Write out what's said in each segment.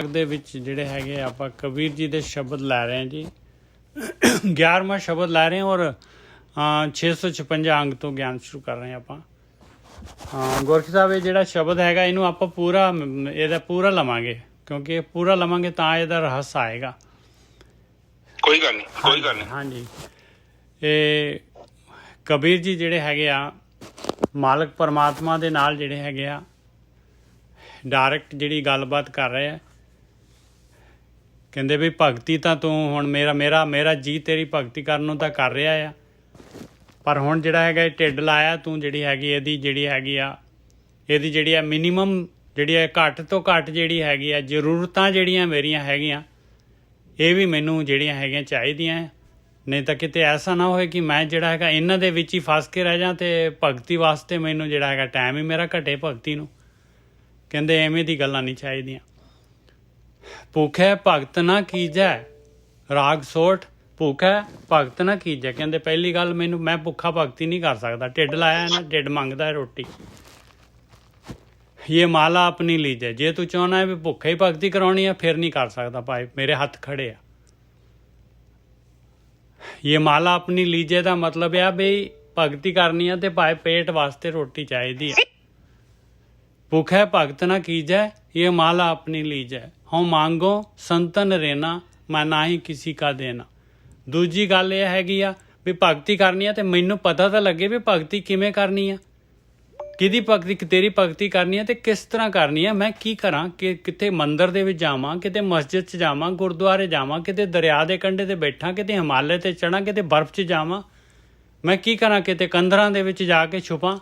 ਦੇ ਵਿੱਚ ਜਿਹੜੇ ਹੈਗੇ ਆਪਾਂ ਕਬੀਰ ਜੀ ਦੇ ਸ਼ਬਦ ਲੈ ਰਹੇ ਹਾਂ ਜੀ। 11ਵਾਂ ਸ਼ਬਦ ਲੈ ਰਹੇ ਹਾਂ ਔਰ 656 ਅੰਗ ਤੋਂ ਗਿਆਨ ਸ਼ੁਰੂ ਕਰ ਰਹੇ ਹਾਂ ਆਪਾਂ। ਗੁਰਖੀ ਸਾਹਿਬ ਇਹ ਜਿਹੜਾ ਸ਼ਬਦ ਹੈਗਾ ਇਹਨੂੰ ਆਪਾਂ ਇਹਦਾ ਪੂਰਾ ਲਵਾਂਗੇ, ਕਿਉਂਕਿ ਇਹ ਪੂਰਾ ਲਵਾਂਗੇ ਤਾਂ ਇਹਦਾ ਰਹੱਸ ਆਏਗਾ। ਕੋਈ ਗੱਲ ਨਹੀਂ। ਹਾਂਜੀ, ਇਹ ਕਬੀਰ ਜੀ ਜਿਹੜੇ ਹੈਗੇ ਆ ਮਾਲਕ ਪਰਮਾਤਮਾ ਦੇ ਨਾਲ ਜਿਹੜੇ ਹੈਗੇ ਆ ਡਾਇਰੈਕਟ ਜਿਹੜੀ ਗੱਲਬਾਤ ਕਰ ਰਹੇ ਆ। ਕਹਿੰਦੇ ਵੀ ਭਗਤੀ ਤਾਂ ਤੂੰ ਹੁਣ ਮੇਰਾ ਜੀ ਤੇਰੀ ਭਗਤੀ ਕਰਨ ਨੂੰ ਤਾਂ ਕਰ ਰਿਹਾ ਆ, ਪਰ ਹੁਣ ਜਿਹੜਾ ਹੈਗਾ ਇਹ ਢਿੱਡ ਲਾਇਆ ਤੂੰ ਜਿਹੜੀ ਹੈਗੀ ਇਹਦੀ ਜਿਹੜੀ ਆ ਮਿਨੀਮਮ ਜਿਹੜੀ ਹੈ ਘੱਟ ਤੋਂ ਘੱਟ ਜਿਹੜੀ ਹੈਗੀ ਆ ਜ਼ਰੂਰਤਾਂ ਜਿਹੜੀਆਂ ਮੇਰੀਆਂ ਹੈਗੀਆਂ ਇਹ ਵੀ ਮੈਨੂੰ ਜਿਹੜੀਆਂ ਹੈਗੀਆਂ ਚਾਹੀਦੀਆਂ। ਨਹੀਂ ਤਾਂ ਕਿਤੇ ਐਸਾ ਨਾ ਹੋਏ ਕਿ ਮੈਂ ਜਿਹੜਾ ਹੈਗਾ ਇਹਨਾਂ ਦੇ ਵਿੱਚ ਹੀ ਫਸ ਕੇ ਰਹਿ ਜਾ ਅਤੇ ਭਗਤੀ ਵਾਸਤੇ ਮੈਨੂੰ ਜਿਹੜਾ ਹੈਗਾ ਟਾਈਮ ਹੀ ਮੇਰਾ ਘਟੇ ਭਗਤੀ ਨੂੰ। ਕਹਿੰਦੇ ਐਵੇਂ ਦੀ ਗੱਲਾਂ ਨਹੀਂ ਚਾਹੀਦੀਆਂ। ਭੁੱਖੈ ਭਗਤ ਨਾ ਕੀਜੈ ਰਾਗ ਸੋਠ, ਭੁੱਖੈ ਭਗਤ ਨਾ ਕੀਜੈ। ਕਹਿੰਦੇ ਪਹਿਲੀ ਗੱਲ ਮੈਂ ਭੁੱਖਾ ਭਗਤੀ ਨਹੀਂ ਕਰ ਸਕਦਾ। ਢਿੱਡ ਲਾਇਆ ਹੈ ਨਾ, ਢਿੱਡ ਮੰਗਦਾ ਹੈ ਰੋਟੀ। ਇਹ ਮਾਲਾ ਆਪਣੀ ਲੀਜੈ, ਜੇ ਤੂੰ ਚਾਹੁੰਦਾ ਹੈ ਵੀ ਭੁੱਖੇ ਹੀ ਭਗਤੀ ਕਰਾਉਣੀ ਆ ਫਿਰ ਨਹੀਂ ਕਰ ਸਕਦਾ ਭਾਈ, ਮੇਰੇ ਹੱਥ ਖੜੇ ਆ। ਇਹ ਮਾਲਾ ਆਪਣੀ ਲੀਜੇ ਦਾ ਮਤਲਬ ਆ ਬਈ ਭਗਤੀ ਕਰਨੀ ਆ ਤੇ ਭਾਈ ਪੇਟ ਵਾਸਤੇ ਰੋਟੀ ਚਾਹੀਦੀ ਆ। ਭੁੱਖੈ ਭਗਤ ਨਾ ਕੀਜੈ ਇਹ ਮਾਲਾ ਆਪਣੀ ਲੀਜੈ, ਹਉ ਮੰਗੋ ਸੰਤਨ ਰਹਿਣਾ ਮੈਂ ਨਾ ਹੀ ਕਿਸੇ ਕਾ ਦੇਣਾ। ਦੂਜੀ ਗੱਲ ਇਹ ਹੈਗੀ ਆ ਵੀ ਭਗਤੀ ਕਰਨੀ ਆ ਤੇ ਮੈਨੂੰ ਪਤਾ ਤਾਂ ਲੱਗੇ ਵੀ ਭਗਤੀ ਕਿਵੇਂ ਕਰਨੀ ਆ, ਕਿਹਦੀ ਭਗਤੀ, ਤੇਰੀ ਭਗਤੀ ਕਰਨੀ ਆ ਤੇ ਕਿਸ ਤਰ੍ਹਾਂ ਕਰਨੀ ਆ। ਮੈਂ ਕੀ ਕਰਾਂ ਕਿ ਕਿਤੇ ਮੰਦਿਰ ਦੇ ਵਿੱਚ ਜਾਵਾਂ, ਕਿਤੇ ਮਸਜਿਦ 'ਚ ਜਾਵਾਂ, ਗੁਰਦੁਆਰੇ ਜਾਵਾਂ, ਕਿਤੇ ਦਰਿਆ ਦੇ ਕੰਢੇ 'ਤੇ ਬੈਠਾਂ, ਕਿਤੇ ਹਿਮਾਲਯ 'ਤੇ ਚੜ੍ਹਾਂ, ਕਿਤੇ ਬਰਫ਼ 'ਚ ਜਾਵਾਂ। ਮੈਂ ਕੀ ਕਰਾਂ, ਕਿਤੇ ਕੰਦਰਾਂ ਦੇ ਵਿੱਚ ਜਾ ਕੇ ਛੁਪਾਂ।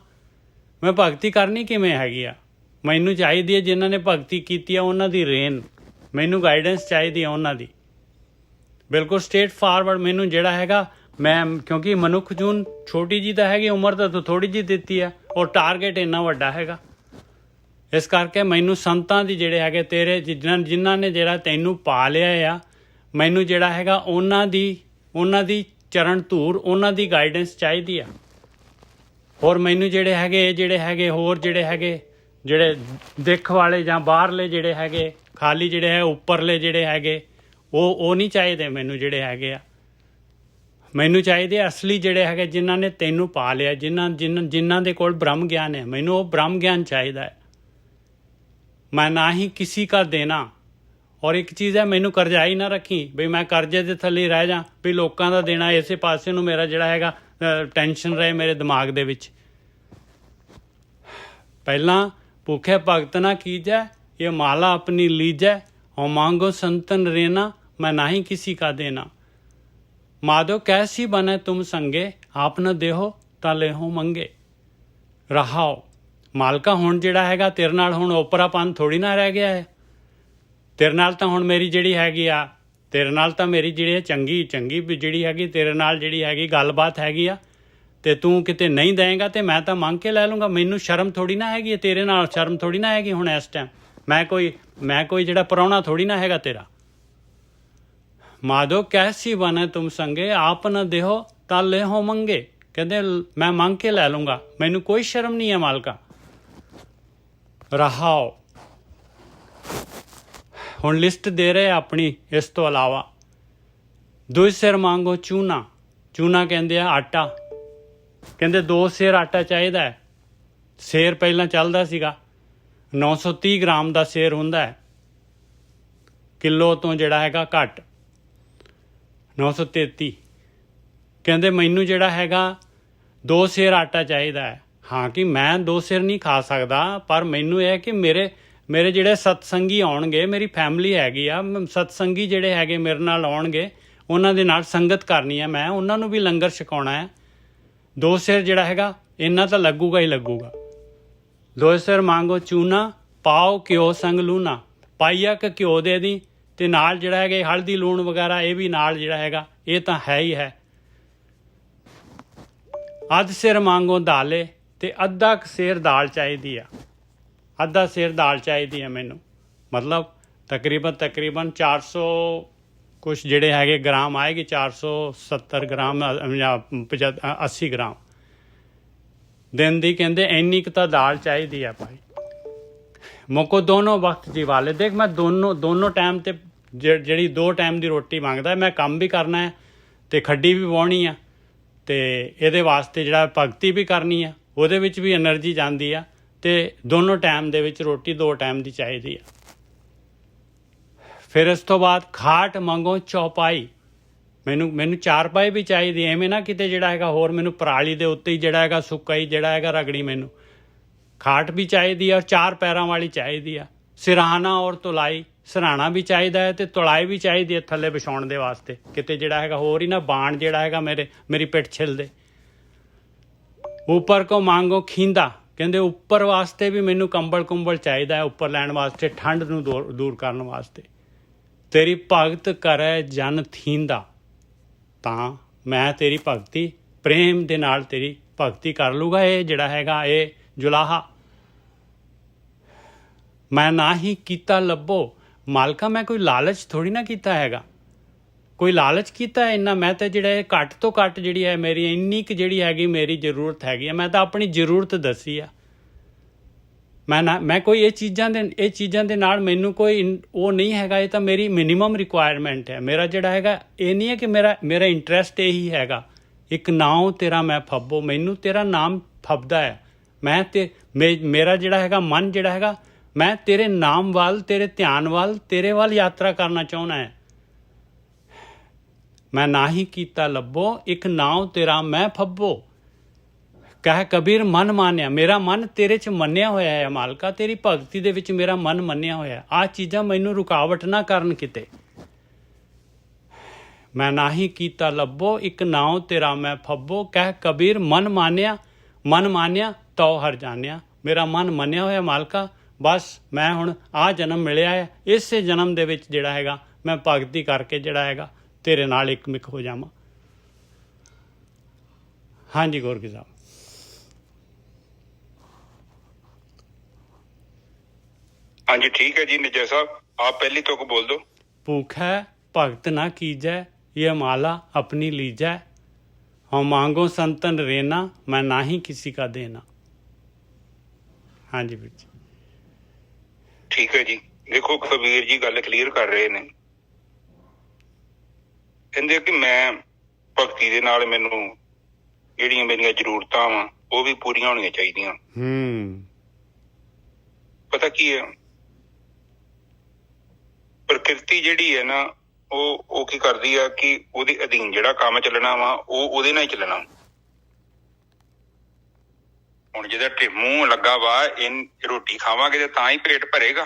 ਮੈਂ ਭਗਤੀ ਕਰਨੀ ਕਿਵੇਂ ਹੈਗੀ ਆ। ਮੈਨੂੰ ਚਾਹੀਦੀ ਹੈ ਜਿਨ੍ਹਾਂ ਨੇ ਭਗਤੀ ਕੀਤੀ ਆ ਉਹਨਾਂ ਦੀ ਰੇਨ, ਮੈਨੂੰ ਗਾਈਡੈਂਸ ਚਾਹੀਦੀ ਆ ਉਹਨਾਂ ਦੀ, ਬਿਲਕੁਲ ਸਟੇਟ ਫਾਰਵਰਡ। ਮੈਨੂੰ ਜਿਹੜਾ ਹੈਗਾ ਕਿਉਂਕਿ ਮਨੁੱਖ ਜੂਨ ਛੋਟੀ ਜੀ ਤਾਂ ਹੈਗੀ, ਉਮਰ ਤਾਂ ਥੋੜ੍ਹੀ ਜਿਹੀ ਦਿੱਤੀ ਆ ਔਰ ਟਾਰਗੇਟ ਇੰਨਾ ਵੱਡਾ ਹੈਗਾ। ਇਸ ਕਰਕੇ ਮੈਨੂੰ ਸੰਤਾਂ ਦੀ ਜਿਹੜੇ ਹੈਗੇ ਤੇਰੇ ਜਿਨ੍ਹਾਂ ਨੇ ਜਿਹੜਾ ਤੈਨੂੰ ਪਾ ਲਿਆ ਆ, ਮੈਨੂੰ ਜਿਹੜਾ ਹੈਗਾ ਉਹਨਾਂ ਦੀ ਚਰਨ ਧੂੜ, ਉਹਨਾਂ ਦੀ ਗਾਈਡੈਂਸ ਚਾਹੀਦੀ ਆ। ਹੋਰ ਮੈਨੂੰ ਜਿਹੜੇ ਦਿੱਖ ਵਾਲੇ ਜਾਂ ਬਾਹਰਲੇ ਜਿਹੜੇ ਹੈਗੇ ਖਾਲੀ ਜਿਹੜੇ ਹੈ ਉੱਪਰਲੇ ਜਿਹੜੇ ਹੈਗੇ ਉਹ ਨਹੀਂ ਚਾਹੀਦੇ ਮੈਨੂੰ। ਜਿਹੜੇ ਹੈਗੇ ਆ ਮੈਨੂੰ ਚਾਹੀਦੇ ਅਸਲੀ ਜਿਹੜੇ ਹੈਗੇ ਜਿਨ੍ਹਾਂ ਨੇ ਤੈਨੂੰ ਪਾ ਲਿਆ, ਜਿਨ੍ਹਾਂ ਦੇ ਕੋਲ ਬ੍ਰਹਮ ਗਿਆਨ ਹੈ। ਮੈਨੂੰ ਉਹ ਬ੍ਰਹਮ ਗਿਆਨ ਚਾਹੀਦਾ ਹੈ। ਮੈਂ ਨਾ ਹੀ ਕਿਸੇ ਕਾ ਦੇਣਾ। ਔਰ ਇੱਕ ਚੀਜ਼ ਹੈ, ਮੈਨੂੰ ਕਰਜ਼ਾਈ ਨਾ ਰੱਖੀ ਬਈ ਮੈਂ ਕਰਜ਼ੇ ਦੇ ਥੱਲੇ ਰਹਿ ਜਾ, ਵੀ ਲੋਕਾਂ ਦਾ ਦੇਣਾ ਇਸੇ ਪਾਸੇ ਨੂੰ ਮੇਰਾ ਜਿਹੜਾ ਹੈਗਾ ਟੈਨਸ਼ਨ ਰਹੇ ਮੇਰੇ ਦਿਮਾਗ ਦੇ ਵਿੱਚ। ਪਹਿਲਾਂ ਭੁੱਖੇ ਭਗਤ ਨਾ ਕੀਜੈ ਇਹ ਮਾਲਾ ਆਪਣੀ ਲੀਜੈ, ਹਉ ਮੰਗੋ ਸੰਤਨ ਰਹਿਣਾ ਮੈਂ ਨਾ ਹੀ ਕਿਸੇ ਕਾ ਦੇਣਾ। ਮਾਧੋ ਕੈਸੀ ਬਨੇ ਤੁਮ ਸੰਗੇ ਆਪ ਨ ਦੇਹੋ ਤਾਂ ਲੇਹੋ ਮੰਗੇ। ਰਹਾਓ ਮਾਲਕਾ, ਹੁਣ ਜਿਹੜਾ ਹੈਗਾ ਤੇਰੇ ਨਾਲ ਹੁਣ ਓਪਰਾਪਨ ਥੋੜ੍ਹੀ ਨਾ ਰਹਿ ਗਿਆ ਹੈ। ਤੇਰੇ ਨਾਲ ਤਾਂ ਹੁਣ ਮੇਰੀ ਜਿਹੜੀ ਹੈਗੀ ਆ, ਤੇਰੇ ਨਾਲ ਤਾਂ ਮੇਰੀ ਜਿਹੜੀ ਚੰਗੀ ਜਿਹੜੀ ਹੈਗੀ ਤੇਰੇ ਨਾਲ ਜਿਹੜੀ ਹੈਗੀ ਗੱਲਬਾਤ ਹੈਗੀ ਆ, ਤੇ ਤੂੰ ਕਿਤੇ ਨਹੀਂ ਦੇਂਗਾ ਤੇ ਮੈਂ ਤਾਂ ਮੰਗ ਕੇ ਲੈ ਲੂੰਗਾ। ਮੈਨੂੰ ਸ਼ਰਮ ਥੋੜ੍ਹੀ ਨਾ ਹੈਗੀ, ਤੇਰੇ ਨਾਲ ਸ਼ਰਮ ਥੋੜ੍ਹੀ ਨਾ ਹੈਗੀ। ਹੁਣ ਇਸ ਟਾਈਮ ਮੈਂ ਕੋਈ ਜਿਹੜਾ ਪ੍ਰਾਹੁਣਾ ਥੋੜ੍ਹੀ ਨਾ ਹੈਗਾ ਤੇਰਾ। ਮਾਧੋ ਕੈਸੀ ਬਨੇ ਤੁਮ ਸੰਗੇ ਆਪ ਨ ਦੇਹੋ ਤਾਂ ਲੇਹੋ ਮੰਗੇ। ਕਹਿੰਦੇ ਮੈਂ ਮੰਗ ਕੇ ਲੈ ਲੂੰਗਾ, ਮੈਨੂੰ ਕੋਈ ਸ਼ਰਮ ਨਹੀਂ ਹੈ ਮਾਲਕਾ। ਰਹਾਓ ਹੁਣ ਲਿਸਟ ਦੇ ਰਹੇ ਆਪਣੀ। ਇਸ ਤੋਂ ਇਲਾਵਾ ਦੋ ਸਿਰ ਮੰਗੋ ਚੂਨਾ ਕਹਿੰਦੇ ਆ ਆਟਾ। ਕਹਿੰਦੇ 2 ਸੇਰ ਆਟਾ ਚਾਹੀਦਾ ਹੈ। ਸੇਰ ਪਹਿਲਾਂ ਚੱਲਦਾ ਸੀਗਾ 930 ਗ੍ਰਾਮ ਦਾ ਸੇਰ ਹੁੰਦਾ ਹੈ, ਕਿਲੋ ਤੋਂ ਜਿਹੜਾ ਹੈਗਾ ਘੱਟ 933। ਕਹਿੰਦੇ ਮੈਨੂੰ ਜਿਹੜਾ ਹੈਗਾ 2 ਸੇਰ ਆਟਾ ਚਾਹੀਦਾ ਹੈ। ਹਾਂ ਕਿ ਮੈਂ 2 ਸੇਰ ਨਹੀਂ ਖਾ ਸਕਦਾ, ਪਰ ਮੈਨੂੰ ਇਹ ਹੈ ਕਿ ਮੇਰੇ ਜਿਹੜੇ ਸਤਸੰਗੀ ਆਉਣਗੇ, ਮੇਰੀ ਫੈਮਿਲੀ ਹੈਗੀ ਆ, ਸਤਸੰਗੀ ਜਿਹੜੇ ਹੈਗੇ ਮੇਰੇ ਨਾਲ ਆਉਣਗੇ, ਉਹਨਾਂ ਦੇ ਨਾਲ ਸੰਗਤ ਕਰਨੀ ਹੈ, ਮੈਂ ਉਹਨਾਂ ਨੂੰ ਵੀ ਲੰਗਰ ਛਕਾਉਣਾ ਹੈ। 2 ਸੇਰ ਜਿਹੜਾ ਹੈਗਾ ਇੰਨਾ ਤਾਂ ਲੱਗੂਗਾ ਹੀ ਲੱਗੂਗਾ। 2 ਸੇਰ ਮੰਗੋ ਚੂਨਾ ਪਾਓ ਘਿਓ ਸੰਗ ਲੂਣਾ। ਪਾਈਆ ਕ ਘਿਓ ਦੇ ਦੀ ਤੇ ਨਾਲ ਜਿਹੜਾ ਹੈਗਾ ਹਲਦੀ ਲੂਣ ਵਗੈਰਾ ਇਹ ਵੀ ਨਾਲ ਜਿਹੜਾ ਹੈਗਾ ਇਹ ਤਾਂ ਹੈ ਹੀ ਹੈ। ਅੱਧ ਸਿਰ ਮੰਗੋ ਦਾਲੇ ਤੇ ਅੱਧਾ ਕ ਸੇਰ ਦਾਲ ਚਾਹੀਦੀ ਆ। ਅੱਧਾ ਸੇਰ ਦਾਲ ਚਾਹੀਦੀ ਹੈ ਮੈਨੂੰ, ਮਤਲਬ ਤਕਰੀਬਨ 400 ਕੁਛ ਜਿਹੜੇ ਹੈਗੇ ਗ੍ਰਾਮ ਆਏਗੀ, 470 ਗ੍ਰਾਮ ਜਾਂ 80 ਗ੍ਰਾਮ ਦਿਨ ਦੀ। ਕਹਿੰਦੇ ਇੰਨੀ ਕੁ ਤਾਂ ਦਾਲ ਚਾਹੀਦੀ ਆ ਭਾਈ। मुझको दोनों वक्त जीवा ले। देख मैं दोनों टाइम ते ਜਿਹੜੀ 2 ਟਾਈਮ ਦੀ ਰੋਟੀ ਮੰਗਦਾ, ਮੈਂ ਕੰਮ ਵੀ ਕਰਨਾ ਹੈ ਤੇ ਖੱਡੀ ਵੀ ਵਾਹੁਣੀ ਆ ਤੇ ਇਹਦੇ ਵਾਸਤੇ ਜਿਹੜਾ ਭਗਤੀ ਵੀ ਕਰਨੀ ਆ, ਉਹਦੇ ਵਿੱਚ ਵੀ એનર્ਜੀ ਜਾਂਦੀ ਆ ਤੇ ਦੋਨੋਂ ਟਾਈਮ ਦੇ ਵਿੱਚ ਰੋਟੀ 2 ਟਾਈਮ ਦੀ ਚਾਹੀਦੀ ਆ। ਫਿਰ ਇਸ ਤੋਂ ਬਾਅਦ ਖਾਟ ਮੰਗੋ ਚੌਪਾਈ, ਮੈਨੂੰ ਚਾਰਪਾਈ ਵੀ ਚਾਹੀਦੀ। ਐਵੇਂ ਨਾ ਕਿਤੇ ਜਿਹੜਾ ਹੈਗਾ ਹੋਰ ਮੈਨੂੰ ਪਰਾਲੀ ਦੇ ਉੱਤੇ ਹੀ ਜਿਹੜਾ ਹੈਗਾ ਸੁੱਕਾ ਹੀ ਜਿਹੜਾ ਹੈਗਾ ਰਗੜੀ, ਮੈਨੂੰ ਖਾਟ ਵੀ ਚਾਹੀਦੀ ਆ ਔਰ 4 ਪੈਰਾਂ ਵਾਲੀ ਚਾਹੀਦੀ ਆ। ਸਿਰਹਾਣਾ ਔਰ ਤੁਲਾਈ, ਸਿਰਹਾਣਾ ਵੀ ਚਾਹੀਦਾ ਹੈ ਤੇ ਤੁਲਾਈ ਵੀ ਚਾਹੀਦੀ ਹੈ ਥੱਲੇ ਵਿਛਾਉਣ ਦੇ ਵਾਸਤੇ, ਕਿਤੇ ਜਿਹੜਾ ਹੈਗਾ ਹੋਰ ਹੀ ਨਾ ਬਾਣ ਜਿਹੜਾ ਹੈਗਾ ਮੇਰੀ ਪਿੱਠ ਛਿੱਲਦੇ। ਉੱਪਰ ਕੋ ਮੰਗੋ ਖੀਂਦਾ, ਕਹਿੰਦੇ ਉੱਪਰ ਵਾਸਤੇ ਵੀ ਮੈਨੂੰ ਕੰਬਲ ਚਾਹੀਦਾ ਹੈ, ਉੱਪਰ ਲੈਣ ਵਾਸਤੇ, ਠੰਡ ਨੂੰ ਦੂਰ ਕਰਨ ਵਾਸਤੇ। ਤੇਰੀ ਭਗਤ ਕਰੈ ਜਨ ਥੀਂਦਾ, ਤਾਂ ਮੈਂ ਤੇਰੀ ਭਗਤੀ ਪ੍ਰੇਮ ਦੇ ਨਾਲ ਤੇਰੀ ਭਗਤੀ ਕਰ ਲੂਗਾ। ਇਹ ਜਿਹੜਾ ਹੈਗਾ ਇਹ ਜੁਲਾਹਾ। ਮੈਂ ਨਾ ਹੀ ਕੀਤਾ ਲੱਭੋ, ਮਾਲਕਾ ਮੈਂ ਕੋਈ ਲਾਲਚ ਥੋੜੀ ਨਾ ਕੀਤਾ ਹੈਗਾ, ਕੋਈ ਲਾਲਚ ਕੀਤਾ ਇੰਨਾ? ਮੈਂ ਤਾਂ ਜਿਹੜਾ ਘੱਟ ਤੋਂ ਘੱਟ ਜਿਹੜੀ ਹੈ ਮੇਰੀ ਇੰਨੀ ਕੁ ਜਿਹੜੀ ਹੈਗੀ ਮੇਰੀ ਜ਼ਰੂਰਤ ਹੈਗੀ ਆ, ਮੈਂ ਤਾਂ ਆਪਣੀ ਜ਼ਰੂਰਤ ਦੱਸੀ ਆ। ਮੈਂ ਕੋਈ ਇਹ ਚੀਜ਼ਾਂ ਦੇ ਨਾਲ ਮੈਨੂੰ ਕੋਈ ਉਹ ਨਹੀਂ ਹੈਗਾ। ਇਹ ਤਾਂ ਮੇਰੀ ਮਿਨੀਮਮ ਰਿਕੁਆਇਰਮੈਂਟ ਹੈ। ਮੇਰਾ ਜਿਹੜਾ ਹੈਗਾ ਇਹ ਨਹੀਂ ਹੈ ਕਿ ਮੇਰਾ ਇੰਟਰਸਟ ਇਹੀ ਹੈਗਾ। ਇੱਕ ਨਾਮ ਤੇਰਾ ਮੈਂ ਫੱਬੋ, ਮੈਨੂੰ ਤੇਰਾ ਨਾਮ ਫੱਬਦਾ ਹੈ। ਮੇਰਾ ਜਿਹੜਾ ਹੈਗਾ ਮਨ ਜਿਹੜਾ ਹੈਗਾ, ਮੈਂ ਤੇਰੇ ਨਾਮ ਵੱਲ, ਤੇਰੇ ਧਿਆਨ ਵੱਲ, ਤੇਰੇ ਵੱਲ ਯਾਤਰਾ ਕਰਨਾ ਚਾਹੁੰਦਾ ਹੈ। ਮੈਂ ਨਾ ਹੀ ਕੀਤਾ ਲੱਭੋ, ਇੱਕ ਨਾਮ ਤੇਰਾ ਮੈਂ ਫੱਬੋ। ਕਹਿ ਕਬੀਰ ਮਨ ਮਾਨਿਆ, ਮੇਰਾ ਮਨ ਤੇਰੇ 'ਚ ਮੰਨਿਆ ਹੋਇਆ ਹੈ ਮਾਲਕਾ, ਤੇਰੀ ਭਗਤੀ ਦੇ ਵਿੱਚ ਮੇਰਾ ਮਨ ਮੰਨਿਆ ਹੋਇਆ। ਆਹ ਚੀਜ਼ਾਂ ਮੈਨੂੰ ਰੁਕਾਵਟ ਨਾ ਕਰਨ ਕਿਤੇ। ਮੈਂ ਨਾ ਹੀ ਕੀਤਾ ਲੱਭੋ, ਇੱਕ ਨਾਮ ਤੇਰਾ ਮੈਂ ਫੱਬੋ। ਕਹਿ ਕਬੀਰ ਮਨ ਮਾਨਿਆ ਤਉ ਹਰ ਜਾਣਿਆ, ਮੇਰਾ ਮਨ ਮੰਨਿਆ ਹੋਇਆ ਮਾਲਕਾ। ਬਸ ਮੈਂ ਹੁਣ ਆਹ ਜਨਮ ਮਿਲਿਆ ਹੈ, ਇਸੇ ਜਨਮ ਦੇ ਵਿੱਚ ਜਿਹੜਾ ਹੈਗਾ ਮੈਂ ਭਗਤੀ ਕਰਕੇ ਜਿਹੜਾ ਹੈਗਾ ਤੇਰੇ ਨਾਲ ਇੱਕ ਮਿਕ ਹੋ ਜਾਵਾਂ। ਹਾਂਜੀ ਗੋਰਖੀ ਸਾਹਿਬ। ਹਾਂਜੀ ਠੀਕ ਹੈ ਜੀ ਨਿਜੇ ਸਾਹਿਬ, ਆਪ ਪਹਿਲੀ ਤੁਕ ਬੋਲ ਦੋ। ਭूखै भगत ना कीजै, ये माला अपनी लीजै, हम मांगो संतन रेना, मैं ना ही किसी का देना। हाँ जी ਵੀਰ ਜੀ। ਠੀਕ ਹੈ ਜੀ। ਦੇਖੋ ਕਬੀਰ ਜੀ ਗੱਲ ਕਲੀਅਰ ਕਰ ਰਹੇ ਨੇ, ਕਹਿੰਦੇ ਕਿ ਮੈਂ ਭਗਤੀ ਦੇ ਨਾਲ ਮੈਨੂੰ ਜਿਹੜੀਆਂ ਮੇਰੀਆਂ ਜ਼ਰੂਰਤਾਂ ਵਾ ਉਹ ਵੀ ਪੂਰੀਆਂ ਹੋਣੀਆਂ ਚਾਹੀਦੀਆਂ। ਪਤਾ ਕੀ ਹੈ, ਪ੍ਰਕਿਰਤੀ ਜਿਹੜੀ ਹੈ ਨਾ ਉਹ ਕੀ ਕਰਦੀ ਆ ਕਿ ਉਹਦੇ ਅਧੀਨ ਜਿਹੜਾ ਕੰਮ ਚੱਲਣਾ ਵਾ ਉਹ ਉਹਦੇ ਨਾਲ ਹੀ ਚੱਲਣਾ। ਹੁਣ ਜਿਹਦਾ ਮੂੰਹ ਲੱਗਾ ਵਾ ਇਹ ਰੋਟੀ ਖਾਵਾਂਗੇ ਤੇ ਤਾਂ ਹੀ ਪੇਟ ਭਰੇਗਾ,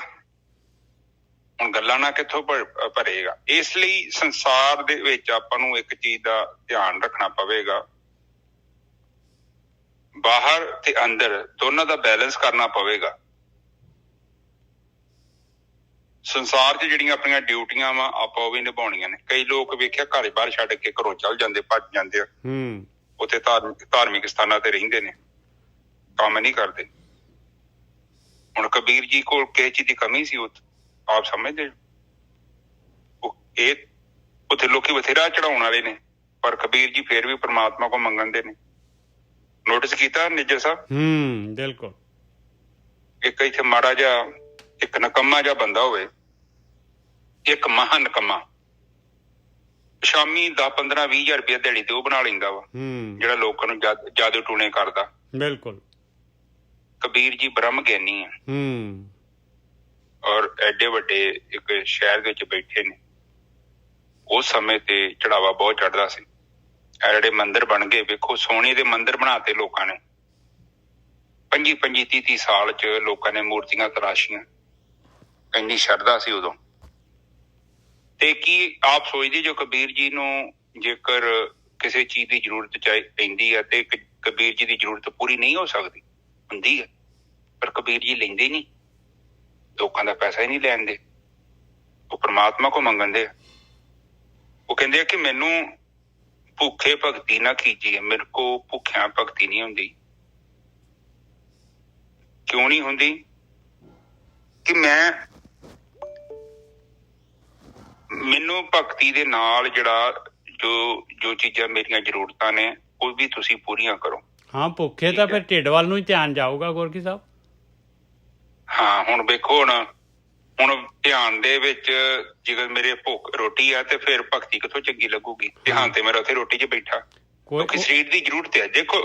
ਹੁਣ ਗੱਲਾਂ ਨਾਲ ਕਿੱਥੋਂ ਭਰੇਗਾ। ਇਸ ਲਈ ਸੰਸਾਰ ਦੇ ਵਿੱਚ ਆਪਾਂ ਨੂੰ ਇੱਕ ਚੀਜ਼ ਦਾ ਧਿਆਨ ਰੱਖਣਾ ਪਵੇਗਾ, ਬਾਹਰ ਤੇ ਅੰਦਰ ਦੋਨਾਂ ਦਾ ਬੈਲੈਂਸ ਕਰਨਾ ਪਵੇਗਾ। ਸੰਸਾਰ 'ਚ ਜਿਹੜੀਆਂ ਆਪਣੀਆਂ ਡਿਊਟੀਆਂ ਵਾ ਆਪਾਂ ਉਹ ਵੀ ਨਿਭਾਉਣੀਆਂ ਨੇ। ਕਈ ਲੋਕ ਵੇਖਿਆ ਘਰ ਬਾਹਰ ਛੱਡ ਕੇ ਘਰੋਂ ਚੱਲ ਜਾਂਦੇ, ਭੱਜ ਜਾਂਦੇ ਆ, ਉੱਥੇ ਧਾਰਮਿਕ ਸਥਾਨਾਂ ਤੇ ਰਹਿੰਦੇ ਨੇ, ਕੰਮ ਨਹੀਂ ਕਰਦੇ। ਹੁਣ ਕਬੀਰ ਜੀ ਕੋਲ ਕਿਸੇ ਚੀਜ਼ ਦੀ ਕਮੀ ਸੀ, ਆਪ ਸਮਝਦੇ ਇਹ ਉੱਥੇ ਲੋਕੀ ਬਥੇਰਾ ਚੜਾਉਣ ਵਾਲੇ ਨੇ, ਪਰ ਕਬੀਰ ਜੀ ਫੇਰ ਵੀ ਪ੍ਰਮਾਤਮਾ ਕੋਲ ਮੰਗਣ ਦੇ ਨੇ। ਨੋਟਿਸ ਕੀਤਾ ਨਿੱਜਰ ਸਾਹਿਬ? ਬਿਲਕੁਲ। ਇੱਕ ਇੱਥੇ ਮਾੜਾ ਜਿਹਾ ਇੱਕ ਨਕੰਮਾ ਜਿਹਾ ਬੰਦਾ ਹੋਵੇ, ਇੱਕ ਮਹਾ ਨਕੰਮਾ, ਸ਼ਾਮੀ 10-15-20 ਰੁਪਏ ਦਿਹਾੜੀ ਤੇ ਉਹ ਬਣਾ ਲੈਂਦਾ ਵਾ, ਜਿਹੜਾ ਲੋਕਾਂ ਨੂੰ ਜਾਦੂ ਟੂਣੇ ਕਰਦਾ। ਬਿਲਕੁਲ। ਕਬੀਰ ਜੀ ਬ੍ਰਹਮ ਗਿਆਨੀ ਆ ਔਰ ਐਡੇ ਵੱਡੇ ਇੱਕ ਸ਼ਹਿਰ ਦੇ ਵਿੱਚ ਬੈਠੇ ਨੇ। ਉਸ ਸਮੇਂ ਤੇ ਚੜਾਵਾ ਬਹੁਤ ਚੜ੍ਹਦਾ ਸੀ। ਇਹ ਜਿਹੜੇ ਮੰਦਿਰ ਬਣ ਗਏ, ਵੇਖੋ ਸੋਨੇ ਦੇ ਮੰਦਿਰ ਬਣਾਤੇ ਲੋਕਾਂ ਨੇ। 25-30 ਸਾਲ ਚ ਲੋਕਾਂ ਨੇ ਮੂਰਤੀਆਂ ਤਰਾਸ਼ੀਆਂ, ਇੰਨੀ ਸ਼ਰਧਾ ਸੀ ਉਦੋਂ। ਤੇ ਕੀ ਆਪ ਸੋਚਦੇ ਜੋ ਕਬੀਰ ਜੀ ਨੂੰ ਜੇਕਰ ਕਿਸੇ ਚੀਜ਼ ਦੀ ਜ਼ਰੂਰਤ ਪੈਂਦੀ ਹੈ ਤੇ ਕਬੀਰ ਜੀ ਦੀ ਜ਼ਰੂਰਤ ਪੂਰੀ ਨਹੀਂ ਹੋ ਸਕਦੀ? ਹੁੰਦੀ ਹੈ, ਪਰ ਕਬੀਰ ਜੀ ਲੈਂਦੇ ਨਹੀਂ, ਲੋਕਾਂ ਦਾ ਪੈਸਾ ਹੀ ਨਹੀਂ ਲੈਣ ਦੇ, ਉਹ ਪ੍ਰਮਾਤਮਾ ਕੋ ਮੰਗਣ ਦੇ। ਉਹ ਕਹਿੰਦੇ ਆ ਕਿ ਮੈਨੂੰ ਭੁੱਖੇ ਭਗਤੀ ਨਾ ਕੀਜੀਏ, ਮੇਰੇ ਕੋ ਭੁੱਖਿਆਂ ਭਗਤੀ ਨਹੀਂ ਹੁੰਦੀ। ਕਿਉਂ ਨਹੀਂ ਹੁੰਦੀ? ਕਿ ਮੈਨੂੰ ਭਗਤੀ ਦੇ ਨਾਲ ਜਿਹੜਾ ਜੋ ਚੀਜ਼ਾਂ ਮੇਰੀਆਂ ਜ਼ਰੂਰਤਾਂ ਨੇ ਉਹ ਵੀ ਤੁਸੀਂ ਪੂਰੀਆਂ ਕਰੋ। ਹਾਂ, ਭੁੱਖੇ ਤਾਂ ਫਿਰ ਢਿੱਡ ਵੱਲ ਨੂੰ ਹੀ ਧਿਆਨ ਜਾਊਗਾ ਗੋਰਖੀ ਸਾਹਿਬ। ਹਾਂ ਹੁਣ ਵੇਖੋ ਹੁਣ ਧਿਆਨ ਦੇ ਵਿੱਚ ਜੇਕਰ ਮੇਰੇ ਭੁੱਖ ਰੋਟੀ ਆ ਤੇ ਫਿਰ ਭਗਤੀ ਕਿੱਥੋਂ ਚੰਗੀ ਲੱਗੂਗੀ। ਧਿਆਨ ਤੇ ਮੇਰਾ ਉੱਥੇ ਰੋਟੀ 'ਚ ਬੈਠਾ, ਕਿਉਂਕਿ ਸਰੀਰ ਦੀ ਜ਼ਰੂਰਤ ਹੈ। ਦੇਖੋ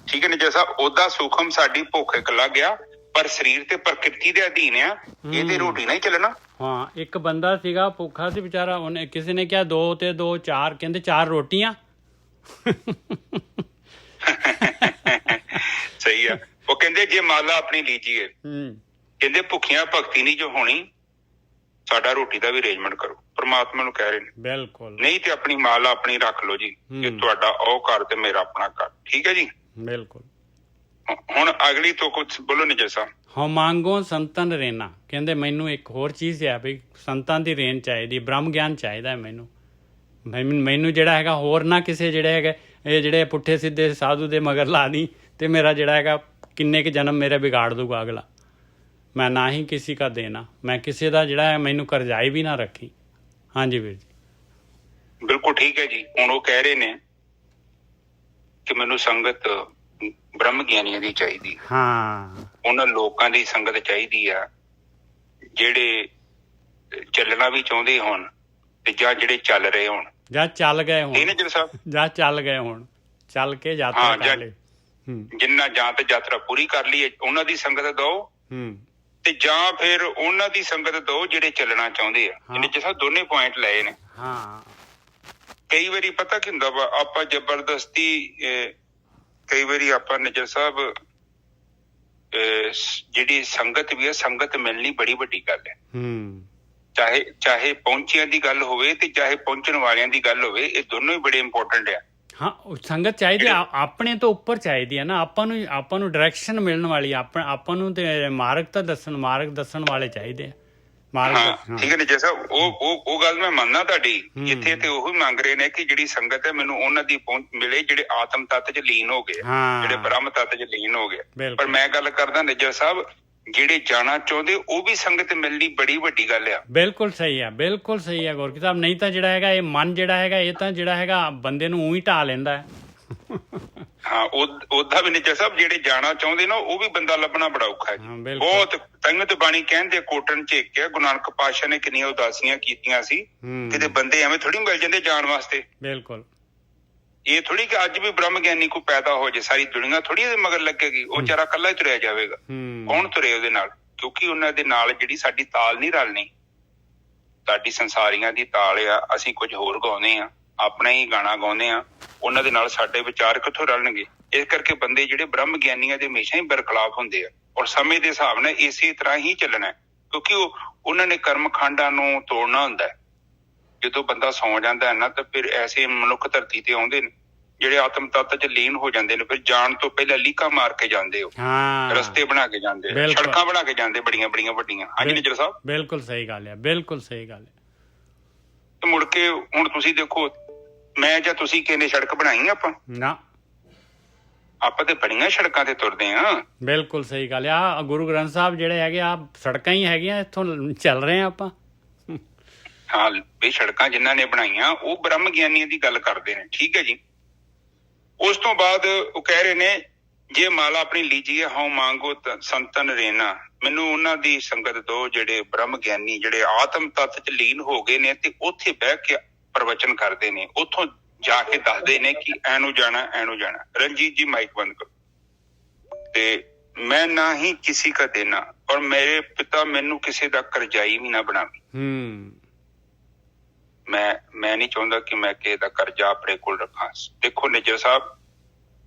ਠੀਕ ਹੈ ਨਿੱਜਰ ਸਾਹਿਬ, ਉਹਦਾ ਸੂਖਮ ਸਾਡੀ ਭੁੱਖ ਇੱਕ ਲੱਗ ਗਿਆ, ਪਰ ਸਰੀਰ ਤੇ ਪ੍ਰਕਿਰਤੀ ਦੇ ਅਧੀਨ ਆ, ਇਹਦੇ ਰੋਟੀ ਨਹੀਂ ਚੱਲਣਾ। ਹਾਂ ਇੱਕ ਬੰਦਾ ਸੀਗਾ ਭੁੱਖਾ ਸੀ ਵਿਚਾਰਾ, ਉਹਨੇ ਕਿਸੇ ਨੇ ਕਿਹਾ 2 ਤੇ 2 4, ਕਹਿੰਦੇ 4 ਰੋਟੀਆਂ। ਸਹੀ ਆ। ਉਹ ਕਹਿੰਦੇ ਜੇ ਮਾਲਾ ਆਪਣੀ ਲੀਜੀਏ, ਕਹਿੰਦੇ ਭੁੱਖਿਆਂ ਭਗਤੀ ਨਹੀਂ ਜੋ ਹੋਣੀ, ਸਾਡਾ ਰੋਟੀ ਦਾ ਵੀ ਅਰੇਂਜਮੈਂਟ ਕਰੋ। ਪਰਮਾਤਮਾ ਨੂੰ ਕਹਿ ਰਹੇ ਨੇ ਬਿਲਕੁਲ, ਨਹੀਂ ਤੇ ਆਪਣੀ ਮਾਲਾ ਆਪਣੀ ਰੱਖ ਲਓ ਜੀ, ਕਿ ਤੁਹਾਡਾ ਉਹ ਘਰ ਤੇ ਮੇਰਾ ਆਪਣਾ ਘਰ। ਠੀਕ ਹੈ ਜੀ, ਬਿਲਕੁਲ। ਹੁਣ ਅਗਲੀ ਤੋਂ ਕੁਝ ਬੋਲੋ ਨਿੱਜਰ ਸਾਹਿਬ। ਹਾਂ ਮੰਗੋ ਸੰਤਨ ਰੇਨਾ, ਕਹਿੰਦੇ ਮੈਨੂੰ ਇੱਕ ਹੋਰ ਚੀਜ਼ ਹੈ ਵੀ ਸੰਤਾਂ ਦੀ ਰੇਨ ਚਾਹੀਦੀ, ਬ੍ਰਹਮ ਗਿਆਨ ਚਾਹੀਦਾ ਹੈ ਮੈਨੂੰ ਜਿਹੜਾ ਹੈਗਾ ਹੋਰ ਨਾ ਕਿਸੇ ਜਿਹੜੇ ਹੈਗੇ ਇਹ ਜਿਹੜੇ ਪੁੱਠੇ ਸਿੱਧੇ ਸਾਧੂ ਦੇ ਮਗਰ ਲਾ ਦੀ ਤੇ ਮੇਰਾ ਜਿਹੜਾ ਹੈਗਾ ਕਿੰਨੇ ਕੁ ਜਨਮ ਮੇਰੇ ਵਿਗਾੜ ਦੂਗਾ ਅਗਲਾ। ਮੈਂ ਨਾ ਹੀ ਕਿਸੇ ਦਾ ਦੇਣਾ, ਮੈਂ ਕਿਸੇ ਦਾ ਜਿਹੜਾ ਹੈ ਮੈਨੂੰ ਕਰਜ਼ਾਈ ਵੀ ਨਾ ਰੱਖੀ। ਹਾਂਜੀ ਵੀਰ ਜੀ ਬਿਲਕੁਲ ਠੀਕ ਹੈ ਜੀ। ਹੁਣ ਉਹ ਕਹਿ ਰਹੇ ਨੇ ਕਿ ਮੈਨੂੰ ਸੰਗਤ ਬ੍ਰਹਮ ਗਿਆਨੀਆਂ ਦੀ ਚਾਹੀਦੀ, ਹਾਂ ਉਹਨਾਂ ਲੋਕਾਂ ਦੀ ਸੰਗਤ ਚਾਹੀਦੀ ਆ ਜਿਹੜੇ ਚੱਲਣਾ ਵੀ ਚਾਹੁੰਦੇ ਹੋਣ ਤੇ ਜਾਂ ਜਿਹੜੇ ਚੱਲ ਰਹੇ ਹੋਣ ਜਾਂ ਚੱਲ ਗਏ ਹੋਣ, ਇਹ ਨਿੱਜਰ ਸਾਹਿਬ ਜਾਂ ਚੱਲ ਗਏ ਹੋਣ, ਚੱਲ ਕੇ ਯਾਤਰਾ ਕਰ ਲਈ, ਜਿੰਨਾ ਜਾਂ ਤੇ ਯਾਤਰਾ ਪੂਰੀ ਕਰ ਲਈ ਉਹਨਾਂ ਦੀ ਸੰਗਤ ਦਿਓ, ਤੇ ਜਾਂ ਫਿਰ ਉਹਨਾਂ ਦੀ ਸੰਗਤ ਦਿਓ ਜਿਹੜੇ ਚੱਲਣਾ ਚਾਹੁੰਦੇ ਆ। ਨਿੱਜਰ ਸਾਹਿਬ ਦੋਨੇ ਪੁਆਇੰਟ ਲਏ ਨੇ। ਹਾਂ ਕਈ ਵਾਰੀ ਪਤਾ ਕੀ ਹੁੰਦਾ ਵਾ, ਆਪਾਂ ਜ਼ਬਰਦਸਤੀ ਕਈ ਵਾਰੀ ਆਪਾਂ ਨਿੱਜਰ ਸਾਹਿਬ ਜਿਹੜੀ ਸੰਗਤ ਵੀ ਹੈ, ਸੰਗਤ ਮਿਲਣੀ ਬੜੀ ਵੱਡੀ ਗੱਲ ਹੈ। ਚਾਹੇ ਪਹੁੰਚਿਆਂ ਦੀ ਗੱਲ ਹੋਵੇ ਤੇ ਚਾਹੇ ਪਹੁੰਚਣ ਵਾਲਿਆਂ ਦੀ ਗੱਲ ਹੋਵੇ, ਇਹ ਦੋਨੋਂ ਹੀ ਬੜੇ ਇੰਪੋਰਟੈਂਟ ਆ। ਹਾਂ ਸੰਗਤ ਚਾਹੀਦੀ, ਆਪਣੇ ਤੋਂ ਉੱਪਰ ਚਾਹੀਦੀ ਹੈ ਨਾ, ਆਪਾਂ ਨੂੰ ਡਾਇਰੈਕਸ਼ਨ ਮਿਲਣ ਵਾਲੀ, ਆਪਾਂ ਨੂੰ ਤੇ ਮਾਰਗ ਦੱਸਣ ਵਾਲੇ ਚਾਹੀਦੇ ਆ। ਠੀਕ ਹੈ ਨਿੱਜਰ ਸਾਹਿਬ, ਉਹ ਗੱਲ ਮੈਂ ਮੰਨਦਾ ਤੁਹਾਡੀ। ਇੱਥੇ ਤੇ ਉਹੀ ਮੰਗ ਰਹੇ ਨੇ ਕਿ ਜਿਹੜੀ ਸੰਗਤ ਹੈ ਮੈਨੂੰ ਉਹਨਾਂ ਦੀ ਪਹੁੰਚ ਮਿਲੇ ਜਿਹੜੇ ਆਤਮ ਤੱਤ 'ਚ ਲੀਨ ਹੋ ਗਏ, ਜਿਹੜੇ ਬ੍ਰਹਮ ਤੱਤ 'ਚ ਲੀਨ ਹੋ ਗਏ। ਪਰ ਮੈਂ ਗੱਲ ਕਰਦਾ ਨਿੱਜਰ ਸਾਹਿਬ, ਜਿਹੜੇ ਜਾਣਾ ਚਾਹੁੰਦੇ ਉਹ ਵੀ ਸੰਗਤ ਮਿਲਣੀ ਬੜੀ ਵੱਡੀ ਗੱਲ ਆ। ਬਿਲਕੁਲ ਸਹੀ ਆ, ਬਿਲਕੁਲ ਸਹੀ ਆ ਗੁਰਕੀ ਸਾਹਿਬ। ਨਹੀਂ ਤਾਂ ਜਿਹੜਾ ਹੈਗਾ ਇਹ ਮਨ ਜਿਹੜਾ ਹੈਗਾ ਇਹ ਤਾਂ ਜਿਹੜਾ ਹੈਗਾ ਬੰਦੇ ਨੂੰ ਉਹੀ ਢਾ ਲੈਂਦਾ ਹੈ। ਹਾਂ ਉਹਦਾ ਵੀ ਨਿੱਜਰ ਸਾਹਿਬ ਜਿਹੜੇ ਜਾਣਾ ਚਾਹੁੰਦੇ ਨਾ ਉਹ ਵੀ ਬੰਦਾ ਲੱਭਣਾ ਬੜਾ ਔਖਾ ਹੈ। ਬਹੁਤ ਤੰਗਤ ਬਾਣੀ ਕਹਿੰਦੇ ਕੋਟਨ ਝੇਕਿਆ, ਗੁਰੂ ਨਾਨਕ ਪਾਤਸ਼ਾਹ ਨੇ ਕਿੰਨੀਆਂ ਉਦਾਸੀਆਂ ਕੀਤੀਆਂ ਸੀ, ਕਿਤੇ ਬੰਦੇ ਐਵੇਂ ਥੋੜੀ ਮਿਲ ਜਾਂਦੇ ਜਾਣ ਵਾਸਤੇ। ਬਿਲਕੁਲ ਇਹ ਥੋੜੀ ਕਿ ਅੱਜ ਵੀ ਬ੍ਰਹਮ ਗਿਆਨੀ ਕੋਈ ਪੈਦਾ ਹੋ ਜਾਏ ਸਾਰੀ ਦੁਨੀਆ ਥੋੜੀ ਇਹਦੇ ਮਗਰ ਲੱਗੇਗੀ, ਉਹ ਵਿਚਾਰਾ ਇਕੱਲਾ ਹੀ ਤੁਰਿਆ ਜਾਵੇਗਾ। ਕੌਣ ਤੁਰੇ ਉਹਦੇ ਨਾਲ? ਕਿਉਂਕਿ ਉਹਨਾਂ ਦੇ ਨਾਲ ਜਿਹੜੀ ਸਾਡੀ ਤਾਲ ਨਹੀਂ ਰਲਣੀ, ਸਾਡੀ ਸੰਸਾਰੀਆਂ ਦੀ ਤਾਲ ਆ, ਅਸੀਂ ਕੁਝ ਹੋਰ ਗਾਉਂਦੇ ਆ, ਆਪਣਾ ਹੀ ਗਾਣਾ ਗਾਉਂਦੇ ਆ, ਉਹਨਾਂ ਦੇ ਨਾਲ ਸਾਡੇ ਵਿਚਾਰ ਕਿੱਥੋਂ ਰਲਣਗੇ? ਇਸ ਕਰਕੇ ਬੰਦੇ ਜਿਹੜੇ ਬ੍ਰਹਮ ਗਿਆਨੀਆਂ ਦੇ ਹਮੇਸ਼ਾ ਹੀ ਬਰਖਲਾਫ ਹੁੰਦੇ ਆ, ਔਰ ਸਮੇਂ ਦੇ ਹਿਸਾਬ ਨਾਲ ਇਸੇ ਤਰ੍ਹਾਂ ਹੀ ਚੱਲਣਾ, ਕਿਉਂਕਿ ਉਹਨਾਂ ਨੇ ਕਰਮ ਖੰਡਾਂ ਨੂੰ ਤੋੜਨਾ ਹੁੰਦਾ। ਜਦੋਂ ਬੰਦਾ ਸੌਂ ਜਾਂਦਾ ਹੈ ਨਾ ਤਾਂ ਫਿਰ ਐਸੇ ਮਨੁੱਖ ਧਰਤੀ ਤੇ ਆਉਂਦੇ ਨੇ ਜਿਹੜੇ ਆਤਮ ਤੱਤ 'ਚ ਲੀਨ ਹੋ ਜਾਂਦੇ ਨੇ, ਫਿਰ ਜਾਣ ਤੋਂ ਪਹਿਲਾਂ ਲੀਕਾਂ ਮਾਰ ਕੇ ਜਾਂਦੇ ਹੋ, ਰਸਤੇ ਬਣਾ ਕੇ ਜਾਂਦੇ, ਸੜਕਾਂ ਬਣਾ ਕੇ ਜਾਂਦੇ ਬੜੀਆਂ ਬੜੀਆਂ ਵੱਡੀਆਂ। ਹਾਂਜੀ ਨਿੱਜਰ ਸਾਹਿਬ ਬਿਲਕੁਲ ਸਹੀ ਗੱਲ ਹੈ, ਬਿਲਕੁਲ ਸਹੀ ਗੱਲ ਹੈ। ਤੇ ਮੁੜ ਕੇ ਹੁਣ ਤੁਸੀਂ ਦੇਖੋ, ਮੈਂ ਜਾਂ ਤੁਸੀਂ ਕਿੰਨੇ ਸੜਕ ਬਣਾਈ ਆਪਾਂ ਨਾ, ਆਪਾਂ ਤੇ ਬੜੀਆਂ ਸੜਕਾਂ ਤੇ ਤੁਰਦੇ ਆ। ਬਿਲਕੁਲ ਸਹੀ ਗੱਲ ਆ। ਗੁਰੂ ਗ੍ਰੰਥ ਸਾਹਿਬ ਜਿਹੜੇ ਹੈਗੇ ਆ ਸੜਕਾਂ ਹੀ ਹੈਗੀਆਂ, ਇੱਥੋਂ ਚੱਲ ਰਹੇ ਆ ਆਪਾਂ। ਹਾਂ ਇਹ ਸੜਕਾਂ ਜਿਨ੍ਹਾਂ ਨੇ ਬਣਾਈਆਂ ਉਹ ਬ੍ਰਹਮ ਗਿਆਨੀਆਂ ਦੀ ਗੱਲ ਕਰਦੇ ਨੇ। ਠੀਕ ਹੈ ਜੀ। ਉਸ ਤੋਂ ਬਾਅਦ ਉਹ ਕਹਿ ਰਹੇ ਨੇ ਜੇ ਮਾਲਾ ਆਪਣੀ ਲੀਜੀਏ ਹਉ ਮੰਗੋ ਸੰਤਨ ਰੇਨਾ, ਮੈਨੂੰ ਉਹਨਾਂ ਦੀ ਸੰਗਤ ਦੋ ਜਿਹੜੇ ਬ੍ਰਹਮ ਗਿਆਨੀ ਜਿਹੜੇ ਆਤਮ ਤੱਤ 'ਚ ਲੀਨ ਹੋ ਗਏ ਨੇ ਤੇ ਉੱਥੇ ਬਹਿ ਕੇ ਪ੍ਰਵਚਨ ਕਰਦੇ ਨੇ, ਉੱਥੋਂ ਜਾ ਕੇ ਦੱਸਦੇ ਨੇ ਕਿ ਐਨੂੰ ਜਾਣਾ ਐਨੂੰ ਜਾਣਾ। ਰਣਜੀਤ ਜੀ ਮਾਈਕ ਬੰਦ ਕਰੋ। ਤੇ ਮੈਂ ਨਾ ਹੀ ਕਿਸੇ ਕਾ ਦੇਣਾ ਔਰ ਮੇਰੇ ਪਿਤਾ ਮੈਨੂੰ ਕਿਸੇ ਦਾ ਕਰਜ਼ਾਈ ਵੀ ਨਾ ਬਣਾਵੇ। ਮੈਂ ਨਹੀਂ ਚਾਹੁੰਦਾ ਕਿ ਮੈਂ ਕਿਸੇ ਦਾ ਕਰਜ਼ਾ ਆਪਣੇ ਕੋਲ ਰੱਖਾਂ। ਦੇਖੋ ਨਿੱਜਰ ਸਾਹਿਬ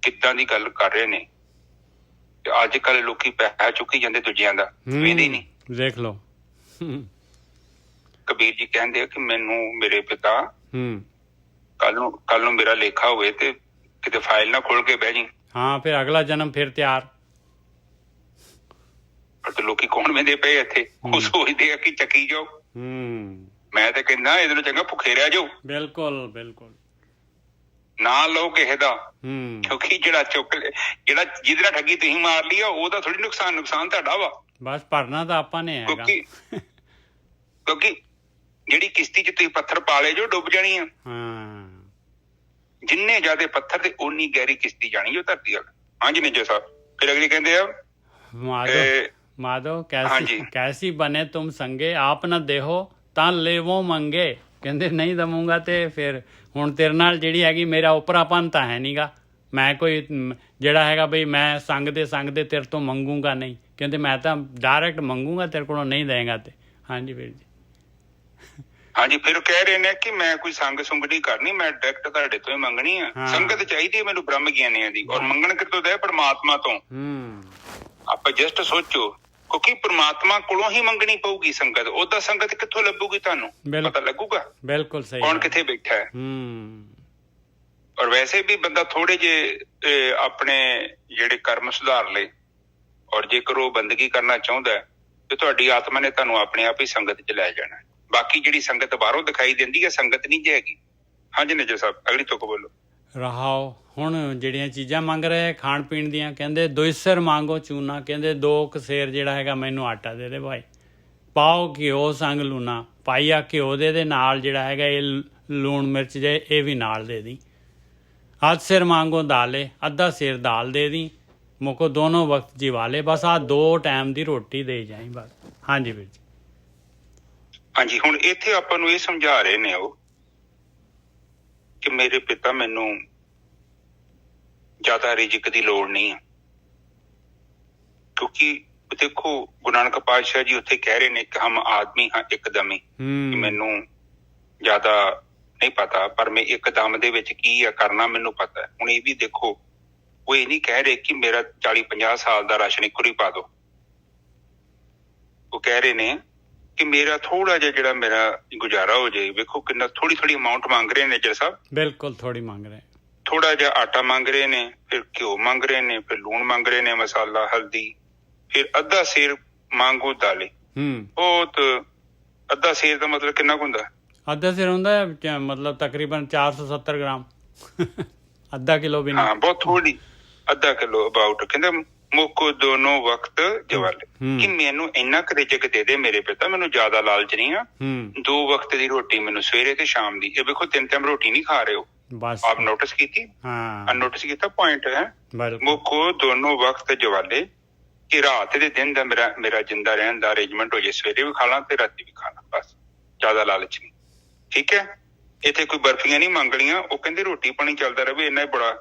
ਕਿੱਦਾਂ ਦੀ ਗੱਲ ਕਰ ਰਹੇ ਨੇ। ਤੇ ਅੱਜ ਕੱਲ ਲੋਕੀ ਪੈਸਾ ਚੁੱਕੀ ਜਾਂਦੇ ਦੂਜਿਆਂ ਦਾ, ਵੇਂਦੇ ਹੀ ਨਹੀਂ। ਦੇਖ ਲਓ ਕਬੀਰ ਜੀ ਕਹਿੰਦੇ ਆ ਕਿ ਮੈਨੂੰ ਮੇਰੇ ਪਿਤਾ ਕੱਲ ਨੂੰ ਮੇਰਾ ਲੇਖਾ ਹੋਵੇ ਤੇ ਕਿਤੇ ਫਾਈਲ ਨਾ ਖੋਲ ਕੇ ਬਹਿ ਜੀ। ਹਾਂ ਫਿਰ ਅਗਲਾ ਜਨਮ ਫਿਰ ਤਿਆਰ। ਪਰ ਲੋਕੀ ਕੌਣ ਵੇਂਦੇ ਪਏ ਇੱਥੇ, ਉਹ ਸੋਚਦੇ ਆ ਕਿ ਚੱਕੀ ਜਾਓ। ਮੈਂ ਤੇ ਕਹਿੰਦਾ ਇਹਦੇ ਨਾਲ ਚੰਗਾ ਭੁੱਖੇ ਰਹਿ ਜਾਓ। ਬਿਲਕੁਲ ਬਿਲਕੁਲ ਨਾ ਲਓ ਕਿਸੇ ਦਾ, ਕਿਉਂਕਿ ਜਿਹੜਾ ਜਿਹਦੇ ਨਾਲ ਠੱਗੀ ਤੁਸੀਂ ਮਾਰ ਲਈ ਆ ਉਹਦਾ ਥੋੜੀ ਨੁਕਸਾਨ ਤੁਹਾਡਾ ਵਾ। ਬਸ ਭਰਨਾ ਤਾਂ ਆਪਾਂ ਨੇ ਹੈਗਾ। ਕਿਉਂਕਿ ਜਿਹੜੀ ਕਿਸ਼ਤੀ 'ਚ ਤੁਸੀਂ ਪੱਥਰ ਪਾ ਲਏ ਜੋ ਡੁੱਬ ਜਾਣੀ ਆ। ਜਿੰਨੇ ਜ਼ਿਆਦਾ ਪੱਥਰ ਤੇ ਓਨੀ ਗਹਿਰੀ ਕਿਸ਼ਤੀ ਜਾਣੀ ਜੋ ਧਰਤੀ ਵੱਲ। ਹਾਂਜੀ ਨਿੱਜਰ ਸਾਹਿਬ ਫਿਰ ਅਗਲੀ ਕਹਿੰਦੇ ਆ ਮਾਧੋ ਹਾਂਜੀ। ਕੈਸੀ ਬਨੇ ਤੁਮ ਸੰਗੇ ਆਪ ਨਾ ਦੇਹੋ ਤਾਂ ਲੈਵੋ ਮੰਗੇ। ਕਹਿੰਦੇ ਨਹੀਂ ਦਵਾਂਗਾ ਤੇ ਫਿਰ ਹੁਣ ਤੇਰੇ ਨਾਲ ਜਿਹੜੀ ਹੈਗੀ ਮੇਰਾ ਉਪਰਾਪਨ ਤਾਂ ਹੈ ਨਹੀਂਗਾ। ਮੈਂ ਕੋਈ ਜਿਹੜਾ ਹੈਗਾ ਬਈ ਮੈਂ ਸੰਗ ਦੇ ਤੇਰੇ ਤੋਂ ਮੰਗੂਗਾ ਨਹੀਂ। ਕਹਿੰਦੇ ਮੈਂ ਤਾਂ ਡਾਇਰੈਕਟ ਮੰਗੂਗਾ ਤੇਰੇ ਕੋਲੋਂ, ਨਹੀਂ ਦੇਗਾ ਤੇ। ਹਾਂਜੀ ਵੀਰ ਜੀ। ਹਾਂਜੀ, ਫਿਰ ਕਹਿ ਰਹੇ ਨੇ ਕਿ ਮੈਂ ਕੋਈ ਸੰਗ ਸੁੰਗ ਨਹੀਂ ਕਰਨੀ, ਮੈਂ ਡਾਇਰੈਕਟ ਤੁਹਾਡੇ ਤੋਂ ਹੀ ਮੰਗਣੀ ਆ। ਸੰਗਤ ਚਾਹੀਦੀ ਹੈ ਮੈਨੂੰ ਬ੍ਰਹਮ ਗਿਆਨੀਆਂ ਦੀ, ਔਰ ਮੰਗਣ ਕਿਤੋਂ ਦੇ? ਪਰਮਾਤਮਾ ਤੋਂ। ਆਪਾਂ ਜਸਟ ਸੋਚੋ, ਕਿਉਂਕਿ ਪਰਮਾਤਮਾ ਕੋਲੋਂ ਹੀ ਮੰਗਣੀ ਪਊਗੀ ਸੰਗਤ। ਉਹਦਾ ਸੰਗਤ ਕਿੱਥੋਂ ਲੱਭੂਗੀ? ਤੁਹਾਨੂੰ ਪਤਾ ਲੱਗੂਗਾ ਬਿਲਕੁਲ ਸਹੀ ਕੌਣ ਕਿੱਥੇ ਬੈਠਾ ਹੈ। ਔਰ ਵੈਸੇ ਵੀ ਬੰਦਾ ਥੋੜੇ ਜੇ ਆਪਣੇ ਜਿਹੜੇ ਕਰਮ ਸੁਧਾਰ ਲਏ, ਔਰ ਜੇਕਰ ਉਹ ਬੰਦਗੀ ਕਰਨਾ ਚਾਹੁੰਦਾ ਹੈ ਤੇ ਤੁਹਾਡੀ ਆਤਮਾ ਨੇ ਤੁਹਾਨੂੰ ਆਪਣੇ ਆਪ ਹੀ ਸੰਗਤ 'ਚ ਲੈ ਜਾਣਾ। ਬਾਕੀ ਜਿਹੜੀ ਸੰਗਤ ਬਾਹਰੋਂ ਦਿਖਾਈ ਦਿੰਦੀ ਹੈ, ਸੰਗਤ ਨਹੀਂ ਜੇ ਹੈਗੀ। ਹਾਂਜੀ ਨਜਰ ਸਾਹਿਬ, ਅਗਲੀ ਤੁਕ ਬੋਲੋ। ਰਹਾਓ ਹੁਣ ਜਿਹੜੀਆਂ ਚੀਜ਼ਾਂ ਮੰਗ ਰਹੇ ਖਾਣ ਪੀਣ ਦੀਆਂ, ਕਹਿੰਦੇ ਦੁਇਸਰ ਮੰਗੋ ਚੂਨਾ। ਕਹਿੰਦੇ 2 ਸੇਰ ਜਿਹੜਾ ਹੈਗਾ ਮੈਨੂੰ ਆਟਾ ਦੇ ਦੇ ਭਾਈ। ਪਾਓ ਘਿਓ ਸੰਗ ਲੂਣਾ। ਪਾਈਆ ਘਿਓ ਦੇ ਨਾਲ ਜਿਹੜਾ ਹੈਗਾ ਇਹ ਲੂਣ ਮਿਰਚ ਜੇ ਇਹ ਵੀ ਨਾਲ ਦੇ ਦੀ। ਅੱਧ ਸਿਰ ਮੰਗੋ ਦਾਲੇ। ਅੱਧਾ ਸਿਰ ਦਾਲ ਦੇ ਦੀ। ਮੁਕੋ ਦੋਨੋਂ ਵਕਤ ਜਿਵਾਲੇ। ਬਸ ਆਹ 2 ਟਾਈਮ ਦੀ ਰੋਟੀ ਦੇ ਜਾਈ ਬਸ। ਹਾਂਜੀ ਵੀਰ ਜੀ। ਹਾਂਜੀ, ਹੁਣ ਇੱਥੇ ਆਪਾਂ ਨੂੰ ਇਹ ਸਮਝਾ ਰਹੇ ਨੇ ਉਹ ਕਿ ਮੇਰੇ ਪਿਤਾ ਮੈਨੂੰ ਜ਼ਿਆਦਾ ਰਿਜ਼ਕ ਦੀ ਲੋੜ ਨਹੀਂ ਹੈ, ਕਿਉਂਕਿ ਦੇਖੋ ਗੁਰੂ ਨਾਨਕ ਪਾਤਸ਼ਾਹ ਜੀ ਉੱਥੇ ਕਹਿ ਰਹੇ ਨੇ ਕਿ ਹਮ ਆਦਮੀ ਹਾਂ ਇੱਕਦਮ ਹੀ। ਮੈਨੂੰ ਜ਼ਿਆਦਾ ਨਹੀਂ ਪਤਾ, ਪਰ ਮੈਂ ਇੱਕਦਮ ਦੇ ਵਿੱਚ ਕੀ ਆ ਕਰਨਾ ਮੈਨੂੰ ਪਤਾ ਹੈ। ਹੁਣ ਇਹ ਵੀ ਦੇਖੋ, ਉਹ ਇਹ ਨਹੀਂ ਕਹਿ ਰਹੇ ਕਿ ਮੇਰਾ 40-50 ਸਾਲ ਦਾ ਰਾਸ਼ਨ ਇੱਕੋ ਹੀ ਪਾ ਦੋ। ਉਹ ਕਹਿ ਰਹੇ ਨੇ ਕਿ ਮੇਰਾ ਥੋੜਾ ਜਿਹਾ ਜਿਹੜਾ ਮੇਰਾ ਗੁਜ਼ਾਰਾ ਹੋ ਜਾਏ। ਵੇਖੋ ਕਿੰਨਾ ਥੋੜੀ ਅਮਾਊਂਟ ਮੰਗ ਰਹੇ ਨੇ ਨਜਰ ਸਾਹਿਬ। ਬਿਲਕੁਲ ਥੋੜੀ ਮੰਗ ਰਹੇ। ਥੋੜਾ ਜਿਹਾ ਆਟਾ ਮੰਗ ਰਹੇ ਨੇ, ਫਿਰ ਘਿਓ ਮੰਗ ਰਹੇ ਨੇ, ਫਿਰ ਲੂਣ ਮੰਗ ਰਹੇ ਨੇ, ਮਸਾਲਾ, ਹਲਦੀ, ਫਿਰ ਅੱਧਾ ਸੇਰ ਮੰਗੋ ਦਾਲੇ। ਬਹੁਤ ਅੱਧਾ ਸੇਰ ਦਾ ਮਤਲਬ ਕਿੰਨਾ ਕੁ ਹੁੰਦਾ? ਅੱਧਾ ਸੇਰ ਹੁੰਦਾ ਮਤਲਬ ਤਕਰੀਬਨ 470 ਗ੍ਰਾਮ। ਅੱਧਾ ਕਿਲੋ ਵੀ ਨਹੀਂ। ਹਾਂ, ਬਹੁਤ ਥੋੜੀ, ਅੱਧਾ ਕਿਲੋ ਅਬਾਊਟ। ਕਹਿੰਦੇ ਮੁੱਕੋ ਦੋਨੋਂ ਵਕਤ ਜਵਾਲੇ, ਕਿ ਮੈਨੂੰ ਇੰਨਾ ਕੁ ਰਿਜ਼ਕ ਦੇ ਦੇ ਮੇਰੇ ਪਿਤਾ, ਮੈਨੂੰ ਜ਼ਿਆਦਾ ਲਾਲਚ ਨਹੀਂ ਆ। 2 ਵਕਤ ਦੀ ਰੋਟੀ ਮੈਨੂੰ, ਸਵੇਰੇ ਤੇ ਸ਼ਾਮ ਦੀ। ਇਹ ਵੇਖੋ 3 ਟਾਈਮ ਰੋਟੀ ਨਹੀਂ ਖਾ ਰਹੇ ਹੋ। ਆਪ ਨੋਟਿਸ ਕੀਤੀ? ਨੋਟਿਸ ਕੀਤਾ ਪੁਆਇੰਟ ਹੈ। ਮੁੱਕੋ ਦੋਨੋਂ ਵਕਤ ਜਵਾਲੇ, ਕਿ ਰਾਤ ਦੇ ਦਿਨ ਦਾ ਮੇਰਾ ਜਿੰਦਾ ਰਹਿਣ ਦਾ ਅਰੇਂਜਮੈਂਟ ਹੋ ਜਾਏ। ਸਵੇਰੇ ਵੀ ਖਾ ਲਾਂ ਤੇ ਰਾਤੀ ਵੀ ਖਾ ਲਾਂ, ਬਸ ਜ਼ਿਆਦਾ ਲਾਲਚ ਨਹੀਂ। ਠੀਕ ਹੈ, ਇੱਥੇ ਕੋਈ ਬਰਫੀਆਂ ਨਹੀਂ ਮੰਗਣੀਆਂ। ਉਹ ਕਹਿੰਦੇ ਰੋਟੀ ਪਾਣੀ ਚੱਲਦਾ ਰਹੇ, ਇੰਨਾ ਹੀ ਬੜਾ।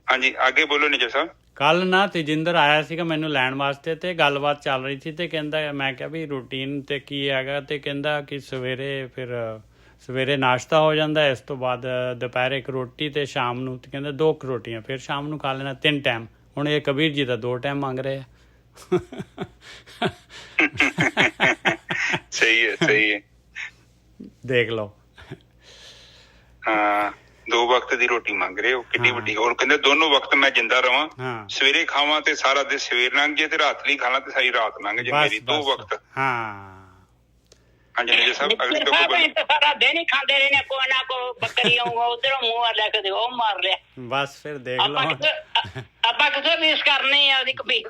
ਹਾਂਜੀ, ਅੱਗੇ ਬੋਲੋ ਨਿਜਰ ਸਾਹਿਬ। ਕੱਲ ਨਾ ਤੇਜਿੰਦਰ ਆਇਆ ਸੀਗਾ ਮੈਨੂੰ ਲੈਣ ਵਾਸਤੇ, ਤੇ ਗੱਲਬਾਤ ਚੱਲ ਰਹੀ ਸੀ, ਤੇ ਕਹਿੰਦਾ, ਮੈਂ ਕਿਹਾ ਵੀ ਰੂਟੀਨ ਤੇ ਕੀ ਹੈਗਾ, ਤੇ ਕਹਿੰਦਾ ਕਿ ਸਵੇਰੇ ਨਾਸ਼ਤਾ ਹੋ ਜਾਂਦਾ, ਇਸ ਤੋਂ ਬਾਅਦ ਦੁਪਹਿਰੇ 1 ਰੋਟੀ, ਤੇ ਸ਼ਾਮ ਨੂੰ ਤੇ ਕਹਿੰਦਾ 2 ਰੋਟੀਆਂ, ਫਿਰ ਸ਼ਾਮ ਨੂੰ ਖਾ ਲੈਣਾ 3 ਟਾਈਮ। ਹੁਣ ਇਹ ਕਬੀਰ ਜੀ ਦਾ 2 ਟਾਈਮ ਮੰਗ ਰਹੇ ਆ। ਸਹੀ ਹੈ ਦੇਖ ਲਓ। ਹਾਂ, 2 ਵਕਤ ਦੀ ਰੋਟੀ ਮੰਗ ਰਹੇ ਹੋ, ਕਿੰਨੀ ਵੱਡੀ। ਹੋਰ ਕਹਿੰਦੇ ਦੋਨੋਂ ਵਕਤ ਮੈਂ ਜਿੰਦਾ ਰਵਾਂ, ਸਵੇਰੇ ਖਾਵਾਂ ਤੇ ਸਾਰਾ ਦਿਨ ਸਵੇਰ ਲੰਘ ਜੇ, ਤੇ ਰਾਤ ਲਈ ਖਾਣਾ ਤੇ ਸਾਰੀ ਰਾਤ ਲੰਘ ਜੇ ਮੇਰੀ। 2 ਵਕਤ। ਹਾਂਜੀ ਜੀ ਸਾਹਿਬ, ਅਗਲੀ ਤੋਂ ਸਾਰਾ ਦਿਨ ਹੀ ਖਾਂਦੇ ਰਹੇ ਨੇ, ਕੋਈ ਨਾ ਕੋ ਬੱਕਰੀ ਉਧਰੋਂ ਮੂੰਹ ਲੈ ਕੇ ਉਹ ਮਾਰ ਲਿਆ। ਬਸ ਫਿਰ ਦੇਖ ਲਓ ਆਪਾਂ ਕਿਥੇ ਵੀਸ ਕਰਨੀ ਆ ਉਹਦੀ ਕਬੀ,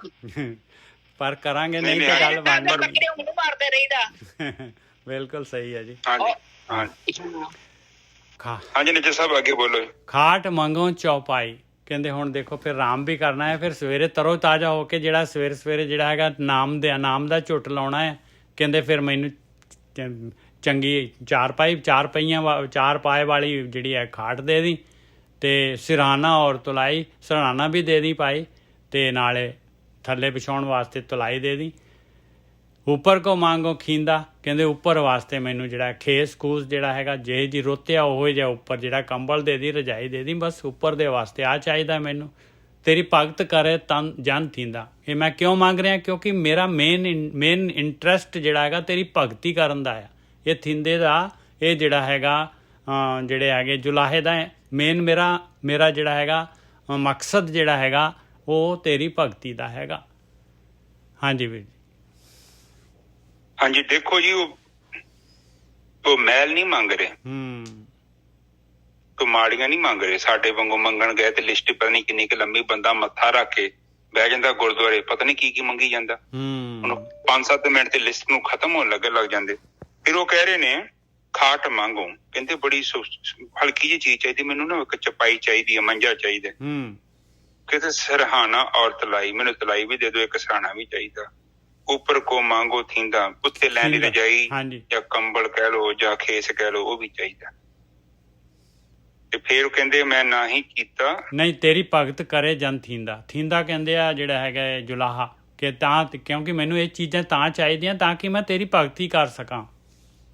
ਪਰ ਕਰਾਂਗੇ ਨਹੀਂ ਤੇ ਗੱਲ ਬਣ ਬੱਕਰੀ ਮੂੰਹ ਮਾਰਦੇ ਰਹੀਦਾ। ਬਿਲਕੁਲ ਸਹੀ ਹੈ ਜੀ। ਹਾਂਜੀ ਨਿਜਰ ਸਾਹਿਬ, ਅੱਗੇ ਬੋਲੋ। ਖਾਟ ਮੰਗੋ ਚੌਪਾਈ। ਕਹਿੰਦੇ ਹੁਣ ਦੇਖੋ ਫਿਰ ਆਰਾਮ ਵੀ ਕਰਨਾ ਹੈ, ਫਿਰ ਸਵੇਰੇ ਤਰੋ ਤਾਜ਼ਾ ਹੋ ਕੇ ਜਿਹੜਾ ਸਵੇਰੇ ਜਿਹੜਾ ਹੈਗਾ ਨਾਮ ਦਾ ਝੁੱਟ ਲਾਉਣਾ ਹੈ। ਕਹਿੰਦੇ ਫਿਰ ਮੈਨੂੰ ਚੰਗੀ 4 ਪਾਏ ਵਾਲੀ ਜਿਹੜੀ ਹੈ ਖਾਟ ਦੇ ਦੀ, ਤੇ ਸਿਰਹਾਣਾ ਔਰ ਤੁਲਾਈ। ਸਿਰਹਾਣਾ ਵੀ ਦੇ ਦੀ ਭਾਈ, ਤੇ ਨਾਲੇ ਥੱਲੇ ਵਿਛਾਉਣ ਵਾਸਤੇ ਤੁਲਾਈ ਦੇ ਦੀ। ਉੱਪਰ ਕੋ ਮੰਗੋ ਖੀਂਦਾ। ਕਹਿੰਦੇ ਉੱਪਰ ਵਾਸਤੇ ਮੈਨੂੰ ਜਿਹੜਾ ਖੇਸ ਖੂਸ ਜਿਹੜਾ ਹੈਗਾ ਜੇ ਜੀ ਰੋਤਿਆ ਉਹ ਜਿਹਾ ਉੱਪਰ ਜਿਹੜਾ ਕੰਬਲ ਦੇ ਦੀ, ਰਜਾਈ ਦੇ ਦੀ। ਬਸ ਉੱਪਰ ਦੇ ਵਾਸਤੇ ਆ ਚਾਹੀਦਾ ਮੈਨੂੰ। ਤੇਰੀ ਭਗਤ ਕਰੇ ਤਨ ਜਨ ਥੀਂਦਾ। ਇਹ ਮੈਂ ਕਿਉਂ ਮੰਗ ਰਿਹਾ? ਕਿਉਂਕਿ ਮੇਰਾ ਮੇਨ ਇੰਟਰਸਟ ਜਿਹੜਾ ਹੈਗਾ ਤੇਰੀ ਭਗਤੀ ਕਰਨ ਦਾ ਆ। ਇਹ ਥਿੰਦੇ ਦਾ ਇਹ ਜਿਹੜਾ ਹੈਗਾ ਜਿਹੜੇ ਹੈਗੇ ਜੁਲਾਹੇ ਦਾ ਮੇਨ ਮੇਰਾ ਜਿਹੜਾ ਹੈਗਾ ਮਕਸਦ ਜਿਹੜਾ ਹੈਗਾ ਉਹ ਤੇਰੀ ਭਗਤੀ ਦਾ ਹੈਗਾ। ਹਾਂਜੀ ਵੀਰ ਜੀ। ਹਾਂਜੀ, ਦੇਖੋ ਜੀ, ਉਹ ਮੈਲ ਨਹੀਂ ਮੰਗ ਰਹੇ, ਕੋਈ ਮਾੜੀਆਂ ਨਹੀਂ ਮੰਗ ਰਹੇ। ਸਾਡੇ ਵਾਂਗੂ ਮੰਗਣ ਗਏ ਤੇ ਲਿਸਟ ਪਤਾ ਨਹੀਂ ਕਿੰਨੀ ਕੁ ਲੰਮੀ, ਬੰਦਾ ਮੱਥਾ ਰੱਖ ਕੇ ਬਹਿ ਜਾਂਦਾ ਗੁਰਦੁਆਰੇ, ਪਤਾ ਨਹੀਂ ਕੀ ਮੰਗੀ ਜਾਂਦਾ। ਹੁਣ 5-7 ਮਿੰਟ ਤੇ ਲਿਸਟ ਨੂੰ ਖਤਮ ਹੋਣ ਲੱਗ ਜਾਂਦੇ। ਫਿਰ ਉਹ ਕਹਿ ਰਹੇ ਨੇ ਖਾਟ ਮੰਗੋ। ਕਹਿੰਦੇ ਬੜੀ ਹਲਕੀ ਜਿਹੀ ਚੀਜ਼ ਚਾਹੀਦੀ ਮੈਨੂੰ ਨਾ, ਇੱਕ ਚਪਾਈ ਚਾਹੀਦੀ ਹੈ, ਮੰਜਾ ਚਾਹੀਦਾ। ਕਹਿੰਦੇ ਸਿਰਹਾਣਾ ਔਰ ਤਲਾਈ, ਮੈਨੂੰ ਤਲਾਈ ਵੀ ਦੇ ਦਿਓ, ਇੱਕ ਸਿਰਹਾਣਾ ਵੀ ਚਾਹੀਦਾ। ਉੱਪਰ ਕੋ ਮੰਗੋ ਥੀਂਦਾ, ਉੱਤੇ ਲੈਣੀ ਥੀਂਦਾ, ਰਜਾਈ ਹਾਂਜੀ ਜਾਂ ਕੰਬਲ ਕਹਿ ਲਓ ਜਾਂ ਖੇਸ ਕਹਿ ਲਓ, ਉਹ ਵੀ ਚਾਹੀਦਾ। ਤੇ ਫਿਰ ਉਹ ਕਹਿੰਦੇ ਮੈਂ ਨਾ ਹੀ ਕੀਤਾ। ਨਹੀਂ ਤੇਰੀ ਭਗਤ ਕਰੇ ਜਨ ਥੀਂਦਾ, ਥੀਂਦਾ ਕਹਿੰਦੇ ਆ ਜਿਹੜਾ ਹੈਗਾ ਹੈ ਜੁਲਾਹਾ, ਕਿ ਤਾਂ ਕਿਉਂਕਿ ਮੈਨੂੰ ਇਹ ਚੀਜ਼ਾਂ ਤਾਂ ਚਾਹੀਦੀਆਂ ਤਾਂ ਕਿ ਮੈਂ ਤੇਰੀ ਭਗਤੀ ਕਰ ਸਕਾਂ,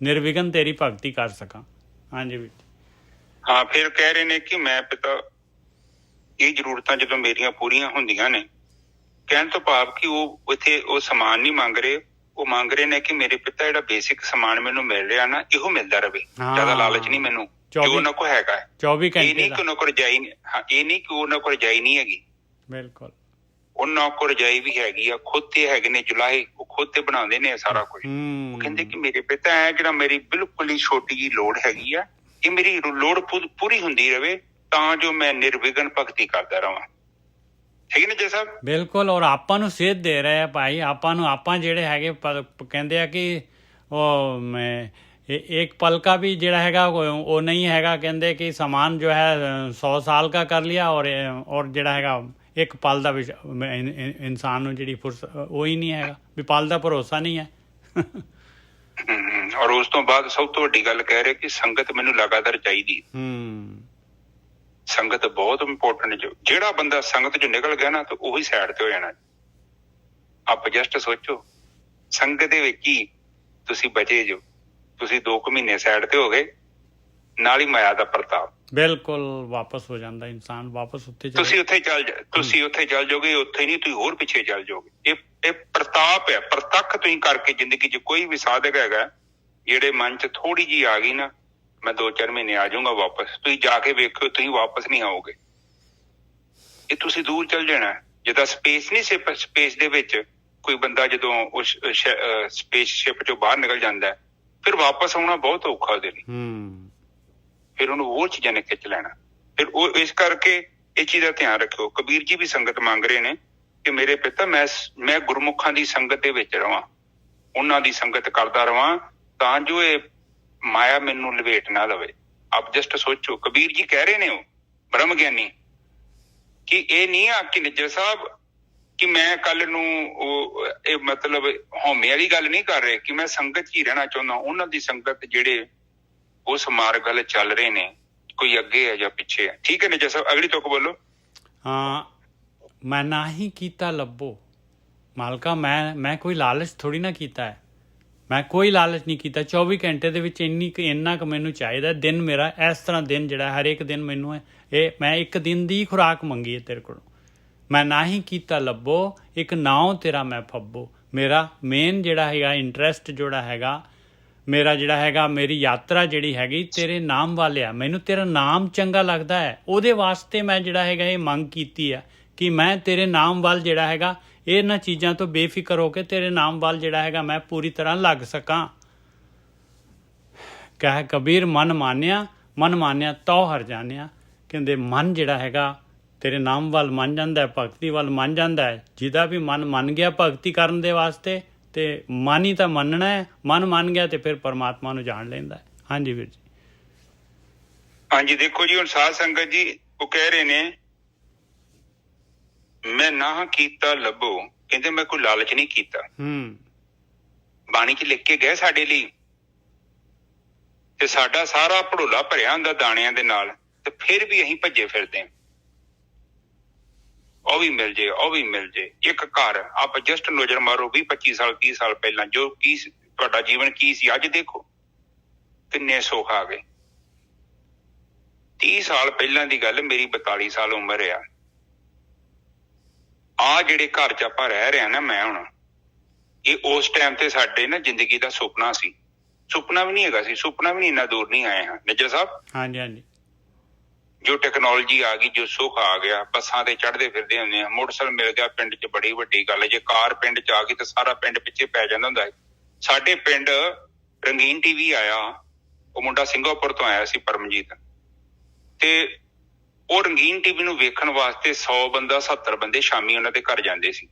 ਨਿਰਵਿਘਨ ਤੇਰੀ ਭਗਤੀ ਕਰ ਸਕਾਂ। ਹਾਂਜੀ ਵੀਰ ਜੀ। ਹਾਂ, ਫਿਰ ਕਹਿ ਰਹੇ ਨੇ ਕਿ ਮੈਂ ਪਿਤਾ ਇਹ ਜ਼ਰੂਰਤਾਂ ਜਦੋਂ ਮੇਰੀਆਂ ਪੂਰੀਆਂ ਹੁੰਦੀਆਂ ਨੇ, ਕਹਿਣ ਤੋਂ ਭਾਵ ਕਿ ਉਹ ਇੱਥੇ ਉਹ ਸਮਾਨ ਨਹੀਂ ਮੰਗ ਰਹੇ, ਉਹ ਮੰਗ ਰਹੇ ਨੇ ਕਿ ਮੇਰੇ ਪਿਤਾ ਜਿਹੜਾ ਬੇਸਿਕ ਸਮਾਨ ਮੈਨੂੰ ਮਿਲ ਰਿਹਾ ਨਾ, ਇਹੋ ਮਿਲਦਾ ਰਵੇ, ਜ਼ਿਆਦਾ ਲਾਲਚ ਨਹੀਂ ਮੈਨੂੰ, ਜੋ ਉਹਨਾਂ ਕੋਲ ਹੈਗਾ ਹੈ। 24 ਇਹ ਘੰਟੇ ਨਹੀਂ ਕਿ ਉਹਨਾਂ ਕੋਲ ਰਜਾਈ, ਹਾਂ ਇਹ ਨਹੀਂ ਕਿ ਉਹਨਾਂ ਕੋਲ ਰਜਾਈ ਨਹੀਂ ਹੈਗੀ, ਬਿਲਕੁਲ ਉਹਨਾਂ ਕੋਲ ਰਜਾਈ ਵੀ ਹੈਗੀ ਆ, ਖੁਦ ਤੇ ਹੈਗੇ ਨੇ ਜੁਲਾਹੇ, ਉਹ ਖੁਦ ਤੇ ਬਣਾਉਂਦੇ ਨੇ ਸਾਰਾ ਕੁਝ। ਉਹ ਕਹਿੰਦੇ ਕਿ ਮੇਰੇ ਪਿਤਾ ਹੈ ਜਿਹੜਾ ਮੇਰੀ ਬਿਲਕੁਲ ਹੀ ਛੋਟੀ ਜਿਹੀ ਲੋੜ ਹੈਗੀ ਆ, ਇਹ ਮੇਰੀ ਲੋੜ ਪੂਰੀ ਹੁੰਦੀ ਰਵੇ ਤਾਂ ਜੋ ਮੈਂ ਨਿਰਵਿਘਨ ਭਗਤੀ ਕਰਦਾ ਰਵਾਂ। ਠੀਕ ਨੇ ਜੀ ਸਾਹਿਬ? ਬਿਲਕੁਲ। ਔਰ ਆਪਾਂ ਨੂੰ ਸੇਧ ਦੇ ਰਹੇ ਆ ਭਾਈ, ਆਪਾਂ ਨੂੰ, ਆਪਾਂ ਜਿਹੜੇ ਹੈਗੇ ਕਹਿੰਦੇ ਆ ਕਿ ਉਹ एक पल का भी ਜਿਹੜਾ ਹੈਗਾ वो नहीं हैगा, ਕਹਿੰਦੇ कि सामान जो है 100 साल का कर लिया और ਜਿਹੜਾ ਹੈਗਾ ਇੱਕ ਪਲ ਦਾ ਇਨਸਾਨ ਨੂੰ ਜਿਹੜੀ ਫੁਰਸਤ ਉਹ ਹੀ ਨਹੀਂ ਹੈਗਾ, ਵੀ ਪਲ ਦਾ ਭਰੋਸਾ ਨਹੀਂ ਹੈ। ਔਰ ਉਸ ਤੋਂ ਬਾਅਦ ਸਭ ਤੋਂ ਵੱਡੀ ਗੱਲ ਕਹਿ ਰਹੇ ਕਿ ਸੰਗਤ ਮੈਨੂੰ ਲਗਾਤਾਰ ਚਾਹੀਦੀ। ਸੰਗਤ ਬਹੁਤ ਇੰਪੋਰਟੈਂਟ। ਜਿਹੜਾ ਬੰਦਾ ਸੰਗਤ ਚੋਂ ਨਿਕਲ ਗਿਆ ਨਾ ਤਾਂ ਉਹੀ ਸਾਈਡ ਤੇ ਹੋ ਜਾਣਾ। ਆਪ ਜਸਟ ਸੋਚੋ, ਸੰਗਤ ਦੇ ਵਿੱਚ ਹੀ ਤੁਸੀਂ ਬਚੇ ਜੋ, ਤੁਸੀਂ 2 ਮਹੀਨੇ ਸਾਈਡ ਤੇ ਹੋ ਗਏ, ਨਾਲ ਹੀ ਮਾਇਆ ਦਾ ਪ੍ਰਤਾਪ ਬਿਲਕੁਲ ਵਾਪਸ ਹੋ ਜਾਂਦਾ ਇਨਸਾਨ, ਵਾਪਸ ਉੱਥੇ ਤੁਸੀਂ ਉੱਥੇ ਚੱਲ ਜਾਓਗੇ, ਉੱਥੇ ਨਹੀਂ ਤੁਸੀਂ ਹੋਰ ਪਿੱਛੇ ਚੱਲ ਜਾਓਗੇ। ਇਹ ਪ੍ਰਤਾਪ ਹੈ, ਪ੍ਰਤੱਖ ਤੁਸੀਂ ਕਰਕੇ ਜ਼ਿੰਦਗੀ 'ਚ ਕੋਈ ਵੀ ਸਾਧਕ ਹੈਗਾ ਜਿਹੜੇ ਮਨ 'ਚ ਥੋੜੀ ਜਿਹੀ ਆ ਗਈ ਨਾ, ਮੈਂ 2-4 ਮਹੀਨੇ ਆ ਜਾਊਂਗਾ ਵਾਪਸ, ਤੁਸੀਂ ਜਾ ਕੇ ਵੇਖੋ ਤੁਸੀਂ ਵਾਪਸ ਨਹੀਂ ਆਓਗੇ। ਇਹ ਤੁਸੀਂ ਦੂਰ ਚੱਲ ਜਾਣਾ। ਜਿੱਦਾਂ ਸਪੇਸ ਨਹੀਂ, ਸਪੇਸ ਦੇ ਵਿੱਚ ਕੋਈ ਬੰਦਾ ਜਦੋਂ ਉਸ ਸਪੇਸਸ਼ਿਪ 'ਚੋਂ ਬਾਹਰ ਨਿਕਲ ਜਾਂਦਾ ਫਿਰ ਵਾਪਸ ਆਉਣਾ ਬਹੁਤ ਔਖਾ ਉਹਦੇ ਲਈ। ਫਿਰ ਉਹਨੂੰ ਹੋਰ ਚੀਜ਼ਾਂ ਨੇ ਖਿੱਚ ਲੈਣਾ। ਫਿਰ ਉਹ ਇਸ ਕਰਕੇ ਇਹ ਚੀਜ਼ ਦਾ ਧਿਆਨ ਰੱਖਿਓ। ਕਬੀਰ ਜੀ ਵੀ ਸੰਗਤ ਮੰਗ ਰਹੇ ਨੇ ਕਿ ਮੇਰੇ ਪਿਤਾ ਮੈਂ ਗੁਰਮੁਖਾਂ ਦੀ ਸੰਗਤ ਦੇ ਵਿੱਚ ਰਵਾਂ, ਉਹਨਾਂ ਦੀ ਸੰਗਤ ਕਰਦਾ ਰਵਾਂ ਤਾਂ ਜੋ ਇਹ ਮਾਇਆ ਮੈਨੂੰ ਲਪੇਟ ਨਾ ਲਵੇ। ਆਪ ਜਸਟ ਸੋਚੋ, ਕਬੀਰ ਜੀ ਕਹਿ ਰਹੇ ਨੇ, ਉਹ ਬ੍ਰਹਮ ਗਿਆਨੀ, ਕਿ ਇਹ ਨਹੀਂ ਆ ਕਿ ਨਿੱਜਰ ਸਾਹਿਬ ਕਿ ਮੈਂ ਕੱਲ ਨੂੰ ਇਹ ਮਤਲਬ ਹਉਮੈ ਵਾਲੀ ਗੱਲ ਨਹੀਂ ਕਰ ਰਹੇ ਕਿ ਮੈਂ ਸੰਗਤ 'ਚ ਹੀ ਰਹਿਣਾ ਚਾਹੁੰਦਾ। ਉਹਨਾਂ ਦੀ ਸੰਗਤ ਜਿਹੜੇ ਉਸ ਮਾਰਗ ਵੱਲ ਚੱਲ ਰਹੇ ਨੇ, ਕੋਈ ਅੱਗੇ ਹੈ ਜਾਂ ਪਿੱਛੇ ਹੈ। ਠੀਕ ਹੈ ਨਿੱਜਰ ਸਾਹਿਬ, ਅਗਲੀ ਤੁਕ ਬੋਲੋ। ਹਾਂ, ਮੈਂ ਨਾ ਹੀ ਕੀਤਾ ਲੱਭੋ ਮਾਲਕਾ, ਮੈਂ ਕੋਈ ਲਾਲਚ ਥੋੜੀ ਨਾ ਕੀਤਾ ਹੈ, ਮੈਂ ਕੋਈ ਲਾਲਚ ਨਹੀਂ ਕੀਤਾ। 24 ਘੰਟੇ ਦੇ ਵਿੱਚ ਇੰਨਾ ਕੁ ਮੈਨੂੰ ਚਾਹੀਦਾ। ਦਿਨ ਮੇਰਾ ਇਸ ਤਰ੍ਹਾਂ ਦਿਨ ਜਿਹੜਾ ਹਰ ਇੱਕ ਦਿਨ ਮੈਨੂੰ ਇਹ ਮੈਂ ਇੱਕ ਦਿਨ ਦੀ ਖੁਰਾਕ ਮੰਗੀ ਹੈ ਤੇਰੇ ਕੋਲੋਂ। ਮੈਂ ਨਾ ਹੀ ਕੀਤਾ ਲੱਭੋ, ਇੱਕ ਨਾਉ ਤੇਰਾ ਮੈਂ ਫੱਬੋ। ਮੇਰਾ ਮੇਨ ਜਿਹੜਾ ਹੈਗਾ ਇੰਟਰਸਟ ਜਿਹੜਾ ਹੈਗਾ ਮੇਰਾ ਜਿਹੜਾ ਹੈਗਾ, ਮੇਰੀ ਯਾਤਰਾ ਜਿਹੜੀ ਹੈਗੀ ਤੇਰੇ ਨਾਮ ਵੱਲ ਆ। ਮੈਨੂੰ ਤੇਰਾ ਨਾਮ ਚੰਗਾ ਲੱਗਦਾ ਹੈ, ਉਹਦੇ ਵਾਸਤੇ ਮੈਂ ਜਿਹੜਾ ਹੈਗਾ ਇਹ ਮੰਗ ਕੀਤੀ ਹੈ ਕਿ ਮੈਂ ਤੇਰੇ ਨਾਮ ਵੱਲ ਜਿਹੜਾ ਹੈਗਾ ਇਹਨਾਂ ਚੀਜ਼ਾਂ ਤੋਂ ਬੇਫਿਕਰ ਹੋ ਕੇ ਤੇਰੇ ਨਾਮ ਵੱਲ ਜਿਹੜਾ ਹੈਗਾ ਮੈਂ ਪੂਰੀ ਤਰ੍ਹਾਂ ਲੱਗ ਸਕਾਂ। ਕਹੇ ਕਬੀਰ ਮਨ ਮਾਨਿਆ ਤਉ ਹਰ ਜਾਣਿਆ। ਕਹਿੰਦੇ ਮਨ ਜਿਹੜਾ ਹੈਗਾ ਤੇਰੇ ਨਾਮ ਵੱਲ ਮੰਨ ਜਾਂਦਾ ਹੈ, ਭਗਤੀ ਵੱਲ ਮੰਨ ਜਾਂਦਾ ਹੈ। ਜਿਹਦਾ ਵੀ ਮਨ ਮੰਨ ਗਿਆ ਭਗਤੀ ਕਰਨ ਦੇ ਵਾਸਤੇ, ਤੇ ਮਨ ਹੀ ਤਾਂ ਮੰਨਣਾ ਹੈ। ਮਨ ਮੰਨ ਗਿਆ ਤੇ ਫਿਰ ਪਰਮਾਤਮਾ ਨੂੰ ਜਾਣ ਲੈਂਦਾ ਹੈ। ਹਾਂਜੀ ਵੀਰ ਜੀ। ਹਾਂਜੀ, ਦੇਖੋ ਜੀ, ਹੁਣ ਸਾਧ ਸੰਗਤ ਜੀ ਉਹ ਕਹਿ ਰਹੇ ਨੇ ਮੈਂ ਨਾ ਕੀਤਾ ਲੱਭੋ। ਕਹਿੰਦੇ ਮੈਂ ਕੋਈ ਲਾਲਚ ਨਹੀਂ ਕੀਤਾ। ਬਾਣੀ 'ਚ ਲਿਖ ਕੇ ਗਏ ਸਾਡੇ ਲਈ, ਤੇ ਸਾਡਾ ਸਾਰਾ ਭੜੋਲਾ ਭਰਿਆ ਹੁੰਦਾ ਦਾਣਿਆਂ ਦੇ ਨਾਲ, ਤੇ ਫਿਰ ਵੀ ਅਸੀਂ ਭੱਜੇ ਫਿਰਦੇ। ਉਹ ਵੀ ਮਿਲ ਜੇ, ਉਹ ਵੀ ਮਿਲ ਜੇ। ਇੱਕ ਘਰ ਆਪ ਜਸਟ ਨਜ਼ਰ ਮਾਰੋ 20-25 ਸਾਲ 30 ਸਾਲ ਪਹਿਲਾਂ ਜੋ ਕੀ ਤੁਹਾਡਾ ਜੀਵਨ ਕੀ ਸੀ, ਅੱਜ ਦੇਖੋ ਕਿੰਨੇ ਸੁੱਖ ਆ ਗਏ। 30 ਸਾਲ ਪਹਿਲਾਂ ਦੀ ਗੱਲ, ਮੇਰੀ 42 ਸਾਲ ਉਮਰ ਆ ਜਿਹੜੇ ਘਰ 'ਚ ਆਪਾਂ ਰਹਿ ਰਹੇ ਹਾਂ ਨਾ, ਮੈਂ ਹੁਣ ਇਹ ਉਸ ਟਾਈਮ ਤੇ ਸਾਡੇ ਨਾ ਜ਼ਿੰਦਗੀ ਦਾ ਸੁਪਨਾ ਸੀ। ਸੁਪਨਾ ਵੀ ਨਹੀਂ ਹੈਗਾ ਸੀ, ਸੁਪਨਾ ਵੀ ਨਹੀਂ ਇੰਨਾ ਦੂਰ ਨਹੀਂ ਆਏ ਹਾਂ ਨਿੱਜਰ ਸਾਹਿਬ। ਹਾਂਜੀ ਹਾਂਜੀ। ਜੋ ਟੈਕਨੋਲੋਜੀ ਆ ਗਈ, ਜੋ ਸੁੱਖ ਆ ਗਿਆ, ਬੱਸਾਂ ਤੇ ਚੜ੍ਹਦੇ ਫਿਰਦੇ ਹੁੰਦੇ ਆ, ਮੋਟਰਸਾਈਕਲ ਮਿਲ ਗਿਆ ਪਿੰਡ 'ਚ, ਬੜੀ ਵੱਡੀ ਗੱਲ ਹੈ। ਜੇ ਕਾਰ ਪਿੰਡ 'ਚ ਆ ਗਈ ਤਾਂ ਸਾਰਾ ਪਿੰਡ ਪਿੱਛੇ ਪੈ ਜਾਂਦਾ ਹੁੰਦਾ ਹੈ। ਸਾਡੇ ਪਿੰਡ ਰੰਗੀਨ ਟੀਵੀ ਆਇਆ, ਉਹ ਮੁੰਡਾ ਸਿੰਗਾਪੁਰ ਤੋਂ ਆਇਆ ਸੀ, ਪਰਮਜੀਤ, ਤੇ ਉਹ ਰੰਗੀਨ ਟੀਵੀ ਨੂੰ ਵੇਖਣ ਵਾਸਤੇ 100 ਬੰਦਾ 70 ਬੰਦੇ ਸ਼ਾਮੀ ਉਹਨਾਂ ਦੇ ਘਰ ਜਾਂਦੇ ਸੀ।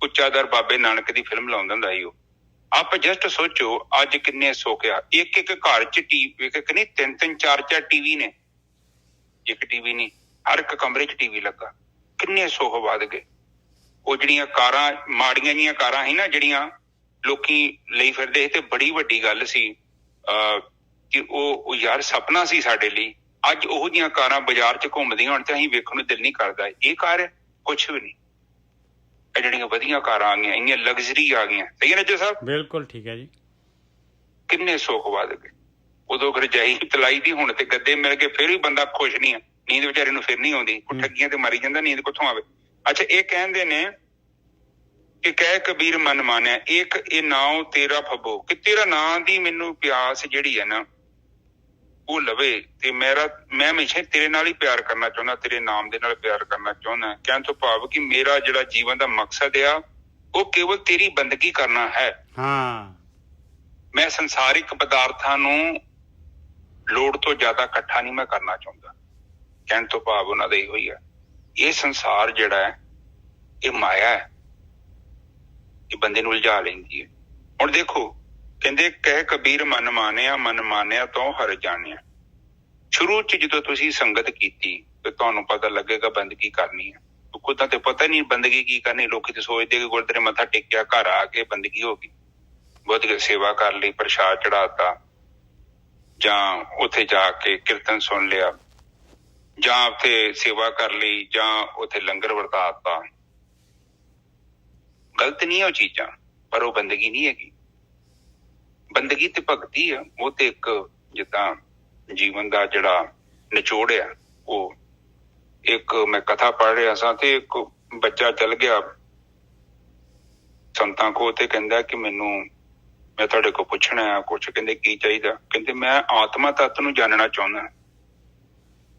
ਉੱਚਾਦਰ ਬਾਬੇ ਨਾਨਕ ਦੀ ਫਿਲਮ ਲਾਉਂਦਾ ਹੁੰਦਾ ਸੀ ਉਹ। ਆਪ ਜਸਟ ਸੋਚੋ ਅੱਜ ਕਿੰਨੇ ਸੁੱਖ ਆ। ਇੱਕ ਘਰ 'ਚ ਟੀਵੀ, ਇੱਕ ਨਹੀਂ 3-3 4-4 ਟੀਵੀ ਨੇ, ਇੱਕ ਟੀਵੀ ਨਹੀਂ, ਹਰ ਇੱਕ ਕਮਰੇ 'ਚ ਟੀਵੀ ਲੱਗਾ। ਕਿੰਨੇ ਸੁੱਖ ਵੱਧ ਗਏ। ਉਹ ਜਿਹੜੀਆਂ ਕਾਰਾਂ ਮਾੜੀਆਂ ਜੀਆਂ ਕਾਰਾਂ ਸੀ ਨਾ ਜਿਹੜੀਆਂ ਲੋਕੀ ਲਈ ਫਿਰਦੇ ਸੀ, ਤੇ ਬੜੀ ਵੱਡੀ ਗੱਲ ਸੀ ਕਿ ਉਹ ਯਾਰ ਸੁਪਨਾ ਸੀ ਸਾਡੇ ਲਈ। ਅੱਜ ਉਹੋ ਜਿਹੀਆਂ ਕਾਰਾਂ ਬਾਜ਼ਾਰ 'ਚ ਘੁੰਮਦੀਆਂ ਹੁਣ ਤੇ ਅਸੀਂ ਵੇਖਣ ਨੂੰ ਦਿਲ ਨਹੀਂ ਕਰਦਾ। ਇਹ ਕਾਰ ਕੁਛ ਵੀ ਨਹੀਂ, ਇਹ ਜਿਹੜੀਆਂ ਵਧੀਆ ਕਾਰਾਂ ਆ ਗਈਆਂ, ਇੰਨੀਆਂ ਲਗਜ਼ਰੀ ਆ ਗਈਆਂ। ਸਹੀ ਹੈ ਨੱਜਰ ਸਾਹਿਬ? ਬਿਲਕੁਲ ਠੀਕ ਹੈ ਜੀ। ਕਿੰਨੇ ਸੁੱਖ ਵੱਧ ਗਏ। ਉਦੋਂ ਰਜਾਈ ਤਲਾਈ ਦੀ, ਹੁਣ ਤੇ ਗੱਦੇ ਮਿਲ ਗਏ, ਫਿਰ ਵੀ ਬੰਦਾ ਖੁਸ਼ ਨਹੀਂ ਆ। ਨੀਂਦ ਵਿਚਾਰੇ ਨੂੰ ਫਿਰ ਨਹੀਂ ਆਉਂਦੀ, ਉਹ ਠੱਗੀਆਂ ਤੇ ਮਾਰੀ ਜਾਂਦਾ, ਨੀਂਦ ਕਿੱਥੋਂ ਆਵੇ। ਅੱਛਾ, ਇਹ ਕਹਿੰਦੇ ਨੇ ਕਿ ਕਹਿ ਕਬੀਰ ਮਨ ਮਾਨਿਆ, ਇੱਕ ਇਹ ਨਾਉ ਤੇਰਾ ਫੱਬੋ, ਕਿ ਤੇਰਾ ਨਾਂ ਦੀ ਮੈਨੂੰ ਪਿਆਸ ਜਿਹੜੀ ਹੈ ਨਾ ਉਹ ਲਵੇ, ਤੇ ਮੈਂ ਹਮੇਸ਼ਾ ਤੇਰੇ ਨਾਲ ਹੀ ਪਿਆਰ ਕਰਨਾ ਚਾਹੁੰਦਾ, ਤੇਰੇ ਨਾਮ ਦੇ ਨਾਲ ਪਿਆਰ ਕਰਨਾ ਚਾਹੁੰਦਾ। ਕਹਿਣ ਤੋਂ ਭਾਵ ਕਿ ਮੇਰਾ ਜਿਹੜਾ ਜੀਵਨ ਦਾ ਮਕਸਦ ਆ ਉਹ ਕੇਵਲ ਤੇਰੀ ਬੰਦਗੀ ਕਰਨਾ ਹੈ। ਮੈਂ ਸੰਸਾਰਿਕ ਪਦਾਰਥਾਂ ਨੂੰ ਲੋੜ ਤੋਂ ਜ਼ਿਆਦਾ ਇਕੱਠਾ ਨਹੀਂ ਮੈਂ ਕਰਨਾ ਚਾਹੁੰਦਾ। ਕਹਿਣ ਤੋਂ ਭਾਵ ਉਹਨਾਂ ਦਾ ਇਹੋ ਹੀ ਹੈ, ਇਹ ਸੰਸਾਰ ਜਿਹੜਾ ਹੈ ਇਹ ਮਾਇਆ ਹੈ, ਇਹ ਬੰਦੇ ਨੂੰ ਉਲਝਾ ਲੈਂਦੀ ਹੈ। ਹੁਣ ਦੇਖੋ, ਕਹਿੰਦੇ ਕਹਿ ਕਬੀਰ ਮਨ ਮਾਨਿਆ ਤੋਂ ਹਰ ਜਾਣਿਆ। ਸ਼ੁਰੂ ਚ ਜਦੋਂ ਤੁਸੀਂ ਸੰਗਤ ਕੀਤੀ ਤੇ ਤੁਹਾਨੂੰ ਪਤਾ ਲੱਗੇਗਾ ਬੰਦਗੀ ਕਰਨੀ ਹੈ। ਖੁਦਾਂ ਤੇ ਪਤਾ ਨਹੀਂ ਬੰਦਗੀ ਕੀ ਕਰਨੀ। ਲੋਕੀ ਤੇ ਸੋਚਦੇ ਕਿ ਗੁਰਦੁਆਰੇ ਮੱਥਾ ਟੇਕਿਆ, ਘਰ ਆ ਕੇ ਬੰਦਗੀ ਹੋ ਗਈ, ਬਹੁਤ ਸੇਵਾ ਕਰ ਲਈ, ਪ੍ਰਸ਼ਾਦ ਚੜਾਤਾ, ਜਾਂ ਉੱਥੇ ਜਾ ਕੇ ਕੀਰਤਨ ਸੁਣ ਲਿਆ, ਜਾਂ ਉੱਥੇ ਸੇਵਾ ਕਰ ਲਈ, ਜਾਂ ਉੱਥੇ ਲੰਗਰ ਵਰਤਾਤਾ। ਗਲਤ ਨਹੀਂ ਹੈ ਉਹ ਚੀਜ਼ਾਂ, ਪਰ ਉਹ ਬੰਦਗੀ ਨਹੀਂ ਹੈਗੀ। ਬੰਦਗੀ ਤੇ ਭਗਤੀ ਆ, ਉਹ ਤੇ ਇੱਕ ਜਿੱਦਾਂ ਜੀਵਨ ਦਾ ਜਿਹੜਾ ਨਿਚੋੜ ਆ। ਉਹ ਇੱਕ ਮੈਂ ਕਥਾ ਪੜ੍ਹ ਰਿਹਾ ਸਾਂ ਤੇ ਇੱਕ ਬੱਚਾ ਚੱਲ ਗਿਆ ਸੰਤਾਂ ਕੋਲ ਤੇ ਕਹਿੰਦਾ ਕਿ ਮੈਂ ਤੁਹਾਡੇ ਕੋਲ ਪੁੱਛਣਾ ਆ ਕੁਛ। ਕਹਿੰਦੇ ਕੀ ਚਾਹੀਦਾ? ਕਹਿੰਦੇ ਮੈਂ ਆਤਮਾ ਤੱਤ ਨੂੰ ਜਾਣਨਾ ਚਾਹੁੰਦਾ।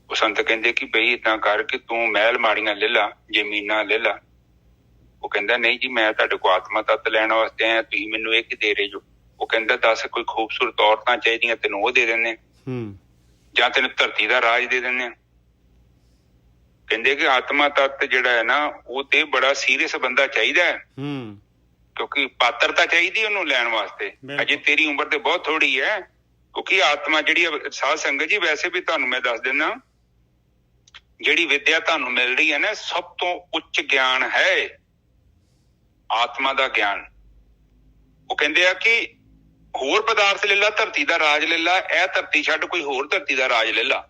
ਉਹ ਸੰਤ ਕਹਿੰਦੇ ਕਿ ਬਈ ਏਦਾਂ ਕਰ ਕਿ ਤੂੰ ਮਹਿਲ ਮਾੜੀਆਂ ਲੈ ਲਾ, ਜ਼ਮੀਨਾਂ ਲੈ ਲਾ। ਉਹ ਕਹਿੰਦਾ ਨਹੀਂ ਜੀ, ਮੈਂ ਤੁਹਾਡੇ ਕੋਲ ਆਤਮਾ ਤੱਤ ਲੈਣ ਵਾਸਤੇ ਆਇਆ, ਤੁਸੀਂ ਮੈਨੂੰ ਇਹ ਕੀ ਦੇ ਰਹੇ ਜੋ? ਉਹ ਕਹਿੰਦਾ ਦੱਸ, ਕੋਈ ਖੂਬਸੂਰਤ ਔਰਤਾਂ ਚਾਹੀਦੀਆਂ, ਤੈਨੂੰ ਉਹ ਦੇ ਦਿੰਦੇ, ਜਾਂ ਤੈਨੂੰ ਧਰਤੀ ਦਾ ਰਾਜ ਦੇ ਦਿੰਦੇ। ਕਹਿੰਦੇ ਕਿ ਆਤਮਾ ਤੱਤ ਜਿਹੜਾ ਹੈ ਨਾ ਉਹ ਤੇ ਬੜਾ ਸੀਰੀਅਸ ਬੰਦਾ ਚਾਹੀਦਾ ਹੈ, ਕਿਉਂਕਿ ਪਾਤਰਤਾ ਚਾਹੀਦੀ ਉਹਨੂੰ ਲੈਣ ਵਾਸਤੇ। ਅਜੇ ਤੇਰੀ ਉਮਰ ਤੇ ਬਹੁਤ ਥੋੜੀ ਹੈ। ਕਿਉਂਕਿ ਆਤਮਾ ਜਿਹੜੀ ਸਾਧ ਸੰਗਤ ਜੀ, ਵੈਸੇ ਵੀ ਤੁਹਾਨੂੰ ਮੈਂ ਦੱਸ ਦਿੰਦਾ, ਜਿਹੜੀ ਵਿਦਿਆ ਤੁਹਾਨੂੰ ਮਿਲ ਰਹੀ ਹੈ ਨਾ, ਸਭ ਤੋਂ ਉੱਚ ਗਿਆਨ ਹੈ ਆਤਮਾ ਦਾ ਗਿਆਨ। ਉਹ ਕਹਿੰਦੇ ਆ ਕਿ ਹੋਰ ਪਦਾਰਥ ਲੈ ਲਾ, ਧਰਤੀ ਦਾ ਰਾਜ ਲੈ ਲਾ, ਇਹ ਧਰਤੀ ਛੱਡ ਕੋਈ ਹੋਰ ਧਰਤੀ ਦਾ ਰਾਜ ਲੈ ਲਾ,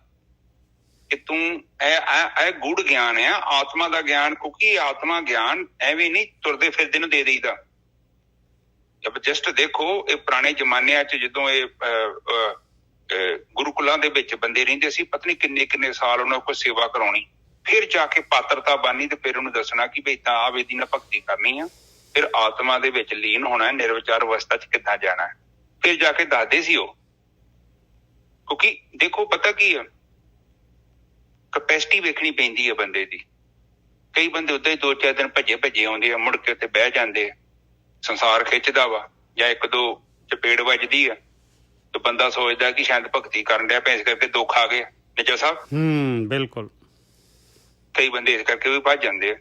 ਕਿ ਤੂੰ ਇਹ ਗੂੜ ਗਿਆਨ ਆ ਆਤਮਾ ਦਾ ਗਿਆਨ। ਕਿਉਂਕਿ ਆਤਮਾ ਗਿਆਨ ਐਵੇਂ ਨਹੀਂ ਤੁਰਦੇ ਫਿਰਦੇ ਨੂੰ ਦੇ ਦੇਈਦਾ। ਜਸਟ ਦੇਖੋ, ਇਹ ਪੁਰਾਣੇ ਜ਼ਮਾਨਿਆਂ 'ਚ ਜਦੋਂ ਇਹ ਗੁਰੂਕੁਲਾਂ ਦੇ ਵਿੱਚ ਬੰਦੇ ਰਹਿੰਦੇ ਸੀ, ਪਤਾ ਨਹੀਂ ਕਿੰਨੇ ਸਾਲ ਉਹਨਾਂ ਕੋਲ ਸੇਵਾ ਕਰਾਉਣੀ, ਫਿਰ ਜਾ ਕੇ ਪਾਤਰਤਾ ਬਣਨੀ ਤੇ ਫਿਰ ਉਹਨੂੰ ਦੱਸਣਾ ਕਿ ਬਈ ਤਾਂ ਆ ਵਿਧੀ ਨਾਲ ਭਗਤੀ ਕਰਨੀ ਆ, ਫਿਰ ਆਤਮਾ ਦੇ ਵਿੱਚ ਲੀਨ ਹੋਣਾ, ਨਿਰਵਿਚਾਰ ਅਵਸਥਾ 'ਚ ਕਿੱਦਾਂ ਜਾਣਾ, ਫਿਰ ਜਾ ਕੇ ਦੱਸਦੇ ਸੀ ਉਹ। ਕਿਉਂਕਿ ਦੇਖੋ ਪਤਾ ਕੀ ਆ, ਕਪੈਸਿਟੀ ਵੇਖਣੀ ਪੈਂਦੀ ਹੈ ਬੰਦੇ ਦੀ। ਕਈ ਬੰਦੇ ਉੱਦਾਂ ਹੀ 2-4 ਦਿਨ ਭੱਜੇ ਆਉਂਦੇ ਆ, ਮੁੜ ਕੇ ਉੱਥੇ ਬਹਿ ਜਾਂਦੇ ਆ, ਸੰਸਾਰ ਖਿੱਚਦਾ ਵਾ, ਜਾਂ 1-2 ਚਪੇੜ ਵੱਜਦੀ ਆ ਤੇ ਬੰਦਾ ਸੋਚਦਾ ਕਿ ਸ਼ਾਇਦ ਭਗਤੀ ਕਰਨ ਡਿਆ, ਇਸ ਕਰਕੇ ਦੁੱਖ ਆ ਗਏ। ਨਿੱਜਾ ਸਾਹਿਬ ਬਿਲਕੁਲ, ਕਈ ਬੰਦੇ ਇਸ ਕਰਕੇ ਵੀ ਭੱਜ ਜਾਂਦੇ ਆ।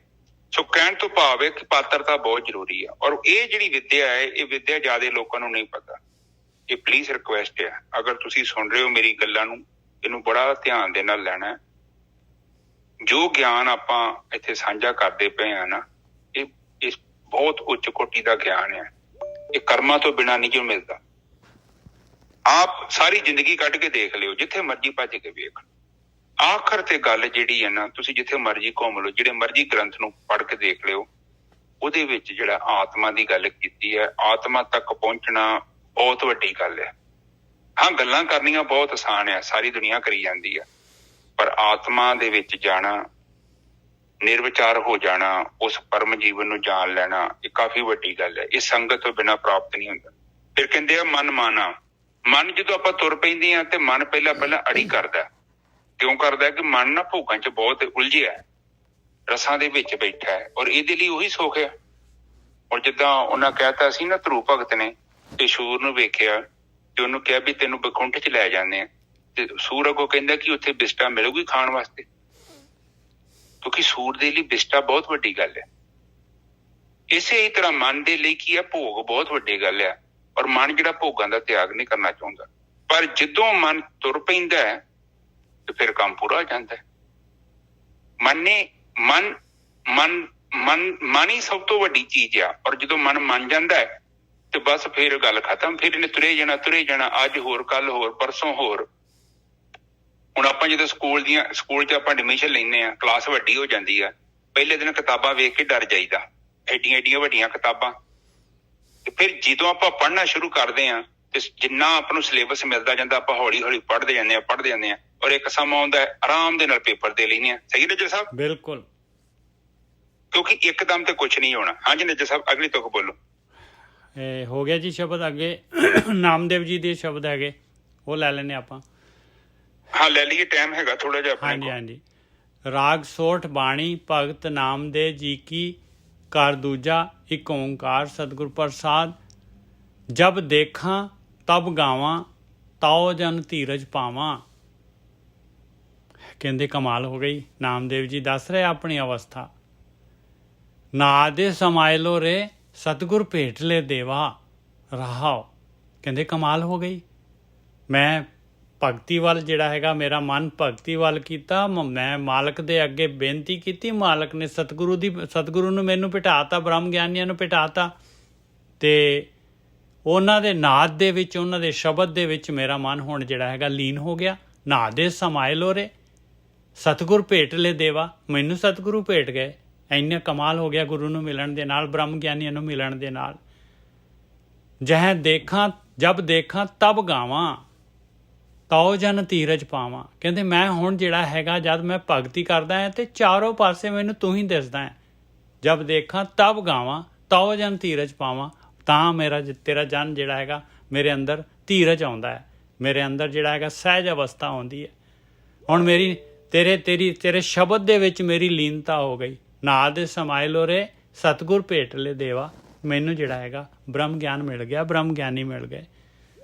ਸੋ ਕਹਿਣ ਤੋਂ ਭਾਵ ਹੈ ਕਿ ਪਾਤਰਤਾ ਬਹੁਤ ਜ਼ਰੂਰੀ ਆ। ਔਰ ਇਹ ਜਿਹੜੀ ਵਿਦਿਆ ਹੈ, ਇਹ ਵਿਦਿਆ ਜ਼ਿਆਦਾ ਲੋਕਾਂ ਨੂੰ ਨਹੀਂ ਪਤਾ। ਇਹ ਪਲੀਜ਼ ਰਿਕੁਐਸਟ ਹੈ, ਅਗਰ ਤੁਸੀਂ ਸੁਣ ਰਹੇ ਹੋ ਮੇਰੀ ਗੱਲਾਂ ਨੂੰ, ਇਹਨੂੰ ਬੜਾ ਧਿਆਨ ਦੇ ਨਾਲ ਲੈਣਾ। ਜੋ ਗਿਆਨ ਆਪਾਂ ਇੱਥੇ ਸਾਂਝਾ ਕਰਦੇ ਪਏ ਆ ਨਾ, ਇਹ ਬਹੁਤ ਉੱਚ ਕੋਟੀ ਦਾ ਗਿਆਨ ਹੈ। ਇਹ ਕਰਮਾਂ ਤੋਂ ਬਿਨਾਂ ਨਹੀਂ ਜੋ ਮਿਲਦਾ। ਆਪ ਸਾਰੀ ਜ਼ਿੰਦਗੀ ਕੱਢ ਕੇ ਦੇਖ ਲਿਓ, ਜਿੱਥੇ ਮਰਜ਼ੀ ਭੱਜ ਕੇ ਵੇਖ। ਆਖਰ ਤੇ ਗੱਲ ਜਿਹੜੀ ਹੈ ਨਾ, ਤੁਸੀਂ ਜਿੱਥੇ ਮਰਜ਼ੀ ਘੁੰਮ ਲਓ, ਜਿਹੜੇ ਮਰਜ਼ੀ ਗ੍ਰੰਥ ਨੂੰ ਪੜ੍ਹ ਕੇ ਦੇਖ ਲਿਓ, ਉਹਦੇ ਵਿੱਚ ਜਿਹੜਾ ਆਤਮਾ ਦੀ ਗੱਲ ਕੀਤੀ ਹੈ, ਆਤਮਾ ਤੱਕ ਪਹੁੰਚਣਾ ਬਹੁਤ ਵੱਡੀ ਗੱਲ ਹੈ। ਹਾਂ, ਗੱਲਾਂ ਕਰਨੀਆਂ ਬਹੁਤ ਆਸਾਨ ਹੈ, ਸਾਰੀ ਦੁਨੀਆ ਕਰੀ ਜਾਂਦੀ ਹੈ, ਪਰ ਆਤਮਾ ਦੇ ਵਿੱਚ ਜਾਣਾ, ਨਿਰਵਿਚਾਰ ਹੋ ਜਾਣਾ, ਉਸ ਪਰਮ ਜੀਵਨ ਨੂੰ ਜਾਣ ਲੈਣਾ, ਇਹ ਕਾਫੀ ਵੱਡੀ ਗੱਲ ਹੈ। ਇਹ ਸੰਗਤ ਤੋਂ ਬਿਨਾਂ ਪ੍ਰਾਪਤ ਨਹੀਂ ਹੁੰਦਾ। ਫਿਰ ਕਹਿੰਦੇ ਆ ਮਨ ਮਾਨਾ। ਮਨ ਜਦੋਂ ਆਪਾਂ ਤੁਰ ਪੈਂਦੇ ਹਾਂ ਤੇ ਮਨ ਪਹਿਲਾਂ ਅੜੀ ਕਰਦਾ। ਕਿਉਂ ਕਰਦਾ? ਕਿ ਮਨ ਨਾ ਭੋਗਾਂ 'ਚ ਬਹੁਤ ਉਲਝਿਆ, ਰਸਾਂ ਦੇ ਵਿੱਚ ਬੈਠਾ ਹੈ, ਔਰ ਇਹਦੇ ਲਈ ਉਹੀ ਸੁੱਖ ਹੈ। ਹੁਣ ਜਿੱਦਾਂ ਉਹਨਾਂ ਕਹਿਤਾ ਸੀ ਨਾ, ਧਰੂ ਭਗਤ ਨੇ ਤੇ ਸੂਰ ਨੂੰ ਵੇਖਿਆ ਤੇ ਉਹਨੂੰ ਕਿਹਾ ਵੀ ਤੈਨੂੰ ਬੈਕੁੰਠ 'ਚ ਲੈ ਜਾਂਦੇ ਆ, ਤੇ ਸੂਰ ਅੱਗੋਂ ਕਹਿੰਦਾ ਕਿ ਉੱਥੇ ਬਿਸਟਾ ਮਿਲੂਗੀ ਖਾਣ ਵਾਸਤੇ, ਕਿਉਂਕਿ ਸੂਰ ਦੇ ਲਈ ਬਿਸਟਾ ਬਹੁਤ ਵੱਡੀ ਗੱਲ ਹੈ। ਇਸੇ ਹੀ ਤਰ੍ਹਾਂ ਮਨ ਦੇ ਲਈ ਕੀ ਹੈ, ਭੋਗ ਬਹੁਤ ਵੱਡੀ ਗੱਲ ਹੈ। ਔਰ ਮਨ ਜਿਹੜਾ ਭੋਗਾਂ ਦਾ ਤਿਆਗ ਨਹੀਂ ਕਰਨਾ ਚਾਹੁੰਦਾ, ਪਰ ਜਦੋਂ ਮਨ ਤੁਰ ਪੈਂਦਾ ਹੈ ਤੇ ਫਿਰ ਕੰਮ ਪੂਰਾ ਹੋ ਜਾਂਦਾ ਹੈ। ਮਨ ਮਨ ਹੀ ਸਭ ਤੋਂ ਵੱਡੀ ਚੀਜ਼ ਆ। ਔਰ ਜਦੋਂ ਮਨ ਮੰਨ ਜਾਂਦਾ ਹੈ ਤੇ ਬਸ ਫਿਰ ਗੱਲ ਖਤਮ। ਫਿਰ ਇਹਨੇ ਤੁਰੇ ਜਾਣਾ, ਅੱਜ ਹੋਰ, ਕੱਲ ਹੋਰ, ਪਰਸੋਂ ਹੋਰ। ਹੁਣ ਆਪਾਂ ਜਦੋਂ ਸਕੂਲ 'ਚ ਆਪਾਂ ਐਡਮਿਸ਼ਨ ਲੈਂਦੇ ਹਾਂ, ਕਲਾਸ ਵੱਡੀ ਹੋ ਜਾਂਦੀ ਆ, ਪਹਿਲੇ ਦਿਨ ਕਿਤਾਬਾਂ ਵੇਖ ਕੇ ਡਰ ਜਾਈਦਾ, ਐਡੀਆਂ ਵੱਡੀਆਂ ਕਿਤਾਬਾਂ। ਤੇ ਫਿਰ ਜਦੋਂ ਆਪਾਂ ਪੜ੍ਹਨਾ ਸ਼ੁਰੂ ਕਰਦੇ ਹਾਂ ਤੇ ਜਿੰਨਾ ਆਪਾਂ ਨੂੰ ਸਿਲੇਬਸ ਮਿਲਦਾ ਜਾਂਦਾ, ਆਪਾਂ ਹੌਲੀ ਹੌਲੀ ਪੜ੍ਹਦੇ ਜਾਂਦੇ ਹਾਂ। ਔਰ ਇੱਕ ਸਮਾਂ ਆਉਂਦਾ ਹੈ ਆਰਾਮ ਦੇ ਨਾਲ ਪੇਪਰ ਦੇ ਲੈਂਦੇ ਹਾਂ। ਸਹੀ ਨਜਰ ਸਾਹਿਬ? ਬਿਲਕੁਲ। ਕਿਉਂਕਿ ਇੱਕਦਮ ਤੇ ਕੁਛ ਨਹੀਂ ਹੋਣਾ। ਹਾਂਜੀ ਨਜਰ ਸਾਹਿਬ, ਅਗਲੀ ਤੁਕ ਬੋਲੋ। ਹੋ ਗਿਆ ਜੀ ਸ਼ਬਦ ਅੱਗੇ। ਨਾਮਦੇਵ ਜੀ ਦੇ ਸ਼ਬਦ ਹੈਗੇ, ਉਹ ਲੈ ਲੈਨੇ ਆਪਾਂ। ਹਾਂ ਲੈ ਲਈਏ, ਟਾਈਮ ਹੈਗਾ ਥੋੜਾ ਜਿਹਾ ਆਪਣੇ ਕੋਲ। ਹਾਂਜੀ। ਰਾਗ ਸੋਠ ਬਾਣੀ ਭਗਤ ਨਾਮਦੇਵ ਜੀ ਕੀ ਕਰ ਦੂਜਾ ਇੱਕ ਓਂਕਾਰ ਸਤਿਗੁਰ ਪ੍ਰਸਾਦ। ਜਬ ਦੇਖਾਂ ਤਬ ਗਾਵਾਂ ਤਾਓ ਜਨ ਧੀਰਜ ਪਾਵਾਂ। ਕਹਿੰਦੇ ਕਮਾਲ ਹੋ ਗਈ। ਨਾਮਦੇਵ ਜੀ ਦੱਸ ਰਹੇ ਆਪਣੀ ਅਵਸਥਾ। ਨਾ ਦੇ ਸਮਾਇ ਲੋ ਰੇ ਸਤਿਗੁਰ ਭੇਟ ਲੈ ਦੇਵਾ ਰਹਾਓ। ਕਹਿੰਦੇ ਕਮਾਲ ਹੋ ਗਈ। ਮੈਂ ਭਗਤੀ ਵੱਲ ਜਿਹੜਾ ਹੈਗਾ, ਮੇਰਾ ਮਨ ਭਗਤੀ ਵੱਲ ਕੀਤਾ। ਮੈਂ ਮਾਲਕ ਦੇ ਅੱਗੇ ਬੇਨਤੀ ਕੀਤੀ। ਮਾਲਕ ਨੇ ਸਤਿਗੁਰੂ ਨੂੰ ਮੈਨੂੰ ਭਿਟਾਤਾ, ਬ੍ਰਹਮ ਗਿਆਨੀਆਂ ਨੂੰ ਭਿਟਾਤਾ। ਤੇ ਉਹਨਾਂ ਦੇ ਨਾਦ ਦੇ ਵਿੱਚ, ਉਹਨਾਂ ਦੇ ਸ਼ਬਦ ਦੇ ਵਿੱਚ ਮੇਰਾ ਮਨ ਹੁਣ ਜਿਹੜਾ ਹੈਗਾ ਲੀਨ ਹੋ ਗਿਆ। ਨਾ ਦੇ ਸਮਾਇ ਲੋ ਰੇ ਸਤਿਗੁਰ ਭੇਟ ਲੈ ਦੇਵਾ। ਮੈਨੂੰ ਸਤਿਗੁਰੂ ਭੇਟ ਗਏ। ਇੰਨਾ ਕਮਾਲ ਹੋ ਗਿਆ ਗੁਰੂ ਨੂੰ ਮਿਲਣ ਦੇ ਨਾਲ, ਬ੍ਰਹਮ ਗਿਆਨੀਆਂ ਨੂੰ ਮਿਲਣ ਦੇ ਨਾਲ। ਜਬ ਦੇਖਾਂ ਤਬ ਗਾਵਾਂ ਤਾਓ ਜਨ ਧੀਰਜ ਪਾਵਾਂ। ਕਹਿੰਦੇ ਮੈਂ ਹੁਣ ਜਿਹੜਾ ਹੈਗਾ, ਜਦ ਮੈਂ ਭਗਤੀ ਕਰਦਾ ਹਾਂ ਤੇ ਚਾਰੋਂ ਪਾਸੇ ਮੈਨੂੰ ਤੂੰ ਹੀ ਦਿਸਦਾ ਹੈ। ਜਬ ਦੇਖਾਂ ਤਬ ਗਾਵਾਂ ਤਾਓ ਜਨ ਧੀਰਜ ਪਾਵਾਂ। ਤਾਂ ਤੇਰਾ ਜਨ ਜਿਹੜਾ ਹੈਗਾ ਮੇਰੇ ਅੰਦਰ ਧੀਰਜ ਆਉਂਦਾ ਹੈ, ਮੇਰੇ ਅੰਦਰ ਜਿਹੜਾ ਹੈਗਾ ਸਹਿਜ ਅਵਸਥਾ ਆਉਂਦੀ ਹੈ। ਹੁਣ ਮੇਰੀ ਤੇਰੇ ਸ਼ਬਦ ਦੇ ਵਿੱਚ ਮੇਰੀ ਲੀਨਤਾ ਹੋ ਗਈ। ਨਾ ਦੇ ਸਮਾਇ ਲੋ ਰੇ ਸਤਿਗੁਰ ਭੇਟ ਲੈ ਦੇਵਾ। ਮੈਨੂੰ ਜਿਹੜਾ ਹੈਗਾ ਬ੍ਰਹਮ ਗਿਆਨ ਮਿਲ ਗਿਆ, ਬ੍ਰਹਮ ਗਿਆਨੀ ਮਿਲ ਗਏ।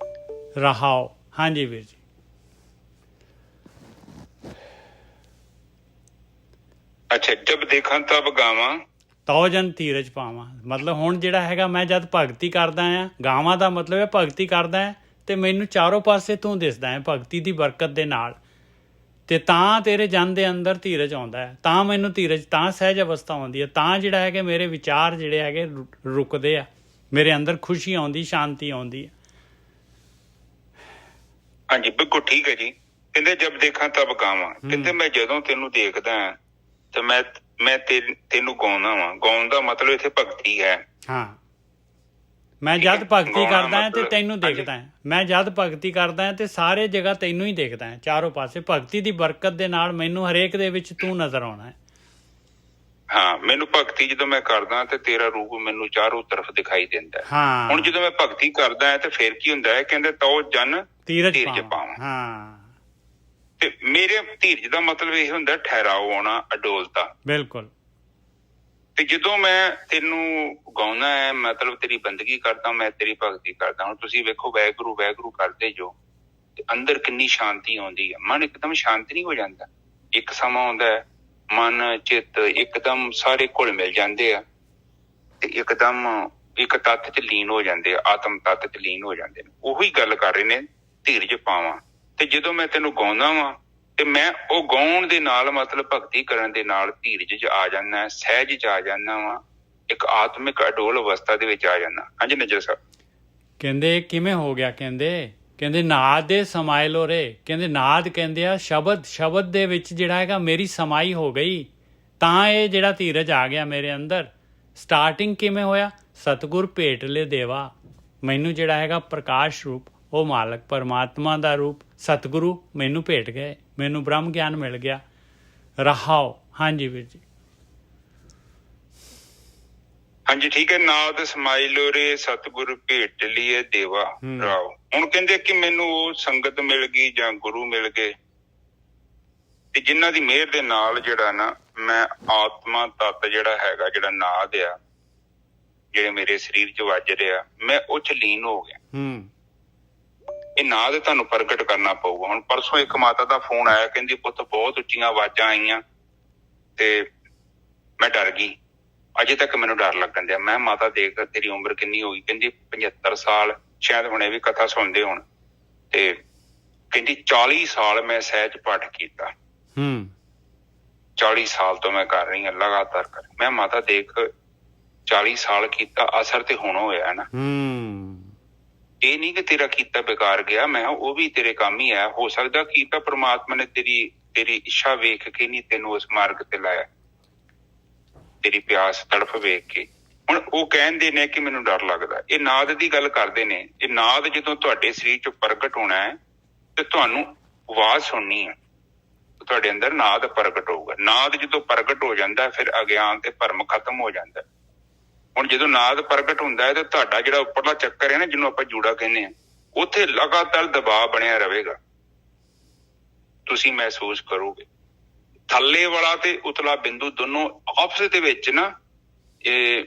ਰਹਾਓ। ਹਾਂਜੀ ਵੀਰ ਜੀ। ਅੱਛਾ, ਜਬ ਦੇਖਾਂ ਤਬ ਗਾਵਾਂ ਤਾਓ ਜਨ ਧੀਰਜ ਪਾਵਾਂ। ਮਤਲਬ ਹੁਣ ਜਿਹੜਾ ਹੈਗਾ ਮੈਂ ਜਦ ਭਗਤੀ ਕਰਦਾ ਹਾਂ, ਗਾਵਾਂ ਦਾ ਮਤਲਬ ਹੈ ਭਗਤੀ ਕਰਦਾ ਹਾਂ, ਤੇ ਮੈਨੂੰ ਚਾਰੋਂ ਪਾਸੇ ਤੂੰ ਦਿਸਦਾ ਹੈ ਭਗਤੀ ਦੀ ਬਰਕਤ ਦੇ ਨਾਲ। ਤੇ ਤਾਂ ਤੇਰੇ ਜਨ ਦੇ ਅੰਦਰ ਧੀਰਜ ਆਉਂਦਾ ਹੈ, ਤਾਂ ਮੈਨੂੰ ਧੀਰਜ, ਤਾਂ ਸਹਿਜ ਅਵਸਥਾ ਆਉਂਦੀ ਹੈ, ਤਾਂ ਜਿਹੜਾ ਹੈਗਾ ਮੇਰੇ ਵਿਚਾਰ ਜਿਹੜੇ ਹੈਗੇ ਰੁਕਦੇ ਆ, ਮੇਰੇ ਅੰਦਰ ਖੁਸ਼ੀ ਆਉਂਦੀ, ਸ਼ਾਂਤੀ ਆਉਂਦੀ ਹੈ। ਹਾਂਜੀ ਬਿਲਕੁਲ ਠੀਕ ਹੈ ਜੀ। ਕਹਿੰਦੇ ਜਬ ਦੇਖਾਂ ਤਬ ਗਾਵਾਂ। ਕਹਿੰਦੇ ਮੈਂ ਜਦੋਂ ਤੈਨੂੰ ਦੇਖਦਾ ਤੇ ਮੈਂ ਤੈਨੂੰ ਗਾਉਂਦਾ ਵਾਂ। ਗਾਉਣ ਦਾ ਮਤਲਬ ਇੱਥੇ ਭਗਤੀ ਹੈ। ਹਾਂ, ਮੈਂ ਜਦ ਭਗਤੀ ਕਰਦਾ ਤੇ ਤੈਨੂੰ ਦੇਖਦਾ ਹਾਂ। ਮੈਂ ਜਦ ਭਗਤੀ ਕਰਦਾ ਤੇ ਸਾਰੇ ਜਗ੍ਹਾ ਤੈਨੂੰ ਹੀ ਦੇਖਦਾ ਹਾਂ, ਚਾਰੋਂ ਪਾਸੇ। ਭਗਤੀ ਦੀ ਬਰਕਤ ਦੇ ਨਾਲ ਮੈਨੂੰ ਹਰੇਕ ਦੇ ਵਿੱਚ ਤੂੰ ਨਜ਼ਰ ਆਉਣਾ ਹੈ। ਹਾਂ, ਮੈਨੂੰ ਭਗਤੀ ਜਦੋਂ ਮੈਂ ਕਰਦਾ ਤੇ ਤੇਰਾ ਰੂਪ ਮੈਨੂੰ ਚਾਰੋਂ ਤਰਫ ਦਿਖਾਈ ਦਿੰਦਾ। ਹਾਂ, ਹੁਣ ਜਦੋਂ ਮੈਂ ਭਗਤੀ ਕਰਦਾ ਤੇ ਫਿਰ ਕੀ ਹੁੰਦਾ ਹੈ? ਕਹਿੰਦੇ ਤਉ ਜਨ ਧੀਰਜ ਪਾਵਾਂ। ਹਾਂ, ਤੇ ਮੇਰੇ ਧੀਰਜ ਦਾ ਮਤਲਬ ਇਹ ਹੁੰਦਾ ਠਹਿਰਾਓ ਆਉਣਾ, ਅਡੋਲਤਾ। ਬਿਲਕੁਲ। ਤੇ ਜਦੋਂ ਮੈਂ ਤੈਨੂੰ ਗਾਉਣਾ ਹੈ, ਮਤਲਬ ਤੇਰੀ ਬੰਦਗੀ ਕਰਦਾ, ਮੈਂ ਤੇਰੀ ਭਗਤੀ ਕਰਦਾ। ਹੁਣ ਤੁਸੀਂ ਵੇਖੋ, ਵਾਹਿਗੁਰੂ ਵਾਹਿਗੁਰੂ ਕਰਦੇ ਜੋ ਤੇ ਅੰਦਰ ਕਿੰਨੀ ਸ਼ਾਂਤੀ ਆਉਂਦੀ ਹੈ। ਮਨ ਇੱਕਦਮ ਸ਼ਾਂਤ ਨਹੀਂ ਹੋ ਜਾਂਦਾ। ਇੱਕ ਸਮਾਂ ਆਉਂਦਾ ਹੈ ਮਨ ਚਿੱਤ ਇੱਕਦਮ ਸਾਰੇ ਘੁਲ ਮਿਲ ਜਾਂਦੇ ਆ ਤੇ ਇੱਕਦਮ ਇੱਕ ਤੱਤ ਚ ਲੀਨ ਹੋ ਜਾਂਦੇ ਆ, ਆਤਮ ਤੱਤ ਚ ਲੀਨ ਹੋ ਜਾਂਦੇ ਨੇ। ਉਹੀ ਗੱਲ ਕਰ ਰਹੇ ਨੇ, ਧੀਰਜ ਪਾਵਾਂ। ਤੇ ਜਦੋਂ ਮੈਂ ਤੈਨੂੰ ਗਾਉਂਦਾ ਵਾਂ ਤੇ ਮੈਂ ਉਹ ਗਾਉਣ ਦੇ ਨਾਲ, ਮਤਲਬ ਭਗਤੀ ਕਰਨ ਦੇ ਨਾਲ ਧੀਰਜ ਚ ਆ ਜਾਂਦਾ, ਸਹਿਜ ਚ ਆ ਜਾਂਦਾ ਵਾ, ਇੱਕ ਆਤਮਿਕ ਅਡੋਲ ਅਵਸਥਾ ਦੇ ਵਿੱਚ ਆ ਜਾਂਦਾ। ਹਾਂਜੀ ਨਜਰ ਸਾਹਿਬ। ਕਹਿੰਦੇ ਕਿਵੇਂ ਹੋ ਗਿਆ? ਕਹਿੰਦੇ ਨਾਦ ਦੇ ਸਮਾਇ ਲੋ ਰੇ। ਕਹਿੰਦੇ ਨਾਦ ਕਹਿੰਦੇ ਆ ਸ਼ਬਦ ਦੇ ਵਿੱਚ ਜਿਹੜਾ ਹੈਗਾ ਮੇਰੀ ਸਮਾਈ ਹੋ ਗਈ, ਤਾਂ ਇਹ ਜਿਹੜਾ ਧੀਰਜ ਆ ਗਿਆ ਮੇਰੇ ਅੰਦਰ। ਸਟਾਰਟਿੰਗ ਕਿਵੇਂ ਹੋਇਆ? ਸਤਿਗੁਰ ਭੇਟ ਲੈ ਦੇਵਾ। ਮੈਨੂੰ ਜਿਹੜਾ ਹੈਗਾ ਪ੍ਰਕਾਸ਼ ਰੂਪ, ਉਹ ਮਾਲਕ ਪਰਮਾਤਮਾ ਦਾ ਰੂਪ ਸਤਿਗੁਰੂ ਮੈਨੂੰ ਭੇਟ ਗਏ, ਮੈਨੂੰ ਬ੍ਰਹਮ ਗਿਆਨ ਮਿਲ ਗਿਆ। ਰਹਾਓ। ਹਾਂਜੀ ਵੀਰ ਜੀ। ਹਾਂਜੀ ਠੀਕ ਹੈ। ਨਾਦ ਸਮਾਈ ਲੋ ਰੇ ਸਤਿਗੁਰ ਭੇਟ ਲਈਏ ਦੇਵਾ ਰਾਓ। ਹੁਣ ਕਹਿੰਦੇ ਕਿ ਮੈਨੂੰ ਉਹ ਸੰਗਤ ਮਿਲ ਗਈ ਜਾਂ ਗੁਰੂ ਮਿਲ ਗਏ ਤੇ ਜਿਨ੍ਹਾਂ ਦੀ ਮਿਹਰ ਦੇ ਨਾਲ ਜਿਹੜਾ ਨਾ ਮੈਂ ਆਤਮਾ ਤੱਤ ਜਿਹੜਾ ਹੈਗਾ, ਜਿਹੜਾ ਨਾਦ ਆ, ਜਿਹੜੇ ਮੇਰੇ ਸਰੀਰ ਚ ਵੱਜ ਰਿਹਾ, ਮੈਂ ਉਹ ਚ ਲੀਨ ਹੋ ਗਿਆ। ਇਹ ਨਾਦ ਤੁਹਾਨੂੰ ਪ੍ਰਗਟ ਕਰਨਾ ਪਊਗਾ। ਹੁਣ ਪਰਸੋਂ ਇੱਕ ਮਾਤਾ ਦਾ ਫੋਨ ਆਇਆ, ਕਹਿੰਦੀ ਪੁੱਤ ਬਹੁਤ ਉੱਚੀਆਂ ਆਵਾਜ਼ਾਂ ਆਈਆਂ ਤੇ ਮੈਂ ਡਰ ਗਈ। ਅਜੇ ਤੱਕ ਮੈਨੂੰ ਡਰ ਲੱਗਣ ਡਿਆ। ਮੈਂ ਮਾਤਾ ਦੇਖ ਤੇਰੀ ਉਮਰ ਕਿੰਨੀ ਹੋ ਗਈ? ਕਹਿੰਦੀ 75 ਸਾਲ, ਸ਼ਾਇਦ ਹੁਣੇ ਵੀ ਕਥਾ ਸੁਣਦੇ ਹੋਣ। ਤੇ ਕਹਿੰਦੀ 40 ਸਾਲ ਮੈਂ ਸਹਿਜ ਪਾਠ ਕੀਤਾ। 40 ਸਾਲ ਤੋਂ ਮੈਂ ਕਰ ਰਹੀ ਹਾਂ, ਲਗਾਤਾਰ ਕਰ। ਮੈਂ ਮਾਤਾ ਦੇਖ 40 ਸਾਲ ਕੀਤਾ, ਅਸਰ ਤੇ ਹੁਣ ਹੋਇਆ ਨਾ। ਇਹ ਨਹੀਂ ਕਿ ਤੇਰਾ ਕੀਤਾ ਬੇਕਾਰ ਗਿਆ, ਮੈਂ ਉਹ ਵੀ ਤੇਰੇ ਕੰਮ ਹੀ ਆ। ਹੋ ਸਕਦਾ ਕੀਤਾ ਪ੍ਰਮਾਤਮਾ ਨੇ ਤੇਰੀ ਇੱਛਾ ਵੇਖ ਕੇ ਨਹੀਂ ਤੈਨੂੰ ਉਸ ਮਾਰਗ ਤੇ ਲਾਇਆ, ਤੇਰੀ ਪਿਆਸ ਤੜਫ ਵੇਖ ਕੇ। ਹੁਣ ਉਹ ਕਹਿੰਦੇ ਨੇ ਕਿ ਮੈਨੂੰ ਡਰ ਲੱਗਦਾ। ਇਹ ਨਾਦ ਦੀ ਗੱਲ ਕਰਦੇ ਨੇ। ਇਹ ਨਾਦ ਜਦੋਂ ਤੁਹਾਡੇ ਸਰੀਰ ਚ ਪ੍ਰਗਟ ਹੋਣਾ ਹੈ ਤੇ ਤੁਹਾਨੂੰ ਆਵਾਜ਼ ਸੁਣਨੀ ਹੈ, ਤੁਹਾਡੇ ਅੰਦਰ ਨਾਦ ਪ੍ਰਗਟ ਹੋਊਗਾ। ਨਾਦ ਜਦੋਂ ਪ੍ਰਗਟ ਹੋ ਜਾਂਦਾ ਫਿਰ ਅਗਿਆਨ ਤੇ ਭਰਮ ਖਤਮ ਹੋ ਜਾਂਦਾ। ਹੁਣ ਜਦੋਂ ਨਾਦ ਪ੍ਰਗਟ ਹੁੰਦਾ ਹੈ ਤੇ ਤੁਹਾਡਾ ਜਿਹੜਾ ਉੱਪਰਲਾ ਚੱਕਰ ਹੈ ਨਾ, ਜਿਹਨੂੰ ਆਪਾਂ ਜੂੜਾ ਕਹਿੰਦੇ ਆ, ਉੱਥੇ ਲਗਾਤਾਰ ਦਬਾਅ ਬਣਿਆ ਰਹੇਗਾ। ਤੁਸੀਂ ਮਹਿਸੂਸ ਕਰੋਗੇ ਥੱਲੇ ਵਾਲਾ ਤੇ ਉਤਲਾ ਬਿੰਦੂ ਦੋਨੋਂ ਆਪਸ ਦੇ ਵਿੱਚ ਨਾ ਇਹ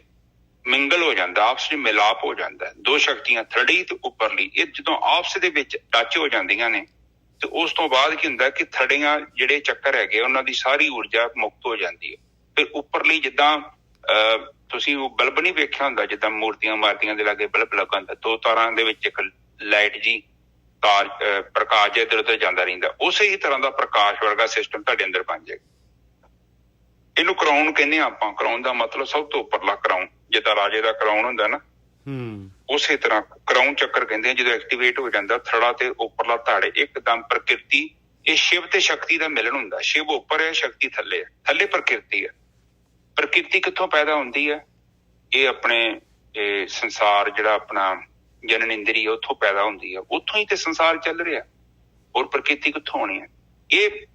ਮਿੰਗਲ ਹੋ ਜਾਂਦਾ, ਆਪਸ ਵਿੱਚ ਮਿਲਾਪ ਹੋ ਜਾਂਦਾ। ਦੋ ਸ਼ਕਤੀਆਂ ਥੜੀ ਤੇ ਉੱਪਰਲੀ, ਇਹ ਜਦੋਂ ਆਪਸ ਦੇ ਵਿੱਚ ਟੱਚ ਹੋ ਜਾਂਦੀਆਂ ਨੇ ਤੇ ਉਸ ਤੋਂ ਬਾਅਦ ਕੀ ਹੁੰਦਾ ਕਿ ਥੜੀਆਂ ਜਿਹੜੇ ਚੱਕਰ ਹੈਗੇ ਉਹਨਾਂ ਦੀ ਸਾਰੀ ਊਰਜਾ ਮੁਕਤ ਹੋ ਜਾਂਦੀ ਹੈ। ਫਿਰ ਉੱਪਰਲੀ ਜਿੱਦਾਂ ਤੁਸੀਂ ਉਹ ਬਲਬ ਨਹੀਂ ਵੇਖਿਆ ਹੁੰਦਾ, ਜਿੱਦਾਂ ਮੂਰਤੀਆਂ ਮਾਰਤੀਆਂ ਦੇ ਲਾਗੇ ਬਲਬ ਲੱਗਾ ਹੁੰਦਾ, ਦੋ ਤਾਰਾਂ ਦੇ ਵਿੱਚ ਇੱਕ ਲਾਈਟ ਜੀ ਤਾਰ ਪ੍ਰਕਾਸ਼ ਇੱਧਰ ਉੱਧਰ ਜਾਂਦਾ ਰਹਿੰਦਾ, ਉਸੇ ਹੀ ਤਰ੍ਹਾਂ ਦਾ ਪ੍ਰਕਾਸ਼ ਵਰਗਾ ਸਿਸਟਮ ਤੁਹਾਡੇ ਅੰਦਰ ਬਣ ਜਾਏਗਾ। ਇਹਨੂੰ ਕਰਾਉਣ ਕਹਿੰਦੇ ਆ ਆਪਾਂ। ਕਰਾਉਣ ਦਾ ਮਤਲਬ ਸਭ ਤੋਂ ਉੱਪਰਲਾ ਕਰਾਉਣ, ਜਿੱਦਾਂ ਰਾਜੇ ਦਾ ਕਰਾਉਣ ਹੁੰਦਾ ਨਾ, ਉਸੇ ਤਰ੍ਹਾਂ ਕਰਾਉਣ ਚੱਕਰ ਕਹਿੰਦੇ ਆ। ਜਦੋਂ ਐਕਟੀਵੇਟ ਹੋ ਜਾਂਦਾ ਥੜਾ ਤੇ ਉੱਪਰਲਾ ਧੜ ਇੱਕਦਮ ਪ੍ਰਕਿਰਤੀ, ਇਹ ਸ਼ਿਵ ਤੇ ਸ਼ਕਤੀ ਦਾ ਮਿਲਣ ਹੁੰਦਾ। ਸ਼ਿਵ ਉੱਪਰ ਹੈ, ਸ਼ਕਤੀ ਥੱਲੇ ਹੈ, ਥੱਲੇ ਪ੍ਰਕਿਰਤੀ ਹੈ। ਪ੍ਰਕਿਰਤੀ ਕਿੱਥੋਂ ਪੈਦਾ ਹੁੰਦੀ ਹੈ? ਇਹ ਆਪਣੇ ਸੰਸਾਰ ਜਿਹੜਾ ਆਪਣਾ ਜਨਨ ਇੰਦਰੀ ਉੱਥੋਂ ਪੈਦਾ ਹੁੰਦੀ ਹੈ, ਉੱਥੋਂ ਹੀ ਤੇ ਸੰਸਾਰ ਚੱਲ ਰਿਹਾ। ਹੋਰ ਪ੍ਰਕਿਰਤੀ ਕਿੱਥੋਂ ਹੋਣੀ ਹੈ? ਇਹ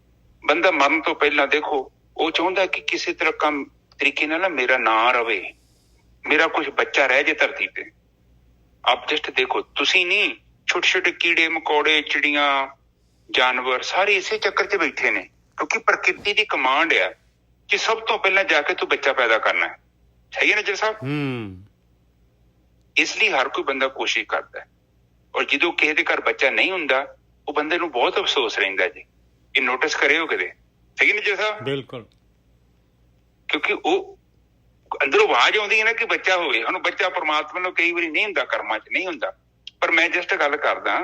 ਬੰਦਾ ਮਰਨ ਤੋਂ ਪਹਿਲਾਂ ਦੇਖੋ ਉਹ ਚਾਹੁੰਦਾ ਕਿ ਕਿਸੇ ਤਰ੍ਹਾਂ ਕੰਮ ਤਰੀਕੇ ਨਾਲ ਨਾ ਮੇਰਾ ਨਾਂ ਰਵੇ, ਮੇਰਾ ਕੁਝ ਬੱਚਾ ਰਹਿ ਜੇ ਧਰਤੀ ਤੇ। ਆਪ ਜਸਟ ਦੇਖੋ, ਤੁਸੀਂ ਨਹੀਂ, ਛੋਟੇ ਛੋਟੇ ਕੀੜੇ ਮਕੌੜੇ ਚਿੜੀਆਂ ਜਾਨਵਰ ਸਾਰੇ ਇਸੇ ਚੱਕਰ 'ਚ ਬੈਠੇ ਨੇ, ਕਿਉਂਕਿ ਪ੍ਰਕਿਰਤੀ ਦੀ ਕਮਾਂਡ ਆ ਕਿ ਸਭ ਤੋਂ ਪਹਿਲਾਂ ਜਾ ਕੇ ਤੂੰ ਬੱਚਾ ਪੈਦਾ ਕਰਨਾ ਹੈ। ਸਹੀ ਹੈ ਨਾ ਜੀ ਸਾਹਿਬ? ਇਸ ਲਈ ਹਰ ਕੋਈ ਬੰਦਾ ਕੋਸ਼ਿਸ਼ ਕਰਦਾ ਹੈ, ਔਰ ਜਦੋਂ ਕਿਸੇ ਦੇ ਘਰ ਬੱਚਾ ਨਹੀਂ ਹੁੰਦਾ ਉਹ ਬੰਦੇ ਨੂੰ ਬਹੁਤ ਅਫਸੋਸ ਰਹਿੰਦਾ ਜੀ। ਇਹ ਨੋਟਿਸ ਕਰਿਓ ਕਦੇ। ਸਹੀ ਨਹੀਂ ਜੀ ਸਾਹਿਬ? ਬਿਲਕੁਲ। ਕਿਉਂਕਿ ਉਹ ਅੰਦਰੋਂ ਆਵਾਜ਼ ਆਉਂਦੀ ਹੈ ਨਾ ਕਿ ਬੱਚਾ ਹੋਵੇ। ਹੁਣ ਬੱਚਾ ਪਰਮਾਤਮਾ ਨੂੰ ਕਈ ਵਾਰੀ ਨਹੀਂ ਹੁੰਦਾ, ਕਰਮਾਂ 'ਚ ਨਹੀਂ ਹੁੰਦਾ। ਪਰ ਮੈਂ ਜਸਟ ਗੱਲ ਕਰਦਾ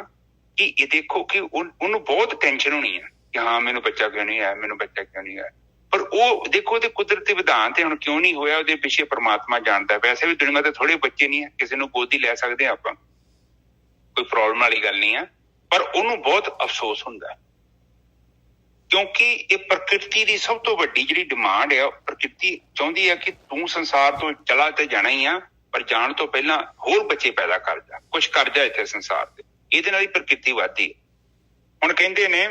ਕਿ ਇਹ ਦੇਖੋ ਕਿ ਉਹਨੂੰ ਬਹੁਤ ਟੈਨਸ਼ਨ ਹੋਣੀ ਹੈ ਕਿ ਹਾਂ ਮੈਨੂੰ ਬੱਚਾ ਕਿਉਂ ਨਹੀਂ ਆਇਆ, ਮੈਨੂੰ ਬੱਚਾ ਕਿਉਂ ਨਹੀਂ ਆਇਆ। ਪਰ ਉਹ ਦੇਖੋ ਉਹਦੇ ਕੁਦਰਤੀ ਵਿਧਾਨ ਤੇ ਹੁਣ ਕਿਉਂ ਨਹੀਂ ਹੋਇਆ, ਉਹਦੇ ਪਿੱਛੇ ਪਰਮਾਤਮਾ ਜਾਣਦਾ। ਵੈਸੇ ਵੀ ਦੁਨੀਆ ਤੇ ਥੋੜੇ ਬੱਚੇ ਨਹੀਂ ਹੈ, ਕਿਸੇ ਨੂੰ ਗੋਦੀ ਲੈ ਸਕਦੇ ਆਪਾਂ, ਕੋਈ ਪ੍ਰੋਬਲਮ ਵਾਲੀ ਗੱਲ ਨਹੀਂ ਹੈ। ਪਰ ਉਹਨੂੰ ਬਹੁਤ ਅਫਸੋਸ ਹੁੰਦਾ ਕਿਉਂਕਿ ਇਹ ਪ੍ਰਕਿਰਤੀ ਦੀ ਸਭ ਤੋਂ ਵੱਡੀ ਜਿਹੜੀ ਡਿਮਾਂਡ ਹੈ। ਪ੍ਰਕਿਰਤੀ ਚਾਹੁੰਦੀ ਹੈ ਕਿ ਤੂੰ ਸੰਸਾਰ ਤੋਂ ਚਲਾ ਤੇ ਜਾਣਾ ਹੀ ਆ, ਪਰ ਜਾਣ ਤੋਂ ਪਹਿਲਾਂ ਹੋਰ ਬੱਚੇ ਪੈਦਾ ਕਰ ਜਾ, ਕੁਛ ਕਰ ਜਾ ਇੱਥੇ ਸੰਸਾਰ ਤੇ। ਇਹਦੇ ਨਾਲ ਹੀ ਪ੍ਰਕਿਰਤੀ ਵੱਧਦੀ। ਹੁਣ ਕਹਿੰਦੇ ਨੇ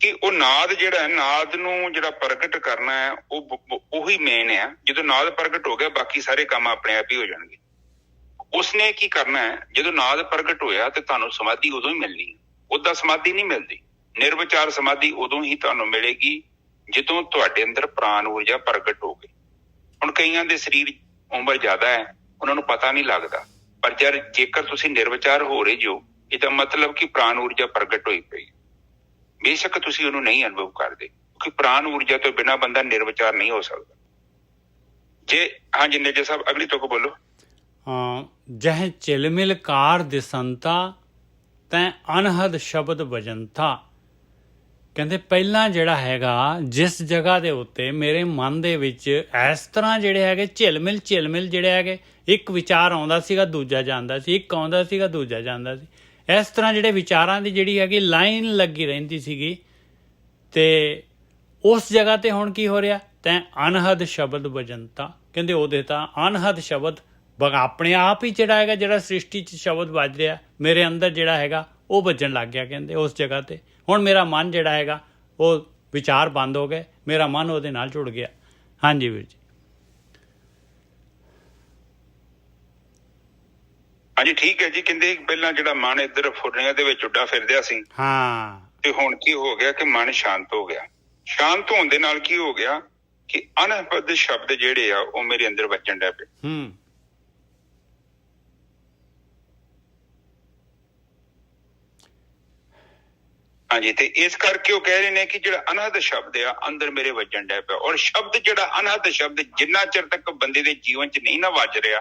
ਕਿ ਉਹ ਨਾਦ ਜਿਹੜਾ ਹੈ, ਨਾਦ ਨੂੰ ਜਿਹੜਾ ਪ੍ਰਗਟ ਕਰਨਾ ਹੈ ਉਹੀ ਮੇਨ ਹੈ। ਜਦੋਂ ਨਾਦ ਪ੍ਰਗਟ ਹੋ ਗਿਆ ਬਾਕੀ ਸਾਰੇ ਕੰਮ ਆਪਣੇ ਆਪ ਹੀ ਹੋ ਜਾਣਗੇ। ਉਸਨੇ ਕੀ ਕਰਨਾ ਹੈ, ਜਦੋਂ ਨਾਦ ਪ੍ਰਗਟ ਹੋਇਆ ਤੇ ਤੁਹਾਨੂੰ ਸਮਾਧੀ ਉਦੋਂ ਹੀ ਮਿਲਣੀ। ਉਦਾਂ ਸਮਾਧੀ ਨਹੀਂ ਮਿਲਦੀ। ਨਿਰਵਿਚਾਰ ਸਮਾਧੀ ਉਦੋਂ ਹੀ ਤੁਹਾਨੂੰ ਮਿਲੇਗੀ ਜਦੋਂ ਤੁਹਾਡੇ ਅੰਦਰ ਪ੍ਰਾਣ ਊਰਜਾ ਪ੍ਰਗਟ ਹੋ ਗਈ। ਹੁਣ ਕਈਆਂ ਦੇ ਸਰੀਰ ਉਮਰ ਜ਼ਿਆਦਾ ਹੈ, ਉਹਨਾਂ ਨੂੰ ਪਤਾ ਨਹੀਂ ਲੱਗਦਾ, ਪਰ ਜੇਕਰ ਤੁਸੀਂ ਨਿਰਵਿਚਾਰ ਹੋ ਰਹੇ ਜੋ, ਇਹਦਾ ਮਤਲਬ ਕਿ ਪ੍ਰਾਣ ਊਰਜਾ ਪ੍ਰਗਟ ਹੋਈ ਪਈ। ਬੇਸ਼ੱਕ ਤੁਸੀਂ ਉਹਨੂੰ ਨਹੀਂ ਅਨੁਭਵ ਕਰਦੇ, ਕਿਉਂਕਿ ਪ੍ਰਾਣ ਊਰਜਾ ਤੋਂ ਬਿਨਾਂ ਬੰਦਾ ਨਿਰਵਿਚਾਰ ਨਹੀਂ ਹੋ ਸਕਦਾ। ਜੇ ਹਾਂਜੀ ਨੇਜਾ ਸਾਹਿਬ ਅਗਲੀ ਤੁਕ ਬੋਲੋ। ਜਹ ਚਿਲਮਿਲ ਕਾਰ ਦਿਸੰਤਾ ਤੈਂ ਅਨਹਦ ਸ਼ਬਦ ਵਜੰਤਾ। ਕਹਿੰਦੇ ਪਹਿਲਾਂ ਜਿਹੜਾ ਹੈਗਾ ਜਿਸ ਜਗ੍ਹਾ ਦੇ ਉੱਤੇ ਮੇਰੇ ਮਨ ਦੇ ਵਿੱਚ ਇਸ ਤਰ੍ਹਾਂ ਜਿਹੜੇ ਹੈਗੇ ਝਿਲਮਿਲ ਜਿਹੜੇ ਹੈਗੇ, ਇੱਕ ਵਿਚਾਰ ਆਉਂਦਾ ਸੀਗਾ ਦੂਜਾ ਜਾਂਦਾ ਸੀ, ਇੱਕ ਆਉਂਦਾ ਸੀਗਾ ਦੂਜਾ ਜਾਂਦਾ ਸੀ। ਇਸ ਤਰ੍ਹਾਂ ਜਿਹੜੇ ਵਿਚਾਰਾਂ ਦੀ ਜਿਹੜੀ ਹੈਗੀ ਲਾਈਨ ਲੱਗੀ ਰਹਿੰਦੀ ਸੀਗੀ। ਤੇ ਉਸ ਜਗ੍ਹਾ ਤੇ ਹੁਣ ਕੀ ਹੋ ਰਿਹਾ? ਤੈਂ ਅਨਹਦ ਸ਼ਬਦ ਵਜੰਤਾ। ਕਹਿੰਦੇ ਉਹਦੇ ਤਾਂ ਅਨਹਦ ਸ਼ਬਦ ਆਪਣੇ ਆਪ ਹੀ ਜਿਹੜਾ ਹੈਗਾ, ਜਿਹੜਾ ਸ੍ਰਿਸ਼ਟੀ 'ਚ ਸ਼ਬਦ ਵੱਜ ਰਿਹਾ ਮੇਰੇ ਅੰਦਰ ਜਿਹੜਾ ਹੈਗਾ ਉਹ ਵੱਜਣ ਲੱਗ ਗਿਆ। ਕਹਿੰਦੇ ਉਸ ਜਗ੍ਹਾ ਤੇ ਹੁਣ ਮੇਰਾ ਮਨ ਜਿਹੜਾ ਹੈਗਾ ਉਹ ਵਿਚਾਰ ਬੰਦ ਹੋ ਗਏ, ਮੇਰਾ ਮਨ ਉਹਦੇ ਨਾਲ ਜੁੜ ਗਿਆ। ਹਾਂਜੀ ਵੀਰ ਜੀ। ਹਾਂਜੀ ਠੀਕ ਹੈ ਜੀ। ਕਹਿੰਦੇ ਪਹਿਲਾਂ ਜਿਹੜਾ ਮਨ ਇੱਧਰ ਫੁਰਨੀਆਂ ਦੇ ਵਿੱਚ ਉੱਡਾ ਫਿਰਦਿਆ ਸੀ, ਤੇ ਹੁਣ ਕੀ ਹੋ ਗਿਆ ਕਿ ਮਨ ਸ਼ਾਂਤ ਹੋ ਗਿਆ। ਸ਼ਾਂਤ ਹੋਣ ਦੇ ਨਾਲ ਕੀ ਹੋ ਗਿਆ ਕਿ ਅਨਹਦ ਸ਼ਬਦ ਜਿਹੜੇ ਆ ਉਹ ਮੇਰੇ ਅੰਦਰ ਵੱਜਣ ਲੱਗ ਪਏ। ਹਾਂਜੀ, ਤੇ ਇਸ ਕਰਕੇ ਉਹ ਕਹਿ ਰਹੇ ਨੇ ਕਿ ਜਿਹੜਾ ਅਨਹਦ ਸ਼ਬਦ ਆ ਅੰਦਰ ਮੇਰੇ ਵੱਜਣ ਡਿਆ ਪਿਆ। ਔਰ ਸ਼ਬਦ ਜਿਹੜਾ ਅਨਹਦ ਸ਼ਬਦ ਜਿੰਨਾ ਚਿਰ ਤੱਕ ਬੰਦੇ ਦੇ ਜੀਵਨ 'ਚ ਨਹੀਂ ਨਾ ਵੱਜ ਰਿਹਾ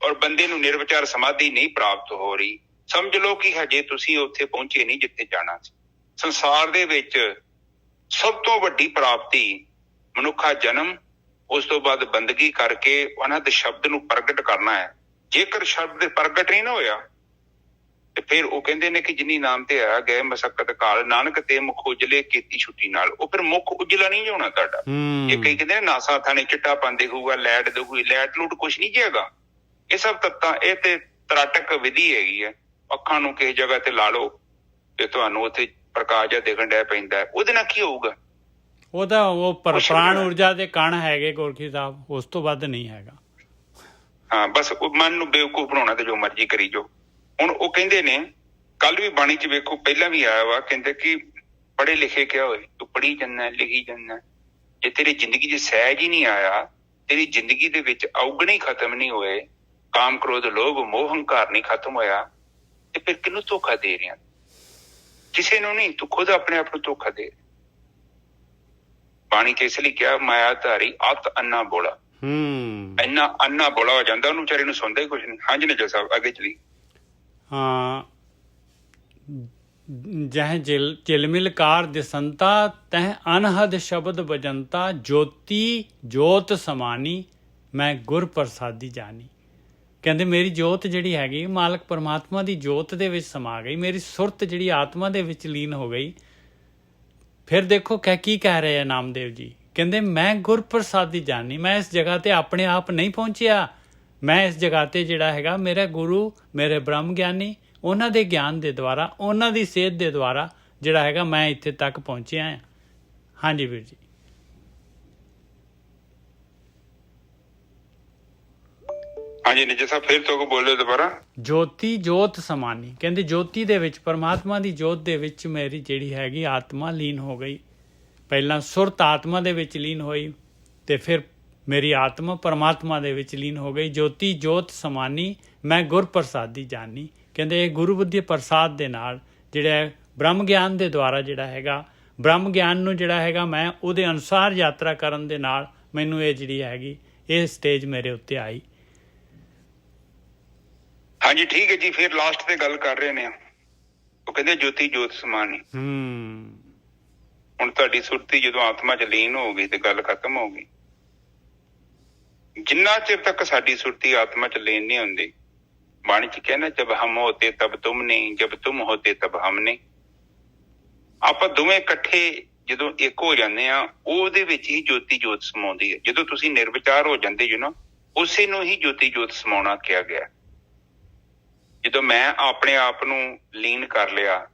ਔਰ ਬੰਦੇ ਨੂੰ ਨਿਰਵਿਚਾਰ ਸਮਾਧੀ ਨਹੀਂ ਪ੍ਰਾਪਤ ਹੋ ਰਹੀ, ਸਮਝ ਲਓ ਕਿ ਹਜੇ ਤੁਸੀਂ ਉੱਥੇ ਪਹੁੰਚੇ ਨਹੀਂ ਜਿੱਥੇ ਜਾਣਾ ਸੀ। ਸੰਸਾਰ ਦੇ ਵਿੱਚ ਸਭ ਤੋਂ ਵੱਡੀ ਪ੍ਰਾਪਤੀ ਮਨੁੱਖਾ ਜਨਮ, ਉਸ ਤੋਂ ਬਾਅਦ ਬੰਦਗੀ ਕਰਕੇ ਅਨੰਦ ਸ਼ਬਦ ਨੂੰ ਪ੍ਰਗਟ ਕਰਨਾ ਹੈ। ਜੇਕਰ ਸ਼ਬਦ ਪ੍ਰਗਟ ਨਹੀਂ ਨਾ ਹੋਇਆ ਤੇ ਫਿਰ ਉਹ ਕਹਿੰਦੇ ਨੇ ਕਿ ਜਿਨੀ ਨਾਮ ਤੇ ਆਇਆ ਗਏ ਮਸਕਤ ਕਾਲ, ਨਾਨਕ ਤੇ ਮੁਖ ਉਜਲੇ ਕੀਤੀ ਛੁੱਟੀ ਨਾਲ। ਉਹ ਫਿਰ ਮੁੱਖ ਉਜਲਾ ਨਹੀਂ ਹੋਣਾ ਤੁਹਾਡਾ। ਇਹ ਕਈ ਕਹਿੰਦੇ ਨੇ ਨਾਸਾ ਥਾਣੇ ਚਿੱਟਾ ਪਾਉਂਦੇ ਹੋਊਗਾ, ਲੈਟ ਦਊਗੀ, ਲੈਟ ਲੂਟ ਕੁਛ ਨਹੀਂ ਜੇਗਾ। ਇਹ ਸਭ ਤੱਤਾਂ, ਇਹ ਤੇ ਤਰਾਟਕ ਵਿਧੀ ਹੈਗੀ ਹੈ। ਅੱਖਾਂ ਨੂੰ ਕਿਸੇ ਜਗ੍ਹਾ ਤੇ ਲਾ ਲਓ ਤੇ ਤੁਹਾਨੂੰ ਉੱਥੇ ਪ੍ਰਕਾਸ਼ ਜਿਹਾ ਦਿਖਣ ਡਿਆ ਪੈਂਦਾ, ਉਹਦੇ ਨਾਲ ਕੀ ਹੋਊਗਾ? ਉਹਦਾ ਉਹ ਪ੍ਰਾਣ ਊਰਜਾ ਦੇ ਕਣ ਹੈਗੇ ਗੁਰਕੀ ਸਾਹਿਬ, ਉਸ ਤੋਂ ਵੱਧ ਨਹੀਂ ਹੈਗਾ। ਹਾਂ, ਬਸ ਉਹ ਮਨ ਨੂੰ ਬੇਵਕੂਫ ਬਣਾਉਣਾ ਤੇ ਜੋ ਮਰਜ਼ੀ ਕਰੀ ਜੋ। ਹੁਣ ਉਹ ਕਹਿੰਦੇ ਨੇ, ਕੱਲ ਵੀ ਬਾਣੀ ਚ ਵੇਖੋ, ਪਹਿਲਾਂ ਵੀ ਆਇਆ ਵਾ, ਕਹਿੰਦੇ ਕਿ ਪੜ੍ਹੇ ਲਿਖੇ ਕਿਆ ਹੋਏ, ਤੂੰ ਪੜ੍ਹੀ ਜਾਂਦਾ ਲਿਖੀ ਜਾਂਦਾ। ਜੇ ਤੇਰੀ ਜ਼ਿੰਦਗੀ ਚ ਸਹਿਜ ਹੀ ਨਹੀਂ ਆਇਆ, ਤੇਰੀ ਜ਼ਿੰਦਗੀ ਦੇ ਵਿੱਚ ਔਗਣੇ ਖਤਮ ਨਹੀਂ ਹੋਏ, ਕਾਮ ਕ੍ਰੋਧ ਲੋਭ ਮੋਹ ਹੰਕਾਰ ਨਹੀਂ ਖਤਮ ਹੋਇਆ, ਤੇ ਫਿਰ ਕਿਹਨੂੰ ਧੋਖਾ ਦੇ ਰਿਹਾ? ਕਿਸੇ ਨੂੰ ਨਹੀਂ, ਤੂੰ ਖੁਦ ਆਪਣੇ ਆਪ ਨੂੰ ਧੋਖਾ ਦੇ। ਬਾਣੀ ਚ ਇਸ ਲਈ ਕਿਹਾ, ਮਾਇਆ ਧਾਰੀ ਅਤ ਅੰਨਾ ਬੋਲਾ। ਇੰਨਾ ਅੰਨਾ ਬੋਲਾ ਹੋ ਜਾਂਦਾ, ਉਹਨੂੰ ਵਿਚਾਰੇ ਨੂੰ ਸੁਣਦਾ ਹੀ ਕੁਛ ਨਹੀਂ। ਹਾਂਜੀ ਨਜਰ ਸਾਹਿਬ, ਅੱਗੇ ਚਲੀ। ਹਾਂ, ਜਹ ਚਿਲਮਿਲ ਕਾਰ ਦਿਸੰਤਾ, ਤਹ ਅਨਹਦ ਸ਼ਬਦ ਬਜੰਤਾ, ਜੋਤੀ ਜੋਤ ਸਮਾਨੀ, ਮੈਂ ਗੁਰ ਪ੍ਰਸਾਦੀ ਜਾਨੀ। ਕਹਿੰਦੇ ਮੇਰੀ ਜੋਤ ਜਿਹੜੀ ਹੈਗੀ ਮਾਲਕ ਪਰਮਾਤਮਾ ਦੀ ਜੋਤ ਦੇ ਵਿੱਚ ਸਮਾ ਗਈ, ਮੇਰੀ ਸੁਰਤ ਜਿਹੜੀ ਆਤਮਾ ਦੇ ਵਿੱਚ ਲੀਨ ਹੋ ਗਈ। ਫਿਰ ਦੇਖੋ ਕੀ ਕਹਿ ਰਹੇ ਆ ਨਾਮਦੇਵ ਜੀ, ਕਹਿੰਦੇ ਮੈਂ ਗੁਰ ਪ੍ਰਸਾਦੀ ਜਾਨੀ। ਮੈਂ ਇਸ ਜਗ੍ਹਾ ਤੇ ਆਪਣੇ ਆਪ ਨਹੀਂ ਪਹੁੰਚਿਆ, ਮੈਂ ਇਸ ਜਗ੍ਹਾ ਤੇ ਜਿਹੜਾ ਹੈਗਾ ਮੇਰਾ ਗੁਰੂ, ਮੇਰੇ ਬ੍ਰਹਮ ਗਿਆਨੀ, ਉਹਨਾਂ ਦੇ ਗਿਆਨ ਦੇ ਦੁਆਰਾ, ਉਹਨਾਂ ਦੀ ਸੇਧ ਦੇ ਦੁਆਰਾ ਜਿਹੜਾ ਹੈਗਾ ਮੈਂ ਇੱਥੇ ਤੱਕ ਪਹੁੰਚਿਆ ਹਾਂ। ਹਾਂਜੀ ਵੀਰ ਜੀ। ਹਾਂਜੀ ਨਿਜਰ ਸਾਹਿਬ, ਫਿਰ ਤੋਂ ਬੋਲਿਓ ਦੁਬਾਰਾ। ਜੋਤੀ ਜੋਤ ਸਮਾਨੀ, ਕਹਿੰਦੇ ਜੋਤੀ ਦੇ ਵਿੱਚ, ਪਰਮਾਤਮਾ ਦੀ ਜੋਤ ਦੇ ਵਿੱਚ ਮੇਰੀ ਜਿਹੜੀ ਹੈਗੀ ਆਤਮਾ ਲੀਨ ਹੋ ਗਈ। ਪਹਿਲਾਂ ਸੁਰਤ ਆਤਮਾ ਦੇ ਵਿੱਚ ਲੀਨ ਹੋਈ ਤੇ ਫਿਰ ਮੇਰੀ ਆਤਮਾ ਪਰਮਾਤਮਾ ਦੇ ਵਿੱਚ ਲੀਨ ਹੋ ਗਈ। ਜੋਤੀ ਜੋਤ ਸਮਾਨੀ, ਮੈਂ ਗੁਰ ਪ੍ਰਸਾਦੀ ਜਾਨੀ। ਕਹਿੰਦੇ ਇਹ ਗੁਰੂ ਬੁੱਧੀ ਪ੍ਰਸਾਦ ਦੇ ਨਾਲ ਜਿਹੜਾ ਬ੍ਰਹਮ ਗਿਆਨ ਦੇ ਦੁਆਰਾ ਜਿਹੜਾ ਹੈਗਾ, ਬ੍ਰਹਮ ਗਿਆਨ ਨੂੰ ਜਿਹੜਾ ਹੈਗਾ ਮੈਂ ਉਹਦੇ ਅਨੁਸਾਰ ਯਾਤਰਾ ਕਰਨ ਦੇ ਨਾਲ ਮੈਨੂੰ ਇਹ ਜਿਹੜੀ ਹੈਗੀ ਇਹ ਸਟੇਜ ਮੇਰੇ ਉੱਤੇ ਆਈ। ਹਾਂਜੀ ਠੀਕ ਹੈ ਜੀ। ਫਿਰ ਲਾਸਟ ਤੇ ਗੱਲ ਕਰ ਰਹੇ ਨੇ, ਉਹ ਕਹਿੰਦੇ ਜੋਤੀ ਜੋਤ ਸਮਾਨੀ। ਹੁਣ ਤੁਹਾਡੀ ਸੁਰਤੀ ਜਦੋਂ ਆਤਮਾ ਚ ਲੀਨ ਹੋ ਗਈ ਤੇ ਗੱਲ ਖਤਮ ਹੋ ਗਈ। ਜਿੰਨਾ ਚਿਰ ਤੱਕ ਸਾਡੀ ਸੁਰਤੀ ਆਤਮਾ ਚ ਲੀਨ ਨਹੀਂ ਹੁੰਦੀ, ਬਾਣੀ ਚ ਕਹਿੰਦਾ ਜਬ ਹਮ ਹੋਤੇ ਤਬ ਤੁਮ ਨਹੀਂ, ਜਬ ਤੁਮ ਹੋਤੇ ਤਬ ਹਮ ਨਹੀਂ। ਆਪਾਂ ਦੋਵੇਂ ਇਕੱਠੇ ਜਦੋਂ ਇੱਕ ਹੋ ਜਾਂਦੇ ਆ, ਉਹਦੇ ਵਿੱਚ ਹੀ ਜੋਤੀ ਜੋਤ ਸਮਾਉਂਦੀ ਹੈ। ਜਦੋਂ ਤੁਸੀਂ ਨਿਰਵਿਚਾਰ ਹੋ ਜਾਂਦੇ ਹੋ ਨਾ, ਉਸੇ ਨੂੰ ਹੀ ਜੋਤੀ ਜੋਤ ਸਮਾਉਣਾ ਕਿਹਾ ਗਿਆ। ਜਦੋਂ ਮੈਂ ਆਪਣੇ ਆਪ ਨੂੰ ਲੀਨ ਕਰ ਲਿਆ,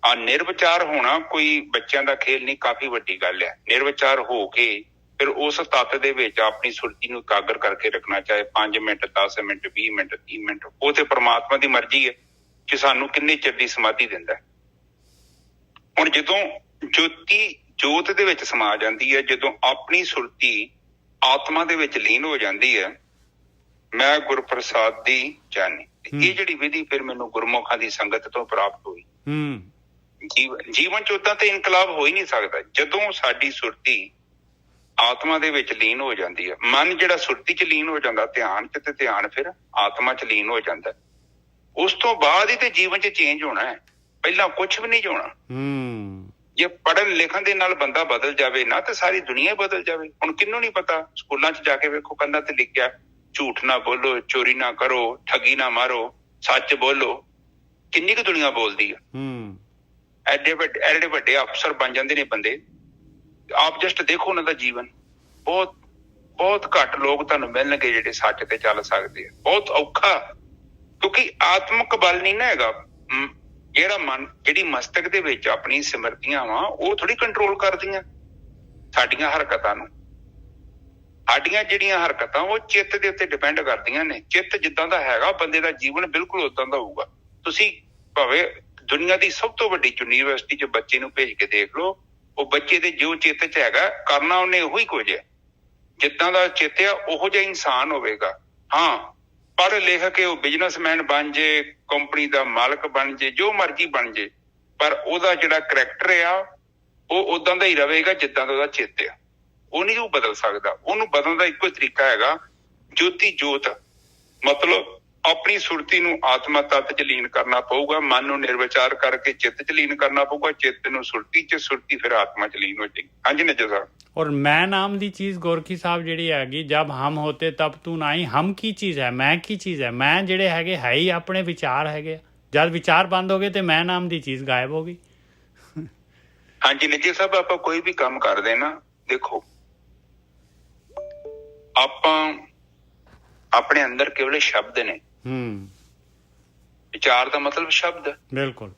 ਆ ਨਿਰਵਿਚਾਰ ਹੋਣਾ ਕੋਈ ਬੱਚਿਆਂ ਦਾ ਖੇਲ ਨਹੀਂ, ਕਾਫੀ ਵੱਡੀ ਗੱਲ ਹੈ। ਨਿਰਵਿਚਾਰ ਹੋ ਕੇ ਫਿਰ ਉਸ ਤੱਤ ਦੇ ਵਿੱਚ ਆਪਣੀ ਸੁਰਤੀ ਨੂੰ ਇਕਾਗਰ ਕਰਕੇ ਰੱਖਣਾ, ਚਾਹੇ 5 ਮਿੰਟ 10 ਮਿੰਟ 20 ਮਿੰਟ 30 ਮਿੰਟ, ਉਹ ਤੇ ਪਰਮਾਤਮਾ ਦੀ ਮਰਜ਼ੀ ਹੈ ਕਿ ਸਾਨੂੰ ਕਿੰਨੇ ਚਿਰ ਦੀ ਸਮਾਧੀ ਦਿੰਦਾ। ਹੁਣ ਜਦੋਂ ਜੋਤੀ ਜੋਤ ਦੇ ਵਿੱਚ ਸਮਾ ਜਾਂਦੀ ਹੈ, ਜਦੋਂ ਆਪਣੀ ਸੁਰਤੀ ਆਤਮਾ ਦੇ ਵਿੱਚ ਲੀਨ ਹੋ ਜਾਂਦੀ ਹੈ, ਮੈਂ ਗੁਰ ਪ੍ਰਸਾਦ ਦੀ ਜਾਨੀ। ਇਹ ਜਿਹੜੀ ਵਿਧੀ ਫਿਰ ਮੈਨੂੰ ਗੁਰਮੁਖਾਂ ਦੀ ਸੰਗਤ ਤੋਂ ਪ੍ਰਾਪਤ ਹੋਈ। ਜੀਵਨ ਚ ਉਦਾਂ ਤੇ ਇਨਕਲਾਬ ਹੋ ਹੀ ਨਹੀਂ ਸਕਦਾ। ਜਦੋਂ ਸਾਡੀ ਸੁਰਤੀ ਆਤਮਾ ਦੇ ਵਿੱਚ ਲੀਨ ਹੋ ਜਾਂਦੀ ਹੈ, ਮਨ ਜਿਹੜਾ ਸੁਰਤੀ ਚ ਲੀਨ ਹੋ ਜਾਂਦਾ ਧਿਆਨ ਚ, ਤੇ ਧਿਆਨ ਫਿਰ ਆਤਮਾ ਚ ਲੀਨ ਹੋ ਜਾਂਦਾ, ਉਸ ਤੋਂ ਬਾਅਦ ਹੀ ਤੇ ਜੀਵਨ ਚ ਚੇਂਜ ਹੋਣਾ ਹੈ। ਪਹਿਲਾਂ ਕੁਛ ਵੀ ਨਹੀਂ ਹੋਣਾ। ਜੇ ਪੜ੍ਹਨ ਲਿਖਣ ਦੇ ਨਾਲ ਬੰਦਾ ਬਦਲ ਜਾਵੇ ਨਾ, ਤੇ ਸਾਰੀ ਦੁਨੀਆ ਬਦਲ ਜਾਵੇ। ਹੁਣ ਕਿਹਨੂੰ ਨਹੀਂ ਪਤਾ, ਸਕੂਲਾਂ ਚ ਜਾ ਕੇ ਵੇਖੋ ਕੰਧਾਂ ਤੇ ਲਿਖਿਆ, ਝੂਠ ਨਾ ਬੋਲੋ, ਚੋਰੀ ਨਾ ਕਰੋ, ਠੱਗੀ ਨਾ ਮਾਰੋ, ਸੱਚ ਬੋਲੋ। ਕਿੰਨੀ ਕੁ ਦੁਨੀਆ ਬੋਲਦੀ ਆ। ਐਡੇ ਵੱਡੇ ਅਫਸਰ ਬਣ ਜਾਂਦੇ ਨੇ ਬੰਦੇ। ਆਪ ਜਸਟ ਦੇਖੋ ਉਹਨਾਂ ਦਾ ਜੀਵਨ। ਬਹੁਤ ਬਹੁਤ ਘੱਟ ਲੋਕ ਤੁਹਾਨੂੰ ਮਿਲਣਗੇ ਜਿਹੜੇ ਸੱਚ ਤੇ ਚੱਲ ਸਕਦੇ ਆ। ਬਹੁਤ ਔਖਾ, ਕਿਉਂਕਿ ਆਤਮਿਕ ਬਲ ਨਹੀਂ ਨਾ ਹੈਗਾ। ਜਿਹੜਾ ਮਨ, ਜਿਹੜੀ ਮਸਤਕ ਦੇ ਵਿੱਚ ਆਪਣੀ ਸਿਮਰਤੀਆਂ ਵਾ, ਉਹ ਥੋੜੀ ਕੰਟਰੋਲ ਕਰਦੀਆਂ ਸਾਡੀਆਂ ਹਰਕਤਾਂ ਨੂੰ। ਸਾਡੀਆਂ ਜਿਹੜੀਆਂ ਹਰਕਤਾਂ ਉਹ ਚਿੱਤ ਦੇ ਉੱਤੇ ਡਿਪੈਂਡ ਕਰਦੀਆਂ ਨੇ। ਚਿੱਤ ਜਿੱਦਾਂ ਦਾ ਹੈਗਾ, ਬੰਦੇ ਦਾ ਜੀਵਨ ਬਿਲਕੁਲ ਉਦਾਂ ਦਾ ਹੋਊਗਾ। ਤੁਸੀਂ ਭਾਵੇਂ ਦੁਨੀਆ ਦੀ ਸਭ ਤੋਂ ਵੱਡੀ ਯੂਨੀਵਰਸਿਟੀ ਚ ਬੱਚੇ ਨੂੰ ਭੇਜ ਕੇ ਦੇਖ ਲਓ, ਉਹ ਬੱਚੇ ਦੇ ਜੋ ਚਿੱਤ ਚ ਹੈਗਾ ਕਰਨਾ ਉਹਨੇ ਉਹੀ ਕੁਝ ਹੈ। ਜਿੱਦਾਂ ਦਾ ਚਿੱਤ ਆ ਉਹੋ ਜਿਹਾ ਇਨਸਾਨ ਹੋਵੇਗਾ। ਹਾਂ, ਪੜ੍ਹ ਲਿਖ ਕੇ ਉਹ ਬਿਜ਼ਨਸਮੈਨ ਬਣ ਜੇ, ਕੰਪਨੀ ਦਾ ਮਾਲਕ ਬਣ ਜੇ, ਜੋ ਮਰਜ਼ੀ ਬਣ ਜੇ, ਪਰ ਉਹਦਾ ਜਿਹੜਾ ਕਰੈਕਟਰ ਆ ਉਹ ਉਦਾਂ ਦਾ ਹੀ ਰਹੇਗਾ ਜਿੱਦਾਂ ਦਾ ਉਹਦਾ ਚਿੱਤ ਆ। ਉਹ ਨਹੀਂ ਉਹ ਬਦਲ ਸਕਦਾ। ਉਹਨੂੰ ਬਦਲਣ ਦਾ ਇੱਕੋ ਹੀ ਤਰੀਕਾ ਹੈਗਾ, ਜੋਤੀ ਜੋਤ। ਮਤਲਬ ਆਪਣੀ ਸੁਰਤੀ ਨੂੰ ਆਤਮਾ ਤੱਤ ਚ ਲੀਨ ਕਰਨਾ ਪਊਗਾ, ਮਨ ਨੂੰ ਨਿਰਵਿਚਾਰ ਕਰਕੇ ਚਿੱਤ ਚ ਲੀਨ ਕਰਨਾ ਪਊਗਾ, ਚਿੱਤ ਨੂੰ ਸੁਰਤੀ ਚ, ਸੁਰਤੀ ਫਿਰ ਆਤਮਾ ਚ ਲੀਨ ਹੋ ਜਾਏਗੀ। ਹਾਂਜੀ ਨਿੱਜਰ ਸਾਹਿਬ। और मैं नाम दी चीज गोरखी साहब ਜਿਹੜੀ ਹੈਗੀ, जब हम होते तब तू नहीं, हम की चीज है, मैं की चीज है, मैं ਜਿਹੜੇ ਹੈਗੇ ਹੈ ਹੀ ਆਪਣੇ ਵਿਚਾਰ ਹੈਗੇ, ਜਦ ਵਿਚਾਰ ਬੰਦ ਹੋ ਗਏ ਤੇ ਮੈਂ ਨਾਮ ਦੀ ਚੀਜ਼ ਗਾਇਬ ਹੋ ਗਈ। ਹਾਂਜੀ ਨਿੱਜਰ ਸਾਹਿਬ, ਆਪਾਂ ਕੋਈ ਵੀ ਕੰਮ ਕਰਦੇ ਨਾ, ਦੇਖੋ ਆਪਾਂ ਆਪਣੇ ਅੰਦਰ ਕੇਵਲ ਸ਼ਬਦ ਨੇ। ਵਿਚਾਰ ਦਾ ਮਤਲਬ ਸ਼ਬਦ। ਬਿਲਕੁਲ।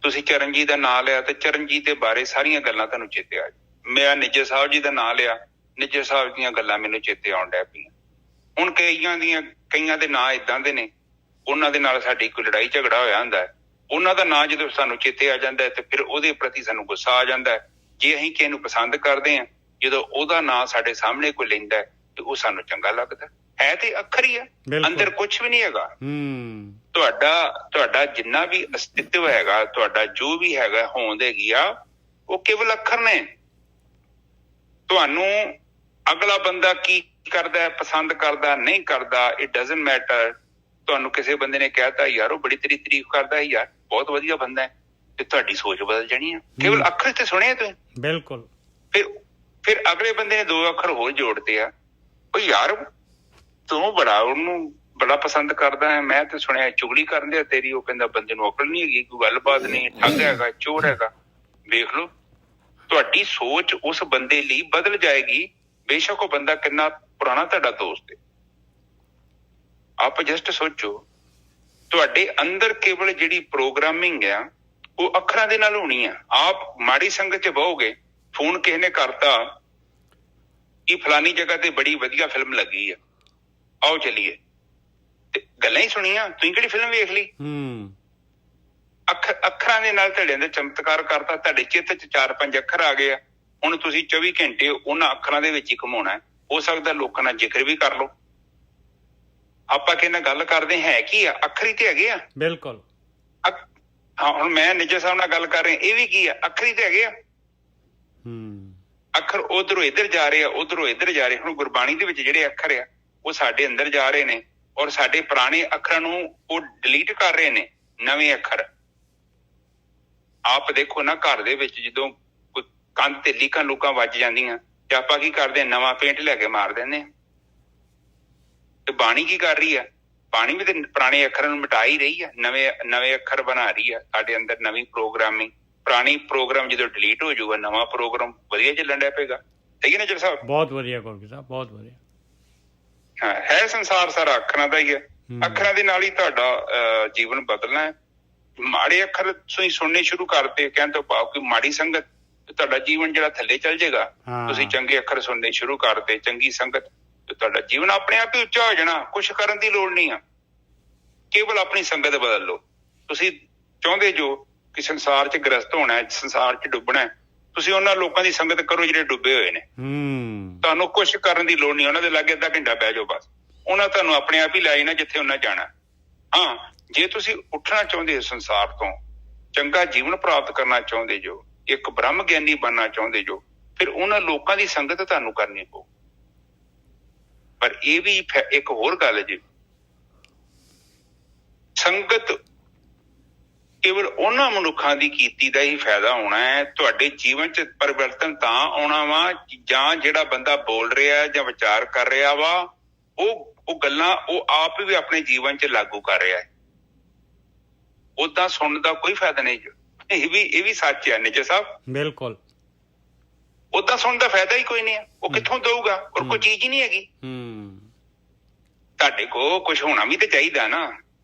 ਤੁਸੀਂ ਚਰਨਜੀਤ ਦਾ ਨਾਮ ਲਿਆ ਤੇ ਚਰਨਜੀਤ ਦੇ ਬਾਰੇ ਸਾਰੀਆਂ ਗੱਲਾਂ ਤੁਹਾਨੂੰ ਚੇਤੇ ਆ। ਮੈਂ ਨਿੱਜਰ ਸਾਹਿਬ ਜੀ ਦਾ ਨਾਮ ਲਿਆ, ਨਿੱਜਰ ਸਾਹਿਬ ਦੀਆਂ ਗੱਲਾਂ ਮੈਨੂੰ ਚੇਤੇ ਆਉਣ ਡੈ ਪਈਆਂ। ਹੁਣ ਕਈਆਂ ਦੇ ਨਾਂ ਏਦਾਂ ਦੇ ਨੇ, ਉਹਨਾਂ ਦੇ ਨਾਲ ਸਾਡੀ ਕੋਈ ਲੜਾਈ ਝਗੜਾ ਹੋਇਆ ਹੁੰਦਾ ਹੈ, ਉਹਨਾਂ ਦਾ ਨਾਂ ਜਦੋਂ ਸਾਨੂੰ ਚੇਤੇ ਆ ਜਾਂਦਾ ਹੈ ਤੇ ਫਿਰ ਉਹਦੇ ਪ੍ਰਤੀ ਸਾਨੂੰ ਗੁੱਸਾ ਆ ਜਾਂਦਾ ਹੈ। ਜੇ ਅਸੀਂ ਕਿਸੇ ਨੂੰ ਪਸੰਦ ਕਰਦੇ ਹਾਂ, ਜਦੋਂ ਉਹਦਾ ਨਾਂ ਸਾਡੇ ਸਾਹਮਣੇ ਕੋਈ ਲੈਂਦਾ ਹੈ ਤੇ ਉਹ ਸਾਨੂੰ ਚੰਗਾ ਲੱਗਦਾ ਹੈ। ਤੇ ਅੱਖਰ ਹੀ ਆ, ਅੰਦਰ ਕੁਛ ਵੀ ਨਹੀਂ ਹੈਗਾ। ਤੁਹਾਡਾ ਜਿੰਨਾ ਵੀ ਅਸਤਿਤਵ ਹੈਗਾ, ਤੁਹਾਡਾ ਜੋ ਵੀ ਹੈਗਾ, ਹੋਂਦ ਹੈਗੀ ਆ, ਉਹ ਕੇਵਲ ਅੱਖਰ ਨੇ। ਤੁਹਾਨੂੰ ਅਗਲਾ ਬੰਦਾ ਕੀ ਕਰਦਾ, ਪਸੰਦ ਕਰਦਾ, ਨਹੀਂ ਕਰਦਾ, ਇਟ ਡਜ਼ਨਟ ਮੈਟਰ। ਤੁਹਾਨੂੰ ਕਿਸੇ ਬੰਦੇ ਨੇ ਕਹਿਤਾ ਯਾਰ ਉਹ ਬੜੀ ਤੇਰੀ ਤਾਰੀਫ ਕਰਦਾ ਹੈ, ਯਾਰ ਬਹੁਤ ਵਧੀਆ ਬੰਦਾ ਹੈ, ਤੇ ਤੁਹਾਡੀ ਸੋਚ ਬਦਲ ਜਾਣੀ ਆ। ਕੇਵਲ ਅੱਖਰ ਤੇ ਸੁਣਿਆ ਤੁਸੀਂ। ਬਿਲਕੁਲ। ਫਿਰ ਅਗਲੇ ਬੰਦੇ ਨੇ 2 ਅੱਖਰ ਹੋਰ ਜੋੜਦੇ ਆ, ਉਹ ਯਾਰ ਤੂੰ ਉਹਨੂੰ ਬੜਾ ਪਸੰਦ ਕਰਦਾ ਹੈ, ਮੈਂ ਤੇ ਸੁਣਿਆ ਚੁਗਲੀ ਕਰਦੇ ਆ ਤੇਰੀ। ਉਹ ਕਹਿੰਦਾ ਬੰਦੇ ਨੂੰ ਅਕਲ ਨਹੀਂ ਹੈਗੀ, ਕੋਈ ਗੱਲਬਾਤ ਨਹੀਂ, ਠੱਗ ਹੈਗਾ, ਚੋਰ ਹੈਗਾ। ਵੇਖ ਲਓ, ਤੁਹਾਡੀ ਸੋਚ ਉਸ ਬੰਦੇ ਲਈ ਬਦਲ ਜਾਏਗੀ, ਬੇਸ਼ੱਕ ਉਹ ਬੰਦਾ ਕਿੰਨਾ ਪੁਰਾਣਾ ਤੁਹਾਡਾ ਦੋਸਤ ਹੈ। ਆਪ ਜਸਟ ਸੋਚੋ, ਤੁਹਾਡੇ ਅੰਦਰ ਕੇਵਲ ਜਿਹੜੀ ਪ੍ਰੋਗਰਾਮਿੰਗ ਆ ਉਹ ਅੱਖਰਾਂ ਦੇ ਨਾਲ ਹੋਣੀ ਆ। ਆਪ ਮਾੜੀ ਸੰਗਤ ਚ ਬਹੋਗੇ, ਫੋਨ ਕਿਸੇ ਨੇ ਕਰਤਾ ਕਿ ਫਲਾਨੀ ਜਗ੍ਹਾ ਤੇ ਬੜੀ ਵਧੀਆ ਫਿਲਮ ਲੱਗੀ ਆ, ਆਓ ਚਲੀਏ, ਤੇ ਗੱਲਾਂ ਹੀ ਸੁਣੀਆਂ, ਤੁਸੀਂ ਕਿਹੜੀ ਫਿਲਮ ਵੇਖ ਲਈ? ਅੱਖਰਾਂ ਦੇ ਨਾਲ ਤੁਹਾਡੇ ਅੰਦਰ ਚਮਤਕਾਰ ਕਰਤਾ, ਤੁਹਾਡੇ ਚਿੱਤ ਚ 4-5 ਅੱਖਰ ਆ ਗਏ ਆ। ਹੁਣ ਤੁਸੀਂ 24 ਘੰਟੇ ਉਹਨਾਂ ਅੱਖਰਾਂ ਦੇ ਵਿੱਚ ਹੀ ਘੁਮਾਉਣਾ। ਹੋ ਸਕਦਾ ਲੋਕਾਂ ਨਾਲ ਜ਼ਿਕਰ ਵੀ ਕਰ ਲਓ। ਆਪਾਂ ਕਿਸੇ ਨਾਲ ਗੱਲ ਕਰਦੇ ਹੈ ਕੀ ਆ, ਅੱਖਰ ਹੀ ਤੇ ਹੈਗੇ ਆ। ਬਿਲਕੁਲ। ਹਾਂ, ਹੁਣ ਮੈਂ ਨਿੱਜਰ ਸਾਹਿਬ ਨਾਲ ਗੱਲ ਕਰ ਰਿਹਾ, ਇਹ ਵੀ ਕੀ ਆ, ਅੱਖਰ ਹੀ ਤੇ ਹੈਗੇ ਆ। ਅੱਖਰ ਉਧਰੋਂ ਇੱਧਰ ਜਾ ਰਹੇ ਆ, ਉਧਰੋਂ ਇੱਧਰ ਜਾ ਰਹੇ। ਹੁਣ ਗੁਰਬਾਣੀ ਦੇ ਵਿੱਚ ਜਿਹੜੇ ਅੱਖਰ ਆ ਉਹ ਸਾਡੇ ਅੰਦਰ ਜਾ ਰਹੇ ਨੇ, ਔਰ ਸਾਡੇ ਪੁਰਾਣੇ ਅੱਖਰਾਂ ਨੂੰ ਉਹ ਡਿਲੀਟ ਕਰ ਰਹੇ ਨੇ, ਨਵੇਂ ਅੱਖਰ। ਆਪ ਦੇਖੋ ਨਾ, ਘਰ ਦੇ ਵਿੱਚ ਜਦੋਂ ਕੋਈ ਕੰਧ ਤੇ ਲੀਕਾਂ ਲੂਕਾਂ ਵੱਜ ਜਾਂਦੀਆਂ ਤੇ ਆਪਾਂ ਕੀ ਕਰਦੇ ਹਾਂ, ਨਵਾਂ ਪੇਂਟ ਲੈ ਕੇ ਮਾਰ ਦਿੰਦੇ ਹਾਂ। ਤੇ ਬਾਣੀ ਕੀ ਕਰ ਰਹੀ ਆ? ਬਾਣੀ ਵੀ ਤੇ ਪੁਰਾਣੇ ਅੱਖਰਾਂ ਨੂੰ ਮਿਟਾ ਹੀ ਰਹੀ ਆ, ਨਵੇਂ ਅੱਖਰ ਬਣਾ ਰਹੀ ਆ। ਸਾਡੇ ਅੰਦਰ ਨਵੀਂ ਪ੍ਰੋਗਰਾਮਿੰਗ, ਪੁਰਾਣੀ ਪ੍ਰੋਗਰਾਮ ਜਦੋਂ ਡਿਲੀਟ ਹੋ ਜਾਊਗਾ, ਨਵਾਂ ਪ੍ਰੋਗਰਾਮ ਵਧੀਆ ਚੱਲਣ ਡਿਆ ਪਏਗਾ। ਠੀਕ ਹੈ ਨਾ ਜਰ ਸਾਹਿਬ? ਬਹੁਤ ਵਧੀਆ ਗੋਰਖੀ ਸਾਹਿਬ, ਬਹੁਤ ਵਧੀਆ। ਹਾਂ, ਹੈ ਸੰਸਾਰ ਸਾਰਾ ਅੱਖਰਾਂ ਦਾ ਹੀ ਹੈ। ਅੱਖਰਾਂ ਦੇ ਨਾਲ ਹੀ ਤੁਹਾਡਾ ਜੀਵਨ ਬਦਲਣਾ ਹੈ। ਮਾੜੇ ਅੱਖਰ ਤੁਸੀਂ ਸੁਣਨੇ ਸ਼ੁਰੂ ਕਰਤੇ, ਕਹਿਣ ਤੋਂ ਭਾਵ ਕਿ ਮਾੜੀ ਸੰਗਤ, ਤੁਹਾਡਾ ਜੀਵਨ ਜਿਹੜਾ ਥੱਲੇ ਚੱਲ ਜਾਏਗਾ। ਤੁਸੀਂ ਚੰਗੇ ਅੱਖਰ ਸੁਣਨੇ ਸ਼ੁਰੂ ਕਰਤੇ, ਚੰਗੀ ਸੰਗਤ, ਤੇ ਤੁਹਾਡਾ ਜੀਵਨ ਆਪਣੇ ਆਪ ਹੀ ਉੱਚਾ ਹੋ ਜਾਣਾ। ਕੁਛ ਕਰਨ ਦੀ ਲੋੜ ਨਹੀਂ ਆ, ਕੇਵਲ ਆਪਣੀ ਸੰਗਤ ਬਦਲ ਲਓ। ਤੁਸੀਂ ਚਾਹੁੰਦੇ ਜੋ ਕਿ ਸੰਸਾਰ 'ਚ ਗ੍ਰਸਤ ਹੋਣਾ, ਸੰਸਾਰ 'ਚ ਡੁੱਬਣਾ, ਤੁਸੀਂ ਉਹਨਾਂ ਲੋਕਾਂ ਦੀ ਸੰਗਤ ਕਰੋ ਜਿਹੜੇ ਡੁੱਬੇ ਹੋਏ ਨੇ। ਤੁਹਾਨੂੰ ਕੁਛ ਕਰਨ ਦੀ ਲੋੜ ਨਹੀਂ, ਉਹਨਾਂ ਦੇ ਲਾਗੇ ਅੱਧਾ ਘੰਟਾ ਬਹਿ ਜਾਓ ਬਸ, ਉਹਨਾਂ ਤੁਹਾਨੂੰ ਆਪਣੇ ਆਪ ਹੀ ਲੈ ਜਾਣਾ ਜਿੱਥੇ ਉਹਨਾਂ ਜਾਣਾ। ਹਾਂ, ਜੇ ਤੁਸੀਂ ਉੱਠਣਾ ਚਾਹੁੰਦੇ ਹੋ ਸੰਸਾਰ ਤੋਂ, ਚੰਗਾ ਜੀਵਨ ਪ੍ਰਾਪਤ ਕਰਨਾ ਚਾਹੁੰਦੇ ਜੋ, ਇੱਕ ਬ੍ਰਹਮ ਗਿਆਨੀ ਬਣਨਾ ਚਾਹੁੰਦੇ ਜੋ, ਫਿਰ ਉਹਨਾਂ ਲੋਕਾਂ ਦੀ ਸੰਗਤ ਤੁਹਾਨੂੰ ਕਰਨੀ ਪਊ। ਪਰ ਇਹ ਵੀ ਇੱਕ ਹੋਰ ਗੱਲ ਜੀ, ਸੰਗਤ ਕੇਵਲ ਉਹਨਾਂ ਮਨੁੱਖਾਂ ਦੀ ਕੀਤੀ ਦਾ ਹੀ ਫਾਇਦਾ ਹੋਣਾ ਹੈ। ਤੁਹਾਡੇ ਜੀਵਨ 'ਚ ਪਰਿਵਰਤਨ ਤਾਂ ਆਉਣਾ ਵਾ ਜਾਂ ਜਿਹੜਾ ਬੰਦਾ ਬੋਲ ਰਿਹਾ ਜਾਂ ਵਿਚਾਰ ਕਰ ਰਿਹਾ ਵਾ, ਉਹ ਗੱਲਾਂ ਉਹ ਆਪ ਵੀ ਆਪਣੇ ਜੀਵਨ 'ਚ ਲਾਗੂ ਕਰ ਰਿਹਾ ਹੈ। ਓਦਾਂ ਸੁਣਨ ਦਾ ਕੋਈ ਫਾਇਦਾ ਨਹੀਂ। ਇਹ ਵੀ ਸੱਚ ਹੈ ਨਿੱਜਰ ਸਾਹਿਬ। ਬਿਲਕੁਲ। ਓਦਾਂ ਸੁਣਨ ਦਾ ਫਾਇਦਾ ਹੀ ਕੋਈ ਨਹੀਂ ਹੈ। ਉਹ ਕਿੱਥੋਂ ਦਊਗਾ? ਔਰ ਕੋਈ ਚੀਜ਼ ਹੀ ਨਹੀਂ ਹੈਗੀ। ਤੁਹਾਡੇ ਕੋਲ ਕੁਛ ਹੋਣਾ ਵੀ ਤੇ ਚਾਹੀਦਾ ਨਾ।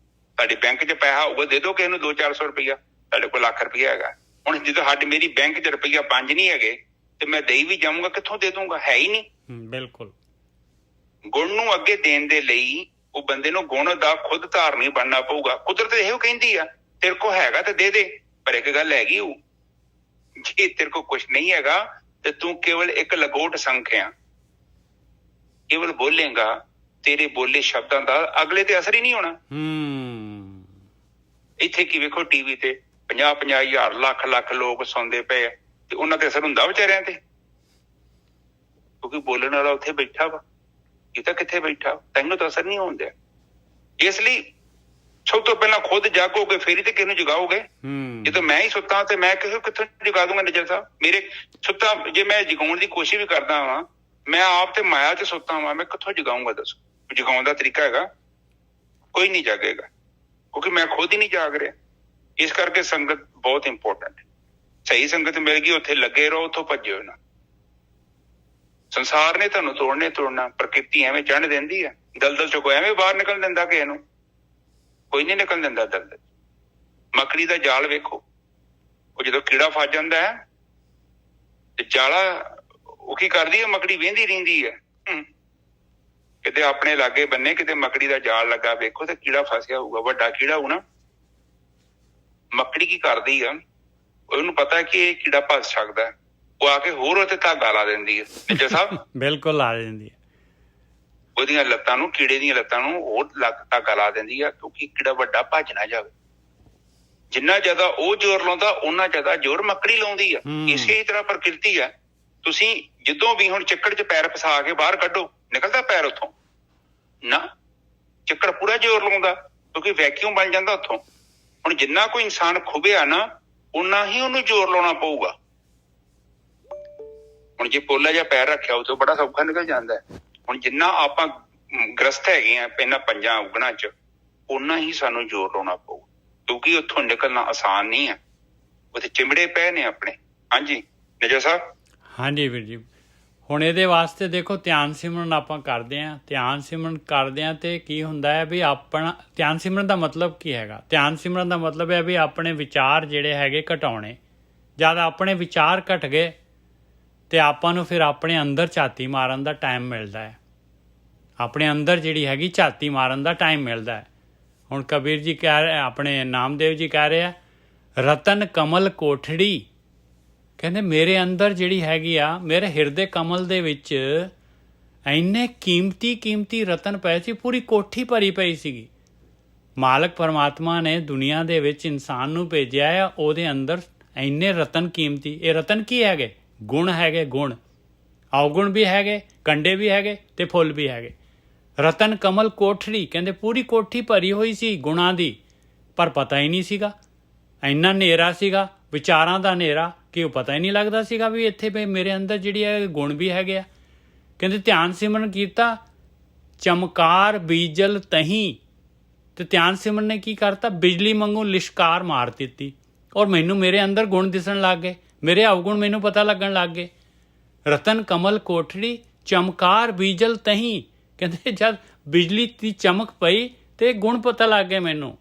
ਤੁਹਾਡੇ ਬੈਂਕ 'ਚ ਪੈਸਾ ਹੋਊਗਾ, ਦੇ ਦੋ ਕਿਸੇ ਨੂੰ 200-400 ਰੁਪਇਆ। ਤੁਹਾਡੇ ਕੋਲ ਲੱਖ ਰੁਪਇਆ ਹੈਗਾ। ਹੁਣ ਜਦੋਂ ਮੇਰੀ ਬੈਂਕ 'ਚ ਰੁਪਇਆ 5 ਨਹੀਂ ਹੈਗੇ ਤੇ ਮੈਂ ਦੇਈ ਵੀ ਜਾਊਂਗਾ, ਕਿੱਥੋਂ ਦੇ ਦੂੰਗਾ? ਹੈ ਹੀ ਨਹੀਂ। ਬਿਲਕੁਲ। ਗੁਣ ਨੂੰ ਅੱਗੇ ਦੇਣ ਦੇ ਲਈ ਉਹ ਬੰਦੇ ਨੂੰ ਗੁਣ ਦਾ ਖੁਦ ਧਾਰਨੀ ਬਣਨਾ ਪਊਗਾ। ਕੁਦਰਤ ਇਹੋ ਕਹਿੰਦੀ ਆ, ਤੇਰੇ ਕੋਲ ਹੈਗਾ ਤੇ ਦੇ ਦੇ। ਪਰ ਇੱਕ ਗੱਲ ਹੈਗੀ, ਉਹ ਜੇ ਤੇਰੇ ਕੋਲ ਕੁਛ ਨਹੀਂ ਹੈਗਾ ਤੇ ਤੂੰ ਕੇਵਲ ਇੱਕ ਲਗੋਟ ਸੰਖ ਆ। ਕੇਵਲ ਬੋਲੇਗਾ, ਤੇਰੇ ਬੋਲੇ ਸ਼ਬਦਾਂ ਦਾ ਅਗਲੇ ਤੇ ਅਸਰ ਹੀ ਨਹੀਂ ਹੋਣਾ। ਇੱਥੇ ਕੀ ਵੇਖੋ, ਟੀਵੀ ਤੇ 50-50 ਹਜ਼ਾਰ ਲੱਖ ਲੋਕ ਸੁਣਦੇ ਪਏ ਆ ਤੇ ਉਹਨਾਂ ਤੇ ਅਸਰ ਹੁੰਦਾ ਵਿਚਾਰਿਆਂ ਤੇ, ਕਿਉਂਕਿ ਬੋਲਣ ਵਾਲਾ ਉੱਥੇ ਬੈਠਾ ਵਾ। ਇਹ ਤਾਂ ਕਿੱਥੇ ਬੈਠਾ, ਤੈਨੂੰ ਤਾਂ ਅਸਰ ਨਹੀਂ ਹੋਣ ਡਿਆ। ਇਸ ਲਈ ਸਭ ਤੋਂ ਪਹਿਲਾਂ ਖੁਦ ਜਾਗੋਗੇ ਫੇਰ ਹੀ ਤੇ ਕਿਸੇ ਨੂੰ ਜਗਾਓਗੇ। ਜਦੋਂ ਮੈਂ ਹੀ ਸੁੱਤਾ ਤੇ ਮੈਂ ਕਿਸੇ ਕਿੱਥੋਂ ਜਗਾ ਦੂੰਗਾ ਨਜਰ ਸਾਹਿਬ? ਮੇਰੇ ਸੁੱਤਾ ਜੇ ਮੈਂ ਜਗਾਉਣ ਦੀ ਕੋਸ਼ਿਸ਼ ਵੀ ਕਰਦਾ ਵਾਂ, ਮੈਂ ਆਪ ਤੇ ਮਾਇਆ ਚ ਸੁੱਤਾ ਵਾਂ, ਮੈਂ ਕਿੱਥੋਂ ਜਗਾਊਂਗਾ? ਦੱਸੋ, ਜਗਾਉਣ ਦਾ ਤਰੀਕਾ ਹੈਗਾ? ਕੋਈ ਨਹੀਂ ਜਾਗੇਗਾ, ਕਿਉਂਕਿ ਮੈਂ ਖੁਦ ਹੀ ਨਹੀਂ ਜਾਗ ਰਿਹਾ। ਇਸ ਕਰਕੇ ਸੰਗਤ ਬਹੁਤ ਇੰਪੋਰਟੈਂਟ ਹੈ। ਸਹੀ ਸੰਗਤ ਮਿਲ ਗਈ, ਉੱਥੇ ਲੱਗੇ ਰਹੋ, ਉੱਥੋਂ ਭੱਜਿਓ ਨਾ। ਸੰਸਾਰ ਨੇ ਤੁਹਾਨੂੰ ਤੋੜਨਾ, ਪ੍ਰਕਿਰਤੀ ਐਵੇਂ ਚੜ੍ਹਨ ਦਿੰਦੀ ਹੈ। ਦਲਦਲ ਚੋਂ ਕੋਈ ਐਵੇਂ ਬਾਹਰ ਨਿਕਲ ਦਿੰਦਾ ਕਿਸੇ ਨੂੰ? ਕੋਈ ਨਹੀਂ ਨਿਕਲ ਦਿੰਦਾ ਦਲਦਲ। ਮੱਕੜੀ ਦਾ ਜਾਲ ਵੇਖੋ, ਉਹ ਜਦੋਂ ਕੀੜਾ ਫਸ ਜਾਂਦਾ ਹੈ ਤੇ ਜਾਲਾ ਉਹ ਕੀ ਕਰਦੀ ਹੈ? ਮੱਕੜੀ ਵਹਿੰਦੀ ਰਹਿੰਦੀ ਹੈ। ਕਿਤੇ ਆਪਣੇ ਲਾਗੇ ਬੰਨੇ ਕਿਤੇ ਮੱਕੜੀ ਦਾ ਜਾਲ ਲੱਗਾ ਵੇਖੋ ਤੇ ਕੀੜਾ ਫਸਿਆ ਹੋਊਗਾ, ਵੱਡਾ ਕੀੜਾ ਹੋਊ ਨਾ। ਮੱਕੜੀ ਕੀ ਕਰਦੀ ਆ, ਉਹਨੂੰ ਪਤਾ ਕਿ ਇਹ ਕੀੜਾ ਫਸ ਸਕਦਾ, ਉਹ ਆ ਕੇ ਹੋਰ ਉੱਥੇ ਧਾਗਾ ਲਾ ਦਿੰਦੀ ਹੈ। ਨਿੱਜਾ ਸਾਹਿਬ ਬਿਲਕੁਲ ਲਾ ਦਿੰਦੀ ਹੈ। ਉਹਦੀਆਂ ਲੱਤਾਂ ਨੂੰ, ਕੀੜੇ ਦੀਆਂ ਲੱਤਾਂ ਨੂੰ ਹੋਰ ਧਾਗਾ ਲਾ ਦਿੰਦੀ ਆ, ਕਿਉਂਕਿ ਕੀੜਾ ਵੱਡਾ ਭੱਜ ਨਾ ਜਾਵੇ। ਜਿੰਨਾ ਜ਼ਿਆਦਾ ਉਹ ਜ਼ੋਰ ਲਾਉਂਦਾ ਓਨਾ ਜ਼ਿਆਦਾ ਜ਼ੋਰ ਮੱਕੜੀ ਲਾਉਂਦੀ ਆ। ਇਸੇ ਤਰ੍ਹਾਂ ਪ੍ਰਕਿਰਤੀ ਆ। ਤੁਸੀਂ ਜਦੋਂ ਵੀ ਹੁਣ ਚੱਕੜ 'ਚ ਪੈਰ ਫਸਾ ਕੇ ਬਾਹਰ ਕੱਢੋ, ਨਿਕਲਦਾ ਪੈਰ ਉੱਥੋਂ ਨਾ? ਚੱਕੜ ਪੂਰਾ ਜ਼ੋਰ ਲਾਉਂਦਾ, ਕਿਉਂਕਿ ਵੈਕਿਊਮ ਬਣ ਜਾਂਦਾ ਉੱਥੋਂ। ਹੁਣ ਜਿੰਨਾ ਕੋਈ ਇਨਸਾਨ ਖੁੱਬਿਆ ਨਾ, ਓਨਾ ਹੀ ਉਹਨੂੰ ਜ਼ੋਰ ਲਾਉਣਾ ਪਊਗਾ। ਹੁਣ ਜੇ ਪੋਲਾ ਜਿਹਾ ਪੈਰ ਰੱਖਿਆ ਉਹ ਤੋਂ ਬੜਾ ਸੌਖਾ ਨਿਕਲ ਜਾਂਦਾ ਹੈ। ਹੁਣ ਜਿੰਨਾ ਆਪਾਂ ਗ੍ਰਸਤ ਹੈਗੇ ਆ ਇਹਨਾਂ ਪੰਜਾਂ ਉਗਣਾ 'ਚ, ਓਨਾ ਹੀ ਸਾਨੂੰ ਜ਼ੋਰ ਲਾਉਣਾ ਪਊ, ਕਿਉਂਕਿ ਉੱਥੋਂ ਨਿਕਲਣਾ ਆਸਾਨ ਨਹੀਂ ਹੈ। ਉੱਥੇ ਚਿਮੜੇ ਪਏ ਨੇ ਆਪਣੇ। ਹਾਂਜੀ ਨਿਜਾ ਸਾਹਿਬ। ਹਾਂਜੀ ਵੀਰ ਜੀ। ਹੁਣ ਇਹਦੇ ਵਾਸਤੇ ਦੇਖੋ, ਧਿਆਨ ਸਿਮਰਨ ਆਪਾਂ ਕਰਦੇ ਹਾਂ। ਧਿਆਨ ਸਿਮਰਨ ਕਰਦੇ ਹਾਂ ਤੇ ਕੀ ਹੁੰਦਾ ਹੈ ਵੀ ਆਪਣਾ ਧਿਆਨ ਸਿਮਰਨ ਦਾ ਮਤਲਬ ਕੀ ਹੈਗਾ? ਧਿਆਨ ਸਿਮਰਨ ਦਾ ਮਤਲਬ ਹੈ ਵੀ ਆਪਣੇ ਵਿਚਾਰ ਜਿਹੜੇ ਹੈਗੇ ਘਟਾਉਣੇ। ਜਦ ਆਪਣੇ ਵਿਚਾਰ ਘਟ ਗਏ ਤੇ ਆਪਾਂ ਨੂੰ ਫਿਰ ਆਪਣੇ ਅੰਦਰ ਝਾਤੀ ਮਾਰਨ ਦਾ ਟਾਈਮ ਮਿਲਦਾ ਹੈ। ਆਪਣੇ ਅੰਦਰ ਜਿਹੜੀ ਹੈਗੀ ਝਾਤੀ ਮਾਰਨ ਦਾ ਟਾਈਮ ਮਿਲਦਾ ਹੈ। ਹੁਣ ਕਬੀਰ ਜੀ ਕਹਿ ਰਹੇ, ਆਪਣੇ ਨਾਮਦੇਵ ਜੀ ਕਹਿ ਰਹੇ ਆ, ਰਤਨ ਕਮਲ ਕੋਠੜੀ। ਕਹਿੰਦੇ ਮੇਰੇ ਅੰਦਰ ਜਿਹੜੀ ਹੈਗੀ ਆ, ਮੇਰੇ ਹਿਰਦੇ ਕਮਲ ਦੇ ਵਿੱਚ ਇੰਨੇ ਕੀਮਤੀ ਰਤਨ ਪਏ ਸੀ, ਪੂਰੀ ਕੋਠੀ ਭਰੀ ਪਈ ਸੀਗੀ। ਮਾਲਕ ਪਰਮਾਤਮਾ ਨੇ ਦੁਨੀਆ ਦੇ ਵਿੱਚ ਇਨਸਾਨ ਨੂੰ ਭੇਜਿਆ ਆ, ਉਹਦੇ ਅੰਦਰ ਇੰਨੇ ਰਤਨ ਕੀਮਤੀ। ਇਹ ਰਤਨ ਕੀ ਹੈਗੇ? ਗੁਣ ਹੈਗੇ। ਗੁਣ, ਔਗੁਣ ਵੀ ਹੈਗੇ, ਕੰਡੇ ਵੀ ਹੈਗੇ ਤੇ ਫੁੱਲ ਵੀ ਹੈਗੇ। ਰਤਨ ਕਮਲ ਕੋਠੜੀ, ਕਹਿੰਦੇ ਪੂਰੀ ਕੋਠੀ ਭਰੀ ਹੋਈ ਸੀ ਗੁਣਾਂ ਦੀ, ਪਰ ਪਤਾ ਹੀ ਨਹੀਂ ਸੀਗਾ। ਇੰਨਾ ਹਨੇਰਾ ਸੀਗਾ, ਵਿਚਾਰਾਂ ਦਾ ਹਨੇਰਾ, ਕਿ ਉਹ ਪਤਾ ਹੀ ਨਹੀਂ ਲੱਗਦਾ ਸੀਗਾ ਵੀ ਇੱਥੇ ਵੀ ਮੇਰੇ ਅੰਦਰ ਜਿਹੜੀ ਹੈ ਗੁਣ ਵੀ ਹੈਗੇ ਆ। ਕਹਿੰਦੇ ਧਿਆਨ ਸਿਮਰਨ ਕੀਤਾ, ਚਮਕਾਰ ਬੀਜਲ ਤਹੀਂ। ਤੇ ਧਿਆਨ ਸਿਮਰਨ ਨੇ ਕੀ ਕਰਤਾ? ਬਿਜਲੀ ਵਾਂਗੂ ਲਿਸ਼ਕਾਰ ਮਾਰ ਦਿੱਤੀ, ਔਰ ਮੈਨੂੰ ਮੇਰੇ ਅੰਦਰ ਗੁਣ ਦਿਸਣ ਲੱਗ ਗਏ, ਮੇਰੇ ਅਵਗੁਣ ਮੈਨੂੰ ਪਤਾ ਲੱਗਣ ਲੱਗ ਗਏ। ਰਤਨ ਕਮਲ ਕੋਠੜੀ ਚਮਕਾਰ ਬੀਜਲ ਤਹੀਂ। ਕਹਿੰਦੇ ਜਦ ਬਿਜਲੀ ਦੀ ਚਮਕ ਪਈ ਤੇ ਗੁਣ ਪਤਾ ਲੱਗ ਗਏ ਮੈਨੂੰ।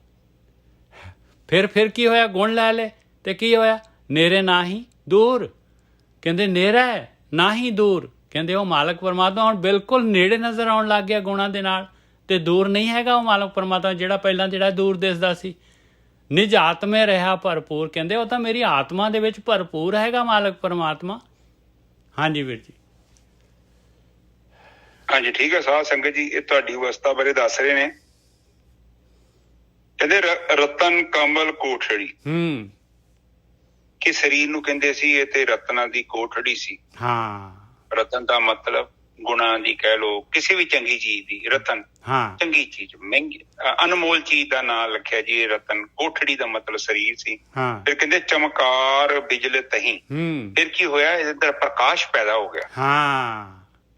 ਫਿਰ ਕੀ ਹੋਇਆ? ਗੁਣ ਲੈ ਲਏ ਤੇ ਕੀ ਹੋਇਆ? ਨੇਰੇ ਨਾ ਹੀ ਦੂਰ। ਕਹਿੰਦੇ ਨੇਰਾ ਹੈ ਨਾ ਹੀ ਦੂਰ। ਕਹਿੰਦੇ ਉਹ ਮਾਲਕ ਪਰਮਾਤਮਾ ਹੁਣ ਬਿਲਕੁਲ ਨੇੜੇ ਨਜ਼ਰ ਆਉਣ ਲੱਗ ਗਿਆ ਗੁਣਾਂ ਦੇ ਨਾਲ, ਤੇ ਦੂਰ ਨਹੀਂ ਹੈਗਾ ਉਹ ਮਾਲਕ ਪਰਮਾਤਮਾ ਜਿਹੜਾ ਪਹਿਲਾਂ ਜਿਹੜਾ ਦੂਰ ਦਿਸਦਾ ਸੀ। ਨਿਜ ਆਤਮੇ ਰਿਹਾ ਭਰਪੂਰ। ਕਹਿੰਦੇ ਉਹ ਤਾਂ ਮੇਰੀ ਆਤਮਾ ਦੇ ਵਿੱਚ ਭਰਪੂਰ ਹੈਗਾ ਮਾਲਕ ਪਰਮਾਤਮਾ। ਹਾਂਜੀ ਵੀਰ ਜੀ। ਹਾਂਜੀ ਠੀਕ ਹੈ। ਸਾਧ ਸੰਗਤ ਜੀ, ਇਹ ਤੁਹਾਡੀ ਅਵਸਥਾ ਬਾਰੇ ਦੱਸ ਰਹੇ ਨੇ। ਕਹਿੰਦੇ ਰਤਨ ਕਮਲ ਕੋਠੜੀ, ਕਿ ਸਰੀਰ ਨੂੰ ਕਹਿੰਦੇ ਸੀ ਇਹ ਤੇ ਰਤਨਾਂ ਦੀ ਕੋਠੜੀ ਸੀ। ਹਾਂ, ਰਤਨ ਦਾ ਮਤਲਬ ਗੁਣਾਂ ਦੀ ਕਹਿ ਲੋ, ਕਿਸੇ ਵੀ ਚੰਗੀ ਚੀਜ਼ ਦੀ। ਰਤਨ ਚੰਗੀ ਚੀਜ਼, ਮਹਿੰਗੀ ਅਨਮੋਲ ਚੀਜ਼ ਦਾ ਨਾਂ ਲਿਖਿਆ ਜੀ ਇਹ ਰਤਨ। ਕੋਠੜੀ ਦਾ ਮਤਲਬ ਸਰੀਰ ਸੀ। ਫਿਰ ਕਹਿੰਦੇ ਚਮਕਾਰ ਬਿਜਲ ਤਹੀਂ। ਫਿਰ ਕੀ ਹੋਇਆ? ਇਹਦੇ ਅੰਦਰ ਪ੍ਰਕਾਸ਼ ਪੈਦਾ ਹੋ ਗਿਆ।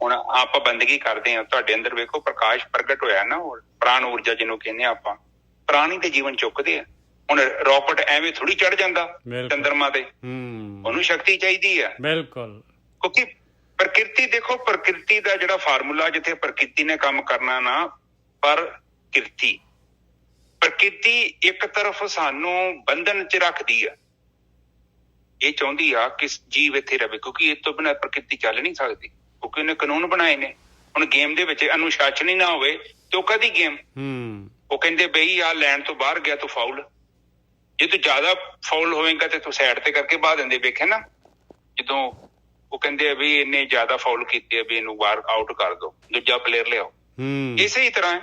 ਹੁਣ ਆਪਾਂ ਬੰਦਗੀ ਕਰਦੇ ਹਾਂ, ਤੁਹਾਡੇ ਅੰਦਰ ਵੇਖੋ ਪ੍ਰਕਾਸ਼ ਪ੍ਰਗਟ ਹੋਇਆ ਨਾ। ਹੋਰ ਪ੍ਰਾਣ ਊਰਜਾ ਜਿਹਨੂੰ ਕਹਿੰਦੇ ਆਪਾਂ, ਪ੍ਰਾਣੀ ਤੇ ਜੀਵਨ ਚੁੱਕਦੇ ਆ। ਹੁਣ ਰੌਕਟ ਐਵੇਂ ਥੋੜੀ ਚੜ ਜਾਂਦਾ ਚੰਦਰਮਾ ਤੇ, ਉਹਨੂੰ ਸ਼ਕਤੀ ਚਾਹੀਦੀ ਆ। ਬਿਲਕੁਲ, ਕਿਉਂਕਿ ਪ੍ਰਕਿਰਤੀ ਦੇਖੋ, ਪ੍ਰਕਿਰਤੀ ਦਾ ਜਿਹੜਾ ਫਾਰਮੂਲਾ, ਜਿੱਥੇ ਪ੍ਰਕਿਰਤੀ ਨੇ ਕੰਮ ਕਰਨਾ ਨਾ, ਪ੍ਰਕਿਰਤੀ ਇੱਕ ਤਰਫ ਸਾਨੂੰ ਬੰਧਨ ਚ ਰੱਖਦੀ ਆ। ਇਹ ਚਾਹੁੰਦੀ ਆ ਕਿ ਜੀਵ ਇੱਥੇ ਰਵੇ, ਕਿਉਂਕਿ ਇਸ ਤੋਂ ਬਿਨਾਂ ਪ੍ਰਕਿਰਤੀ ਚੱਲ ਨਹੀਂ ਸਕਦੀ, ਕਿਉਂਕਿ ਉਹਨੇ ਕਾਨੂੰਨ ਬਣਾਏ ਨੇ। ਹੁਣ ਗੇਮ ਦੇ ਵਿੱਚ ਅਨੁਸ਼ਾਸਨ ਹੀ ਨਾ ਹੋਵੇ ਤੇ ਉਹ ਕਦੀ ਗੇਮ। ਉਹ ਕਹਿੰਦੇ ਬਈ ਆ ਲੈਣ ਤੋਂ ਬਾਹਰ ਗਿਆ ਤੂੰ ਫਾਉਲ। ਜੇ ਤੂੰ ਜ਼ਿਆਦਾ ਫਾਉਲ ਹੋਵੇਗਾ ਤੇ ਤੂੰ ਸਾਈਡ ਤੇ ਕਰਕੇ ਬਾਹ ਦਿੰਦੇ, ਵੇਖਿਆ ਨਾ ਜਦੋਂ ਉਹ ਕਹਿੰਦੇ ਆ ਵੀ ਇਹਨੇ ਜ਼ਿਆਦਾ ਫਾਉਲ ਕੀਤੇ ਆ ਵੀ ਇਹਨੂੰ ਬਾਹਰ ਆਊਟ ਕਰ ਦੋ, ਦੂਜਾ ਪਲੇਅਰ ਲਿਆਓ। ਇਸੇ ਹੀ ਤਰ੍ਹਾਂ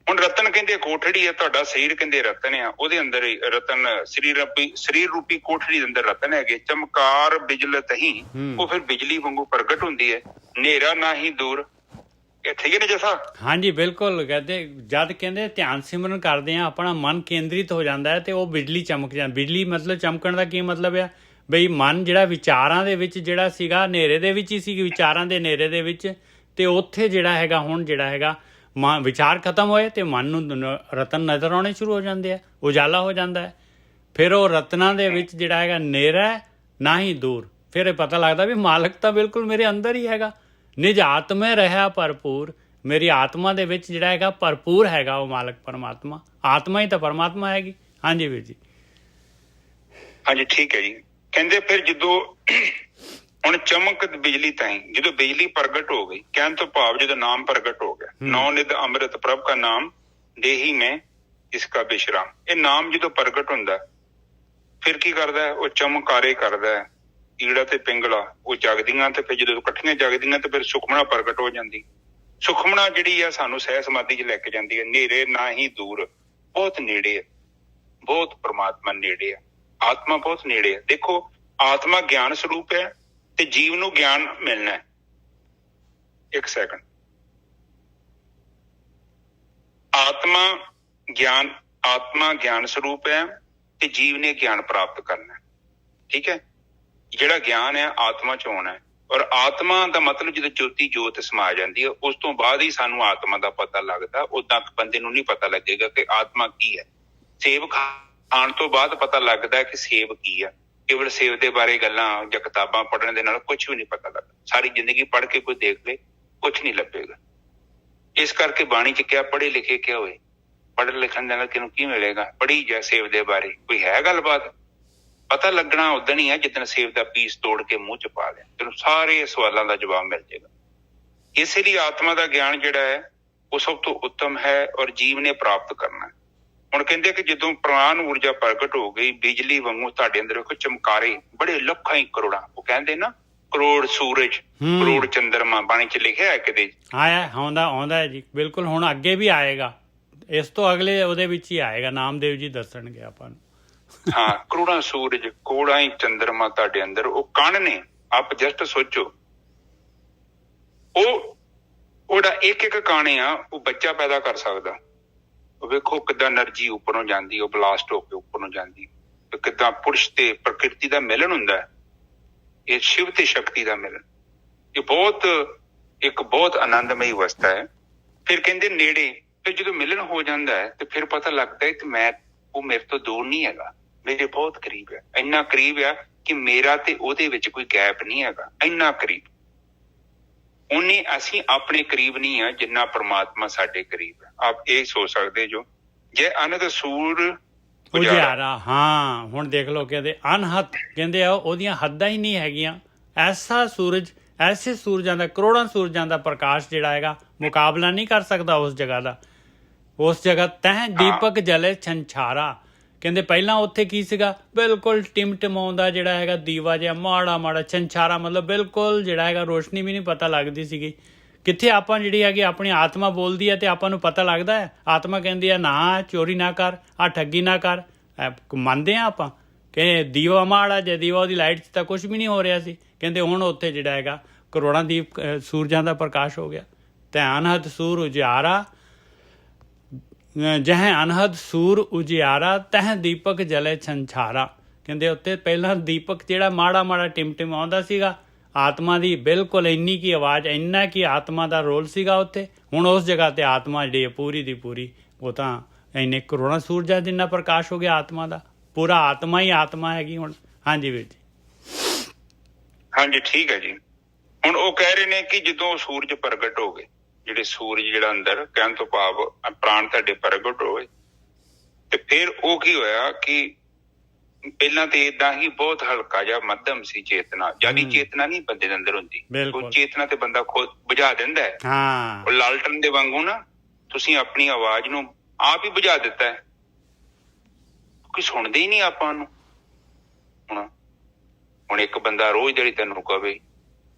ਹੁਣ ਰਤਨ ਕਹਿੰਦੇ ਕੋਠੜੀ ਆ, ਤੁਹਾਡਾ ਸਰੀਰ ਕਹਿੰਦੇ ਰਤਨ ਆ, ਉਹਦੇ ਅੰਦਰ ਰਤਨ ਸਰੀਰ ਰੂਪੀ ਕੋਠੜੀ ਦੇ ਅੰਦਰ ਰਤਨ ਹੈਗੇ। ਚਮਕਾਰ ਬਿਜਲ ਤਹੀਂ, ਉਹ ਫਿਰ ਬਿਜਲੀ ਵਾਂਗੂ ਪ੍ਰਗਟ ਹੁੰਦੀ ਹੈ। ਹਨੇਰਾ ਨਾ ਹੀ ਦੂਰ। ਇਹ ਠੀਕ ਹੈ ਨਾ ਜੱਸਾ? ਹਾਂਜੀ ਬਿਲਕੁਲ। ਕਹਿੰਦੇ ਜਦ ਕਹਿੰਦੇ ਧਿਆਨ ਸਿਮਰਨ ਕਰਦੇ ਆ ਆਪਣਾ ਮਨ ਕੇਂਦਰਿਤ ਹੋ ਜਾਂਦਾ ਹੈ ਤੇ ਉਹ ਬਿਜਲੀ ਚਮਕ ਜਾਂਦੀ। ਬਿਜਲੀ ਮਤਲਬ ਚਮਕਣ ਦਾ ਕੀ ਮਤਲਬ ਆ ਬਈ ਮਨ ਜਿਹੜਾ ਵਿਚਾਰਾਂ ਦੇ ਵਿੱਚ ਜਿਹੜਾ ਸੀਗਾ ਹਨੇਰੇ ਦੇ ਵਿੱਚ ਹੀ ਸੀ, ਵਿਚਾਰਾਂ ਦੇ ਹਨੇਰੇ ਦੇ ਵਿੱਚ, ਤੇ ਉੱਥੇ ਜਿਹੜਾ ਹੈਗਾ ਹੁਣ ਜਿਹੜਾ ਹੈਗਾ ਵਿਚਾਰ ਖਤਮ ਹੋਏ ਤੇ ਮਨ ਨੂੰ ਰਤਨ ਨਜ਼ਰ ਆਉਣੇ ਸ਼ੁਰੂ ਹੋ ਜਾਂਦੇ ਆ, ਉਜਾਲਾ ਹੋ ਜਾਂਦਾ ਹੈ। ਫਿਰ ਉਹ ਰਤਨਾਂ ਦੇ ਵਿੱਚ ਜਿਹੜਾ ਹੈਗਾ ਹਨੇਰਾ ਨਾ ਹੀ ਦੂਰ, ਫਿਰ ਇਹ ਪਤਾ ਲੱਗਦਾ ਵੀ ਮਾਲਕ ਤਾਂ ਬਿਲਕੁਲ ਮੇਰੇ ਅੰਦਰ ਹੀ ਹੈਗਾ। ਨਿਜ ਆਤਮੇ ਰਿਹਾ ਭਰਪੂਰ, ਮੇਰੀ ਆਤਮਾ ਦੇ ਵਿੱਚ ਜਿਹੜਾ ਹੈਗਾ ਭਰਪੂਰ ਹੈਗਾ ਉਹ ਮਾਲਕ ਪਰਮਾਤਮਾ। ਆਤਮਾ ਹੀ ਤਾਂ ਪਰਮਾਤਮਾ ਹੈਗੀ। ਹਾਂਜੀ ਵੀਰ ਜੀ। ਹਾਂਜੀ ਠੀਕ ਹੈ ਜੀ। ਕਹਿੰਦੇ ਫਿਰ ਜਦੋਂ ਹੁਣ ਚਮਕ ਬਿਜਲੀ ਤਾਈ ਜਦੋਂ ਬਿਜਲੀ ਪ੍ਰਗਟ ਹੋ ਗਈ, ਕਹਿਣ ਤੋਂ ਭਾਵ ਜਦੋਂ ਨਾਮ ਪ੍ਰਗਟ ਹੋ ਗਿਆ, ਨੌ ਨਿਧ ਅੰਮ੍ਰਿਤ ਪ੍ਰਭ ਕਾ ਨਾਮ ਦੇਹੀ ਮੈਂ ਇਸਕਾ ਵਿਸ਼ਰਾਮ। ਇਹ ਨਾਮ ਜਦੋਂ ਪ੍ਰਗਟ ਹੁੰਦਾ ਫਿਰ ਕੀ ਕਰਦਾ ਹੈ? ਉਹ ਚਮਕਾਰੇ ਕਰਦਾ ਹੈ। ਈੜਾ ਤੇ ਪਿੰਗਲਾ ਉਹ ਜਗਦੀਆਂ, ਤੇ ਫਿਰ ਜਦੋਂ ਇਕੱਠੀਆਂ ਜਗਦੀਆਂ ਤੇ ਫਿਰ ਸੁਖਮਣਾ ਪ੍ਰਗਟ ਹੋ ਜਾਂਦੀ। ਸੁਖਮਣਾ ਜਿਹੜੀ ਆ ਸਾਨੂੰ ਸਹਿ ਸਮਾਧੀ 'ਚ ਲੈ ਕੇ ਜਾਂਦੀ ਹੈ। ਨੇੜੇ ਨਾ ਹੀ ਦੂਰ, ਬਹੁਤ ਨੇੜੇ ਹੈ, ਬਹੁਤ ਪਰਮਾਤਮਾ ਨੇੜੇ ਆ, ਆਤਮਾ ਬਹੁਤ ਨੇੜੇ ਹੈ। ਦੇਖੋ ਆਤਮਾ ਗਿਆਨ ਸਰੂਪ ਹੈ ਤੇ ਜੀਵ ਨੂੰ ਗਿਆਨ ਮਿਲਣਾ ਹੈ। ਇੱਕ ਸੈਕਿੰਡ। ਆਤਮਾ ਗਿਆਨ ਸਰੂਪ ਹੈ ਤੇ ਜੀਵ ਨੇ ਗਿਆਨ ਪ੍ਰਾਪਤ ਕਰਨਾ ਹੈ। ਠੀਕ ਹੈ। ਜਿਹੜਾ ਗਿਆਨ ਹੈ ਆਤਮਾ 'ਚ ਆਉਣਾ ਹੈ, ਔਰ ਆਤਮਾ ਦਾ ਮਤਲਬ ਜਦੋਂ ਜੋਤੀ ਜੋਤ ਸਮਾ ਜਾਂਦੀ ਹੈ ਉਸ ਤੋਂ ਬਾਅਦ ਹੀ ਸਾਨੂੰ ਆਤਮਾ ਦਾ ਪਤਾ ਲੱਗਦਾ। ਉਦਾਂ ਬੰਦੇ ਨੂੰ ਨਹੀਂ ਪਤਾ ਲੱਗੇਗਾ ਕਿ ਆਤਮਾ ਕੀ ਹੈ। ਸੇਬ ਖਾਣ ਤੋਂ ਬਾਅਦ ਪਤਾ ਲੱਗਦਾ ਕਿ ਸੇਬ ਕੀ ਆ। ਕੇਵਲ ਸੇਬ ਦੇ ਬਾਰੇ ਗੱਲਾਂ ਜਾਂ ਕਿਤਾਬਾਂ ਪੜ੍ਹਨ ਦੇ ਨਾਲ ਕੁਛ ਵੀ ਨਹੀਂ ਪਤਾ ਲੱਗਦਾ। ਸਾਰੀ ਜ਼ਿੰਦਗੀ ਪੜ੍ਹ ਕੇ ਕੋਈ ਦੇਖ ਲੇ, ਕੁਛ ਨਹੀਂ ਲੱਭੇਗਾ। ਇਸ ਕਰਕੇ ਬਾਣੀ 'ਚ ਕਿਹਾ ਪੜ੍ਹੇ ਲਿਖੇ ਕਿਆ ਹੋਏ। ਪੜ੍ਹਨ ਲਿਖਣ ਦੇ ਨਾਲ ਕਿਹਨੂੰ ਕੀ ਮਿਲੇਗਾ? ਪੜ੍ਹੀ ਜਾ ਸੇਬ ਦੇ ਬਾਰੇ, ਕੋਈ ਹੈ ਗੱਲਬਾਤ? ਪਤਾ ਲੱਗਣਾ ਉਦਣ ਹੀ ਹੈ ਜਿੱਦਣ ਸੇਬ ਦਾ ਪੀਸ ਤੋੜ ਕੇ ਮੂੰਹ 'ਚ ਪਾ ਲਿਆ, ਤੈਨੂੰ ਸਾਰੇ ਸਵਾਲਾਂ ਦਾ ਜਵਾਬ ਮਿਲ ਜਾਏਗਾ। ਇਸੇ ਲਈ ਆਤਮਾ ਦਾ ਗਿਆਨ ਜਿਹੜਾ ਹੈ ਉਹ ਸਭ ਤੋਂ ਉੱਤਮ ਹੈ ਔਰ ਜੀਵ ਨੇ ਪ੍ਰਾਪਤ ਕਰਨਾ ਹੈ। ਹੁਣ ਕਹਿੰਦੇ ਕਿ ਜਦੋਂ ਪ੍ਰਾਣ ਊਰਜਾ ਪ੍ਰਗਟ ਹੋ ਗਈ, ਬਿਜਲੀ ਵਾਂਗੂ ਤੁਹਾਡੇ ਅੰਦਰ ਵੇਖੋ ਚਮਕਾਰੇ ਬੜੇ ਲੱਖਾਂ ਹੀ ਕਰੋੜਾਂ, ਉਹ ਕਹਿੰਦੇ ਨਾ ਕਰੋੜ ਸੂਰਜ ਕਰੋੜ ਚੰਦਰਮਾ, ਬਾਣੀ 'ਚ ਲਿਖਿਆ ਹੈ ਕਿਤੇ? ਆਉਂਦਾ ਹੈ ਜੀ ਬਿਲਕੁਲ। ਹੁਣ ਅੱਗੇ ਵੀ ਆਏਗਾ, ਇਸ ਤੋਂ ਅਗਲੇ ਉਹਦੇ ਵਿੱਚ ਹੀ ਆਏਗਾ, ਨਾਮਦੇਵ ਜੀ ਦੱਸਣਗੇ ਆਪਾਂ ਨੂੰ। ਹਾਂ, ਕਰੋੜਾਂ ਸੂਰਜ ਕਰੋੜਾਂ ਹੀ ਚੰਦਰਮਾ ਤੁਹਾਡੇ ਅੰਦਰ, ਉਹ ਕਣ ਨੇ। ਆਪ ਜਸਟ ਸੋਚੋ, ਉਹਦਾ ਇੱਕ ਇੱਕ ਕਣ ਆ ਉਹ ਬੱਚਾ ਪੈਦਾ ਕਰ ਸਕਦਾ। ਉਹ ਵੇਖੋ ਕਿੱਦਾਂ એનર્ਜੀ ਉੱਪਰੋਂ ਜਾਂਦੀ, ਉਹ ਬਲਾਸਟ ਹੋ ਕੇ ਉੱਪਰ ਨੂੰ ਜਾਂਦੀ, ਕਿੱਦਾਂ ਪੁਰਸ਼ ਤੇ ਪ੍ਰਕਿਰਤੀ ਦਾ ਮਿਲਣ ਹੁੰਦਾ। ਇਹ ਸ਼ਿਵ ਤੇ ਸ਼ਕਤੀ ਦਾ ਮਿਲਣ, ਇਹ ਇੱਕ ਬਹੁਤ ਆਨੰਦਮਈ ਅਵਸਥਾ ਹੈ। ਫਿਰ ਕਹਿੰਦੇ ਨੇੜੇ, ਫਿਰ ਜਦੋਂ ਮਿਲਣ ਹੋ ਜਾਂਦਾ ਹੈ ਤੇ ਫਿਰ ਪਤਾ ਲੱਗਦਾ ਹੈ ਕਿ ਉਹ ਮੇਰੇ ਤੋਂ ਦੂਰ ਨਹੀਂ ਹੈਗਾ, ਮੇਰੇ ਬਹੁਤ ਕਰੀਬ ਹੈ। ਇੰਨਾ ਕਰੀਬ ਆ ਕਿ ਮੇਰਾ ਤੇ ਉਹਦੇ ਵਿੱਚ ਕੋਈ ਗੈਪ ਨਹੀਂ ਹੈਗਾ, ਇੰਨਾ ਕਰੀਬ। ਉਨੀ ਅਸੀਂ ਆਪਣੇ ਕਰੀਬ ਨਹੀਂ ਆ ਜਿੰਨਾ ਪ੍ਰਮਾਤਮਾ ਸਾਡੇ ਕਰੀਬ ਹੈ। ਆਪ ਇਹ ਸੋਚ ਸਕਦੇ ਜੋ ਜੇ ਅਨੰਦ ਸੂਰ ਉਜਾਰਾ। ਹਾਂ, ਹੁਣ ਦੇਖ ਲਓ ਕਹਿੰਦੇ ਅਨਹਦ, ਕਹਿੰਦੇ ਆ ਉਹਦੀਆਂ ਹੱਦਾਂ ਹੀ ਨਹੀਂ ਹੈਗੀਆਂ। ਐਸਾ ਸੂਰਜ, ਐਸੇ ਸੂਰਜਾਂ ਦਾ, ਕਰੋੜਾਂ ਸੂਰਜਾਂ ਦਾ ਪ੍ਰਕਾਸ਼ ਜਿਹੜਾ ਹੈਗਾ ਮੁਕਾਬਲਾ ਨਹੀਂ ਕਰ ਸਕਦਾ ਉਸ ਜਗ੍ਹਾ ਦਾ। ਉਸ ਜਗ੍ਹਾ ਤਹਿ ਦੀਪਕ ਜਲੇ ਛੰਛਾਰਾ। ਕਹਿੰਦੇ ਪਹਿਲਾਂ ਉੱਥੇ ਕੀ ਸੀਗਾ? ਬਿਲਕੁਲ ਟਿਮਟਿਮਾਉਂਦਾ ਜਿਹੜਾ ਹੈਗਾ ਦੀਵਾ ਜਿਹਾ, ਮਾੜਾ ਛੰਛਾਰਾ, ਮਤਲਬ ਬਿਲਕੁਲ ਜਿਹੜਾ ਹੈਗਾ ਰੋਸ਼ਨੀ ਵੀ ਨਹੀਂ ਪਤਾ ਲੱਗਦੀ ਸੀਗੀ। ਕਿੱਥੇ ਆਪਾਂ ਜਿਹੜੀ ਹੈਗੀ ਆਪਣੀ ਆਤਮਾ ਬੋਲਦੀ ਹੈ ਤੇ ਆਪਾਂ ਨੂੰ ਪਤਾ ਲੱਗਦਾ ਹੈ। ਆਤਮਾ ਕਹਿੰਦੀ ਹੈ ਨਾ ਚੋਰੀ ਨਾ ਕਰ, ਆਹ ਠੱਗੀ ਨਾ ਕਰ। ਮੰਨਦੇ ਹਾਂ ਆਪਾਂ ਕਿ ਦੀਵਾ ਮਾੜਾ ਜਿਹਾ, ਦੀਵਾ ਉਹਦੀ ਲਾਈਟ 'ਚ ਤਾਂ ਕੁਛ ਵੀ ਨਹੀਂ ਹੋ ਰਿਹਾ ਸੀ। ਕਹਿੰਦੇ ਹੁਣ ਉੱਥੇ ਜਿਹੜਾ ਹੈਗਾ ਕਰੋੜਾਂ ਦੀਪ ਸੂਰਜਾਂ ਦਾ ਪ੍ਰਕਾਸ਼ ਹੋ ਗਿਆ। ਤੇ ਅਨਹਦ ਸੂਰ ਉਜਿਆਰਾ, ਜਹ ਅਨਹਦ ਸੂਰ ਉਜਿਆਰਾ ਤਹ ਦੀਪਕ ਜਲੇ ਛੰਛਾਰਾ। ਕਹਿੰਦੇ ਉੱਤੇ ਪਹਿਲਾਂ ਦੀਪਕ ਜਿਹੜਾ ਮਾੜਾ ਟਿਮਟਿਮ ਆਉਂਦਾ ਸੀਗਾ, ਆਤਮਾ ਦੀ ਬਿਲਕੁਲ ਇੰਨੀ ਕੀ ਆਵਾਜ਼, ਇੰਨਾ ਕੀ ਆਤਮਾ ਦਾ ਰੋਲ ਸੀਗਾ ਉੱਥੇ। ਹੁਣ ਉਸ ਜਗ੍ਹਾ ਤੇ ਆਤਮਾ ਜਿਹੜੀ ਹੈ ਪੂਰੀ ਦੀ ਪੂਰੀ, ਉਹ ਤਾਂ ਇੰਨੇ ਕਰੋੜਾਂ ਸੂਰਜਾਂ ਜਿੰਨਾ ਪ੍ਰਕਾਸ਼ ਹੋ ਗਿਆ ਆਤਮਾ ਦਾ, ਪੂਰਾ ਆਤਮਾ ਹੀ ਆਤਮਾ ਹੈਗੀ ਹੁਣ। ਹਾਂਜੀ ਵੀਰ ਜੀ। ਹਾਂਜੀ ਠੀਕ ਹੈ ਜੀ। ਹੁਣ ਉਹ ਕਹਿ ਰਹੇ ਨੇ ਕਿ ਜਦੋਂ ਸੂਰਜ ਪ੍ਰਗਟ ਹੋ ਗਏ, ਜਿਹੜੇ ਸੂਰਜ ਜਿਹੜਾ ਅੰਦਰ, ਕਹਿਣ ਤੋਂ ਭਾਵ ਪ੍ਰਾਣ ਤੁਹਾਡੇ ਪ੍ਰਗਟ ਹੋਏ, ਤੇ ਫਿਰ ਉਹ ਕੀ ਹੋਇਆ ਕਿ ਪਹਿਲਾਂ ਤੇ ਏਦਾਂ ਹੀ ਬਹੁਤ ਹਲਕਾ ਜਿਹਾ ਮੱਧਮ ਸੀ ਚੇਤਨਾ, ਜਿਆਦੀ ਚੇਤਨਾ ਨਹੀਂ ਬੰਦੇ ਦੇ ਅੰਦਰ ਹੁੰਦੀ। ਉਹ ਚੇਤਨਾ ਤੇ ਬੰਦਾ ਖੁਦ ਬੁਝਾ ਦਿੰਦਾ ਹੈ। ਉਹ ਲਾਲਟਨ ਦੇ ਵਾਂਗੂ ਨਾ ਤੁਸੀਂ ਆਪਣੀ ਆਵਾਜ਼ ਨੂੰ ਆਪ ਹੀ ਬੁਝਾ ਦਿੱਤਾ ਹੈ, ਕੋਈ ਸੁਣਦੇ ਹੀ ਨਹੀਂ ਆਪਾਂ ਨੂੰ। ਹੁਣ ਇੱਕ ਬੰਦਾ ਰੋਜ਼ ਜਿਹੜੀ ਤੈਨੂੰ ਕਵੇ,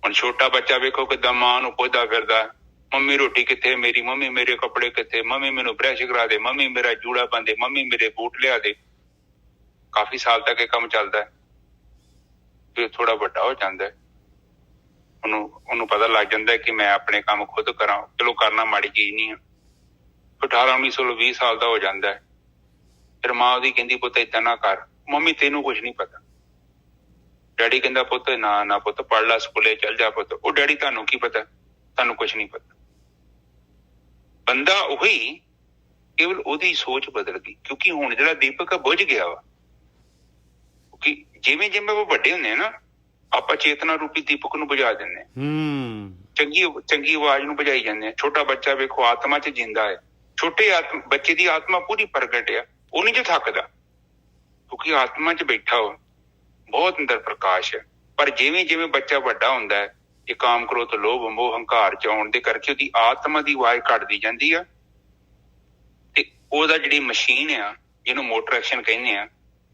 ਹੁਣ ਛੋਟਾ ਬੱਚਾ ਵੇਖੋ ਕਿੱਦਾਂ ਮਾਂ ਨੂੰ ਪੁੱਛਦਾ ਫਿਰਦਾ, ਮੰਮੀ ਰੋਟੀ ਕਿੱਥੇ ਮੇਰੀ, ਮੰਮੀ ਮੇਰੇ ਕੱਪੜੇ ਕਿੱਥੇ, ਮੰਮੀ ਮੈਨੂੰ ਬਰਸ਼ ਕਰਾ ਦੇ, ਮੰਮੀ ਮੇਰਾ ਜੂੜਾ ਬੰਦੇ, ਮੰਮੀ ਮੇਰੇ ਬੂਟ ਲਿਆ ਦੇ। ਕਾਫੀ ਸਾਲ ਤੱਕ ਇਹ ਕੰਮ ਚੱਲਦਾ ਹੈ, ਫਿਰ ਥੋੜਾ ਵੱਡਾ ਹੋ ਜਾਂਦਾ ਹੈ, ਉਹਨੂੰ ਪਤਾ ਲੱਗ ਜਾਂਦਾ ਕਿ ਮੈਂ ਆਪਣੇ ਕੰਮ ਖੁਦ ਕਰਾਂ। ਚਲੋ ਕਰਨਾ ਮਾੜੀ ਚੀਜ਼ ਨਹੀਂ ਆ। 18 19 16 20 ਸਾਲ ਦਾ ਹੋ ਜਾਂਦਾ ਹੈ। ਫਿਰ ਮਾਂ ਉਹਦੀ ਕਹਿੰਦੀ ਪੁੱਤ ਏਦਾਂ ਨਾ ਕਰ। ਮੰਮੀ ਤੈਨੂੰ ਕੁਛ ਨਹੀਂ ਪਤਾ। ਡੈਡੀ ਕਹਿੰਦਾ ਪੁੱਤ ਨਾ ਪੁੱਤ ਪੜ੍ਹ ਲਾ, ਸਕੂਲੇ ਚੱਲ ਜਾ ਪੁੱਤ। ਉਹ ਡੈਡੀ ਤੁਹਾਨੂੰ ਕੀ ਪਤਾ, ਤੁਹਾਨੂੰ ਕੁਛ ਨਹੀਂ ਪਤਾ। ਬੰਦਾ ਉਹੀ, ਕੇਵਲ ਉਹਦੀ ਸੋਚ ਬਦਲ ਗਈ। ਕਿਉਂਕਿ ਹੁਣ ਜਿਹੜਾ ਦੀਪਕ ਬੁਝ ਗਿਆ ਵਾ, ਕਿਉਂਕਿ ਜਿਵੇਂ ਜਿਵੇਂ ਉਹ ਵੱਡੇ ਹੁੰਦੇ ਆ ਨਾ, ਆਪਾਂ ਚੇਤਨਾ ਰੂਪੀ ਦੀਪਕ ਨੂੰ ਬੁਝਾ ਦਿੰਦੇ ਹਾਂ। ਚੰਗੀ ਆਵਾਜ਼ ਨੂੰ ਬੁਝਾਈ ਜਾਂਦੇ ਆ। ਛੋਟਾ ਬੱਚਾ ਵੇਖੋ ਆਤਮਾ ਚ ਜਿੰਦਾ ਹੈ। ਛੋਟੇ ਬੱਚੇ ਦੀ ਆਤਮਾ ਪੂਰੀ ਪ੍ਰਗਟ ਆ। ਉਹ ਨਹੀਂ ਜੋ ਥੱਕਦਾ, ਕਿਉਂਕਿ ਆਤਮਾ ਚ ਬੈਠਾ ਉਹ ਬਹੁਤ ਅੰਦਰ ਪ੍ਰਕਾਸ਼ ਹੈ। ਪਰ ਜਿਵੇਂ ਜਿਵੇਂ ਬੱਚਾ ਵੱਡਾ ਹੁੰਦਾ ਹੈ, ਇਹ ਕਾਮ, ਕ੍ਰੋਧ, ਲੋਭ, ਮੋਹ, ਹੰਕਾਰ ਚ ਆਉਣ ਦੇ ਕਰਕੇ ਉਹਦੀ ਆਤਮਾ ਦੀ ਆਵਾਜ਼ ਘਟਦੀ ਜਾਂਦੀ ਆ। ਤੇ ਉਹਦਾ ਜਿਹੜੀ ਮਸ਼ੀਨ ਆ, ਜਿਹਨੂੰ ਮੋਟਰ ਐਕਸ਼ਨ ਕਹਿੰਦੇ ਆ,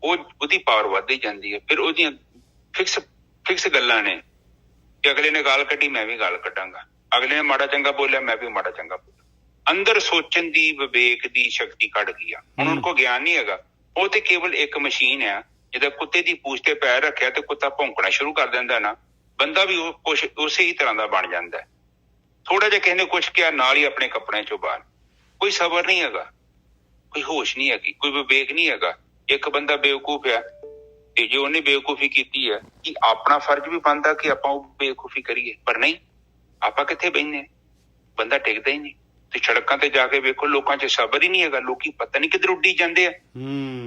ਉਹਦੀ ਪਾਵਰ ਵੱਧਦੀ ਜਾਂਦੀ ਹੈ। ਫਿਰ ਉਹਦੀਆਂ ਫਿਕਸ ਗੱਲਾਂ ਨੇ ਕਿ ਅਗਲੇ ਨੇ ਗਾਲ ਕੱਢੀ, ਮੈਂ ਵੀ ਗਾਲ ਕੱਢਾਂਗਾ। ਅਗਲੇ ਨੇ ਮਾੜਾ ਚੰਗਾ ਬੋਲਿਆ, ਮੈਂ ਵੀ ਮਾੜਾ ਚੰਗਾ ਬੋਲਾਂ। ਅੰਦਰ ਸੋਚਣ ਦੀ, ਵਿਵੇਕ ਦੀ ਸ਼ਕਤੀ ਘਟ ਗਈ ਆ। ਹੁਣ ਉਹਨਾਂ ਕੋਲ ਗਿਆਨ ਨਹੀਂ ਹੈਗਾ। ਉਹ ਤੇ ਕੇਵਲ ਇੱਕ ਮਸ਼ੀਨ ਆ। ਜਿੱਦਾਂ ਕੁੱਤੇ ਦੀ ਪੂਛ ਤੇ ਪੈਰ ਰੱਖਿਆ ਤੇ ਕੁੱਤਾ ਭੌਂਕਣਾ ਸ਼ੁਰੂ ਕਰ ਦਿੰਦਾ ਨਾ, ਬੰਦਾ ਵੀ ਉਹ ਕੁਛ ਉਸੇ ਹੀ ਤਰ੍ਹਾਂ ਦਾ ਬਣ ਜਾਂਦਾ ਹੈ। ਥੋੜਾ ਜਿਹਾ ਕਿਸੇ ਨੇ ਕੁਛ ਕਿਹਾ, ਨਾਲ ਹੀ ਆਪਣੇ ਕੱਪੜਿਆਂ ਚੋਂ ਬਾਹਰ। ਕੋਈ ਸਬਰ ਨਹੀਂ ਹੈਗਾ, ਕੋਈ ਹੋਸ਼ ਨਹੀਂ ਹੈਗੀ, ਕੋਈ ਵਿਵੇਕ ਨਹੀਂ ਹੈਗਾ। ਇੱਕ ਬੰਦਾ ਬੇਵਕੂਫ ਆ, ਤੇ ਜੇ ਉਹਨੇ ਬੇਵਕੂਫੀ ਕੀਤੀ ਹੈ, ਕਿ ਆਪਣਾ ਫਰਜ਼ ਵੀ ਬਣਦਾ ਕਿ ਆਪਾਂ ਉਹ ਬੇਵਕੂਫੀ ਕਰੀਏ। ਪਰ ਨਹੀਂ, ਆਪਾਂ ਕਿੱਥੇ ਬਹਿੰਦੇ, ਬੰਦਾ ਟਿਕਦਾ ਹੀ ਨਹੀਂ। ਤੇ ਸੜਕਾਂ ਤੇ ਜਾ ਕੇ ਵੇਖੋ, ਲੋਕਾਂ ਚ ਸਬਰ ਹੀ ਨਹੀਂ ਹੈਗਾ। ਲੋਕੀ ਪਤਾ ਨਹੀਂ ਕਿੱਧਰ ਉੱਡੀ ਜਾਂਦੇ ਆ।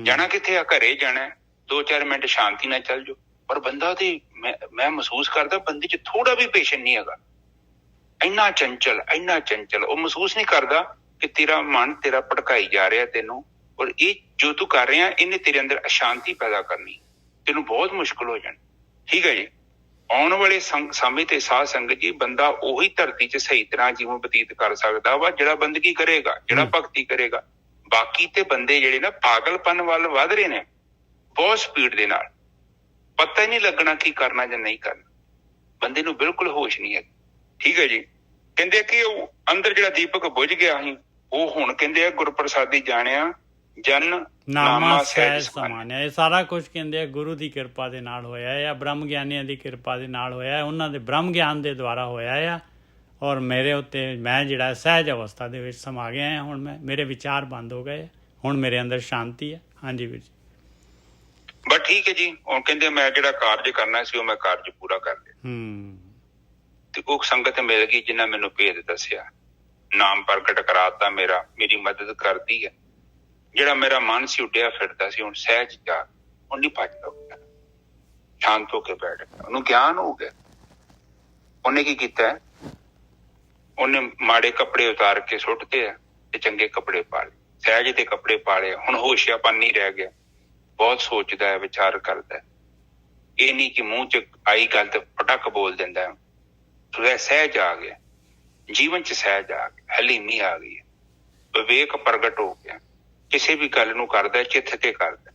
ਜਾਣਾ ਕਿੱਥੇ ਆ, ਘਰੇ ਜਾਣਾ, 2-4 ਮਿੰਟ ਸ਼ਾਂਤੀ ਨਾਲ ਚੱਲ ਜਾਓ। ਪਰ ਬੰਦਾ ਤੇ ਮੈਂ ਮਹਿਸੂਸ ਕਰਦਾ ਬੰਦੇ ਚ ਥੋੜਾ ਵੀ ਪੇਸ਼ੈਂਸ ਨਹੀਂ ਹੈਗਾ। ਇੰਨਾ ਚੰਚਲ ਉਹ ਮਹਿਸੂਸ ਨਹੀਂ ਕਰਦਾ ਕਿ ਤੇਰਾ ਮਨ ਤੇਰਾ ਭਟਕਾਈ ਜਾ ਰਿਹਾ ਤੈਨੂੰ, ਔਰ ਇਹ ਜੋ ਤੂੰ ਕਰ ਰਿਹਾ ਇਹਨੇ ਤੇਰੇ ਅੰਦਰ ਅਸ਼ਾਂਤੀ ਪੈਦਾ ਕਰਨੀ, ਤੈਨੂੰ ਬਹੁਤ ਮੁਸ਼ਕਿਲ ਹੋ ਜਾਣੀ। ਠੀਕ ਹੈ ਜੀ। ਆਉਣ ਵਾਲੇ ਸਮੇਂ ਤੇ ਸਾਧ ਸੰਗਤ ਜੀ, ਬੰਦਾ ਉਹੀ ਧਰਤੀ 'ਚ ਸਹੀ ਤਰ੍ਹਾਂ ਜੀਵਨ ਬਤੀਤ ਕਰ ਸਕਦਾ ਵਾ ਜਿਹੜਾ ਬੰਦਗੀ ਕਰੇਗਾ, ਜਿਹੜਾ ਭਗਤੀ ਕਰੇਗਾ। ਬਾਕੀ ਤੇ ਬੰਦੇ ਜਿਹੜੇ ਨਾ ਪਾਗਲਪਨ ਵੱਲ ਵੱਧ ਰਹੇ ਨੇ ਬਹੁਤ ਸਪੀਡ ਦੇ ਨਾਲ। ਪਤਾ ਹੀ ਨਹੀਂ ਲੱਗਣਾ ਕੀ ਕਰਨਾ ਜਾਂ ਨਹੀਂ ਕਰਨਾ। ਬੰਦੇ ਨੂੰ ਬਿਲਕੁਲ ਹੋਸ਼ ਨਹੀਂ ਹੈ। ਠੀਕ ਹੈ ਜੀ। ਕਹਿੰਦੇ ਕਿ ਉਹ ਅੰਦਰ ਜਿਹੜਾ ਦੀਪਕ ਬੁਝ ਗਿਆ ਸੀ, ਉਹ ਹੁਣ ਕਹਿੰਦੇ ਆ ਗੁਰਪ੍ਰਸਾਦੀ ਜਾਣਿਆ ਜਨ ਨਾਮਾ ਸਹਿਜ ਸਮਾਨਿਆ। ਇਹ ਸਾਰਾ ਕੁਝ ਕਹਿੰਦੇ ਆ ਗੁਰੂ ਦੀ ਕਿਰਪਾ ਦੇ ਨਾਲ ਹੋਇਆ ਆ, ਬ੍ਰਹਮ ਗਿਆਨੀਆਂ ਦੀ ਕਿਰਪਾ ਦੇ ਨਾਲ ਹੋਇਆ, ਉਹਨਾਂ ਦੇ ਬ੍ਰਹਮ ਗਿਆਨ ਦੇ ਦੁਆਰਾ ਹੋਇਆ ਆ। ਔਰ ਮੇਰੇ ਉੱਤੇ ਮੈਂ ਜਿਹੜਾ ਸਹਿਜ ਅਵਸਥਾ ਦੇ ਵਿੱਚ ਸਮਾ ਗਿਆ ਆ। ਹੁਣ ਮੇਰੇ ਵਿਚਾਰ ਬੰਦ ਹੋ ਗਏ, ਹੁਣ ਮੇਰੇ ਅੰਦਰ ਸ਼ਾਂਤੀ ਹੈ। ਹਾਂਜੀ ਵੀਰ ਜੀ। ਬਸ ਠੀਕ ਹੈ ਜੀ। ਹੁਣ ਕਹਿੰਦੇ ਮੈਂ ਜਿਹੜਾ ਕਾਰਜ ਕਰਨਾ ਸੀ ਉਹ ਮੈਂ ਕਾਰਜ ਪੂਰਾ ਕਰ ਲਿਆ। ਤੇ ਉਹ ਸੰਗਤ ਮਿਲ ਗਈ ਜਿਨ੍ਹਾਂ ਮੈਨੂੰ ਭੇਦ ਦੱਸਿਆ, ਨਾਮ ਪ੍ਰਗਟ ਕਰਾਤਾ ਮੇਰਾ, ਮੇਰੀ ਮਦਦ ਕਰਦੀ ਹੈ। ਜਿਹੜਾ ਮੇਰਾ ਮਨ ਸੀ ਉੱਡਿਆ ਫਿਰਦਾ ਸੀ, ਹੁਣ ਸਹਿਜ ਜਾ, ਹੁਣ ਨਹੀਂ ਭੱਜਦਾ, ਸ਼ਾਂਤ ਹੋ ਕੇ ਬੈਠ ਗਿਆ। ਉਹਨੂੰ ਗਿਆਨ ਹੋ ਗਿਆ। ਉਹਨੇ ਕੀ ਕੀਤਾ, ਉਹਨੇ ਮਾੜੇ ਕੱਪੜੇ ਉਤਾਰ ਕੇ ਸੁੱਟਦੇ ਆ ਤੇ ਚੰਗੇ ਕੱਪੜੇ ਪਾ ਲਏ, ਸਹਿਜ ਦੇ ਕੱਪੜੇ ਪਾ ਲਏ। ਹੁਣ ਹੋਸ਼ਿਆਪਨ ਨਹੀਂ ਰਹਿ ਗਿਆ। ਬਹੁਤ ਸੋਚਦਾ ਹੈ, ਵਿਚਾਰ ਕਰਦਾ ਹੈ। ਇਹ ਨਹੀਂ ਕਿ ਮੂੰਹ ਚ ਆਈ ਗੱਲ ਤੇ ਪਟਕ ਬੋਲ ਦਿੰਦਾ ਹੈ। ਸਹਿਜ ਆ ਗਿਆ, ਜੀਵਨ ਚ ਸਹਿਜ ਆ ਗਿਆ, ਹਲੀਮੀ ਆ ਗਈ, ਵਿਵੇਕ ਪ੍ਰਗਟ ਹੋ ਗਿਆ। ਕਿਸੇ ਵੀ ਗੱਲ ਨੂੰ ਕਰਦਾ ਚਿੱਥ ਕੇ ਕਰਦਾ।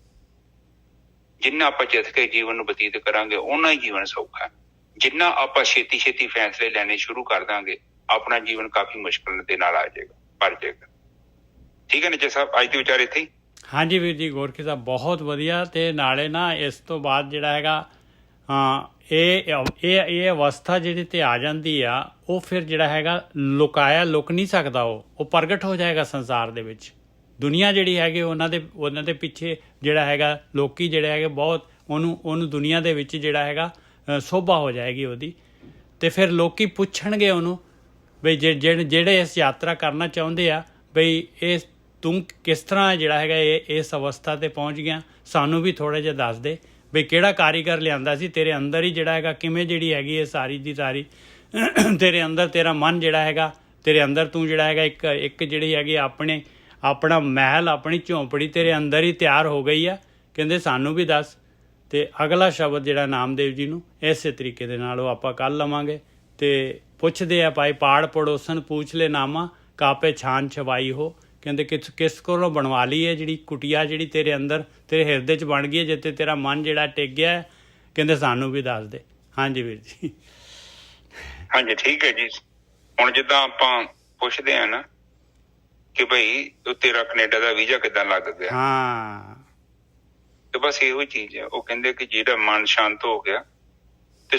ਜਿੰਨਾ ਆਪਾਂ ਚਿੱਥ ਕੇ ਜੀਵਨ ਨੂੰ ਬਤੀਤ ਕਰਾਂਗੇ ਓਨਾ ਹੀ ਜੀਵਨ ਸੌਖਾ। ਜਿੰਨਾ ਆਪਾਂ ਛੇਤੀ ਫੈਸਲੇ ਲੈਣੇ ਸ਼ੁਰੂ ਕਰ ਦਾਂਗੇ, ਆਪਣਾ ਜੀਵਨ ਕਾਫੀ ਮੁਸ਼ਕਿਲ ਦੇ ਨਾਲ ਆ ਜਾਏਗਾ, ਭਰ ਜਾਏਗਾ। ਠੀਕ ਹੈ ਨੀਚੇ ਸਾਹਿਬ, ਅੱਜ ਦੇ ਵਿਚਾਰ ਇੱਥੇ ਹੀ। ਹਾਂਜੀ ਵੀਰ ਜੀ, ਗੋਰਖੀ ਸਾਹਿਬ ਬਹੁਤ ਵਧੀਆ। ਤੇ ਨਾਲੇ ਨਾ ਇਸ ਤੋਂ ਬਾਅਦ ਜਿਹੜਾ ਹੈਗਾ ਇਹ ਅਵਸਥਾ ਜਿਹੜੀ ਤੇ ਆ ਜਾਂਦੀ ਆ, ਉਹ ਫਿਰ ਜਿਹੜਾ ਹੈਗਾ ਲੁਕਾਇਆ ਲੁਕ ਨਹੀਂ ਸਕਦਾ। ਉਹ ਪ੍ਰਗਟ ਹੋ ਜਾਏਗਾ ਸੰਸਾਰ ਦੇ ਵਿੱਚ। ਦੁਨੀਆ ਜਿਹੜੀ ਹੈਗੀ ਉਹਨਾਂ ਦੇ ਪਿੱਛੇ ਜਿਹੜਾ ਹੈਗਾ ਲੋਕੀ ਜਿਹੜੇ ਹੈਗੇ ਬਹੁਤ ਉਹਨੂੰ ਦੁਨੀਆ ਦੇ ਵਿੱਚ ਜਿਹੜਾ ਹੈਗਾ ਸ਼ੋਭਾ ਹੋ ਜਾਏਗੀ ਉਹਦੀ। ਤੇ ਫਿਰ ਲੋਕੀ ਪੁੱਛਣਗੇ ਉਹਨੂੰ ਬਈ ਜਿਹੜੇ ਇਸ ਯਾਤਰਾ ਕਰਨਾ ਚਾਹੁੰਦੇ ਆ, ਬਈ ਇਹ ਤੂੰ ਕਿਸ ਤਰ੍ਹਾਂ ਜਿਹੜਾ ਹੈਗਾ ਇਸ ਅਵਸਥਾ 'ਤੇ ਪਹੁੰਚ ਗਿਆ, ਸਾਨੂੰ ਵੀ ਥੋੜ੍ਹਾ ਜਿਹਾ ਦੱਸ ਦੇ ਬਈ ਕਿਹੜਾ ਕਾਰੀਗਰ ਲਿਆਂਦਾ ਸੀ ਤੇਰੇ ਅੰਦਰ ਹੀ ਜਿਹੜਾ ਹੈਗਾ, ਕਿਵੇਂ ਜਿਹੜੀ ਹੈਗੀ ਇਹ ਸਾਰੀ ਦੀ ਸਾਰੀ ਤੇਰੇ ਅੰਦਰ, ਤੇਰਾ ਮਨ ਜਿਹੜਾ ਹੈਗਾ ਤੇਰੇ ਅੰਦਰ, ਤੂੰ ਜਿਹੜਾ ਹੈਗਾ ਇੱਕ ਜਿਹੜੀ ਹੈਗੀ ਆਪਣਾ ਮਹਿਲ, ਆਪਣੀ ਝੌਂਪੜੀ ਤੇਰੇ ਅੰਦਰ ਹੀ ਤਿਆਰ ਹੋ ਗਈ ਆ। ਕਹਿੰਦੇ ਸਾਨੂੰ ਵੀ ਦੱਸ। ਤੇ ਅਗਲਾ ਸ਼ਬਦ ਜਿਹੜਾ ਨਾਮਦੇਵ ਜੀ ਨੂੰ ਇਸੇ ਤਰੀਕੇ ਦੇ ਨਾਲ ਉਹ ਆਪਾਂ ਕੱਲ੍ਹ ਲਵਾਂਗੇ। ਤੇ ਪੁੱਛਦੇ ਆ ਭਾਈ ਪਾੜ ਪੜੋਸਨ ਪੁੱਛ ਲੈ ਨਾਮਾ, ਕਾਪੇ ਛਾਨ ਛਵਾਈ ਹੋ। ਕਹਿੰਦੇ ਕਿਸ ਕੋਲੋਂ ਬਣਵਾ ਲਈ ਹੈ ਜਿਹੜੀ ਕੁਟੀਆ ਜਿਹੜੀ ਤੇਰੇ ਅੰਦਰ ਤੇਰੇ ਹਿਰਦੇ 'ਚ ਬਣ ਗਈ ਹੈ, ਜਿੱਥੇ ਤੇਰਾ ਮਨ ਜਿਹੜਾ ਟਿਕ ਗਿਆ। ਕਹਿੰਦੇ ਸਾਨੂੰ ਵੀ ਦੱਸ ਦੇ। ਹਾਂਜੀ ਵੀਰ ਜੀ। ਹਾਂਜੀ ਠੀਕ ਹੈ ਜੀ। ਹੁਣ ਜਿੱਦਾਂ ਆਪਾਂ ਪੁੱਛਦੇ ਆ ਨਾ ਕਿ ਭਾਈ ਤੇਰਾ ਕੈਨੇਡਾ ਦਾ ਵੀਜ਼ਾ ਕਿੱਦਾਂ ਲੱਗ ਗਿਆ, ਹਾਂ, ਤੇ ਬਸ ਇਹੋ ਹੀ ਚੀਜ਼ ਹੈ। ਉਹ ਕਹਿੰਦੇ ਕਿ ਜਿਹੜਾ ਮਨ ਸ਼ਾਂਤ ਹੋ ਗਿਆ ਤੇ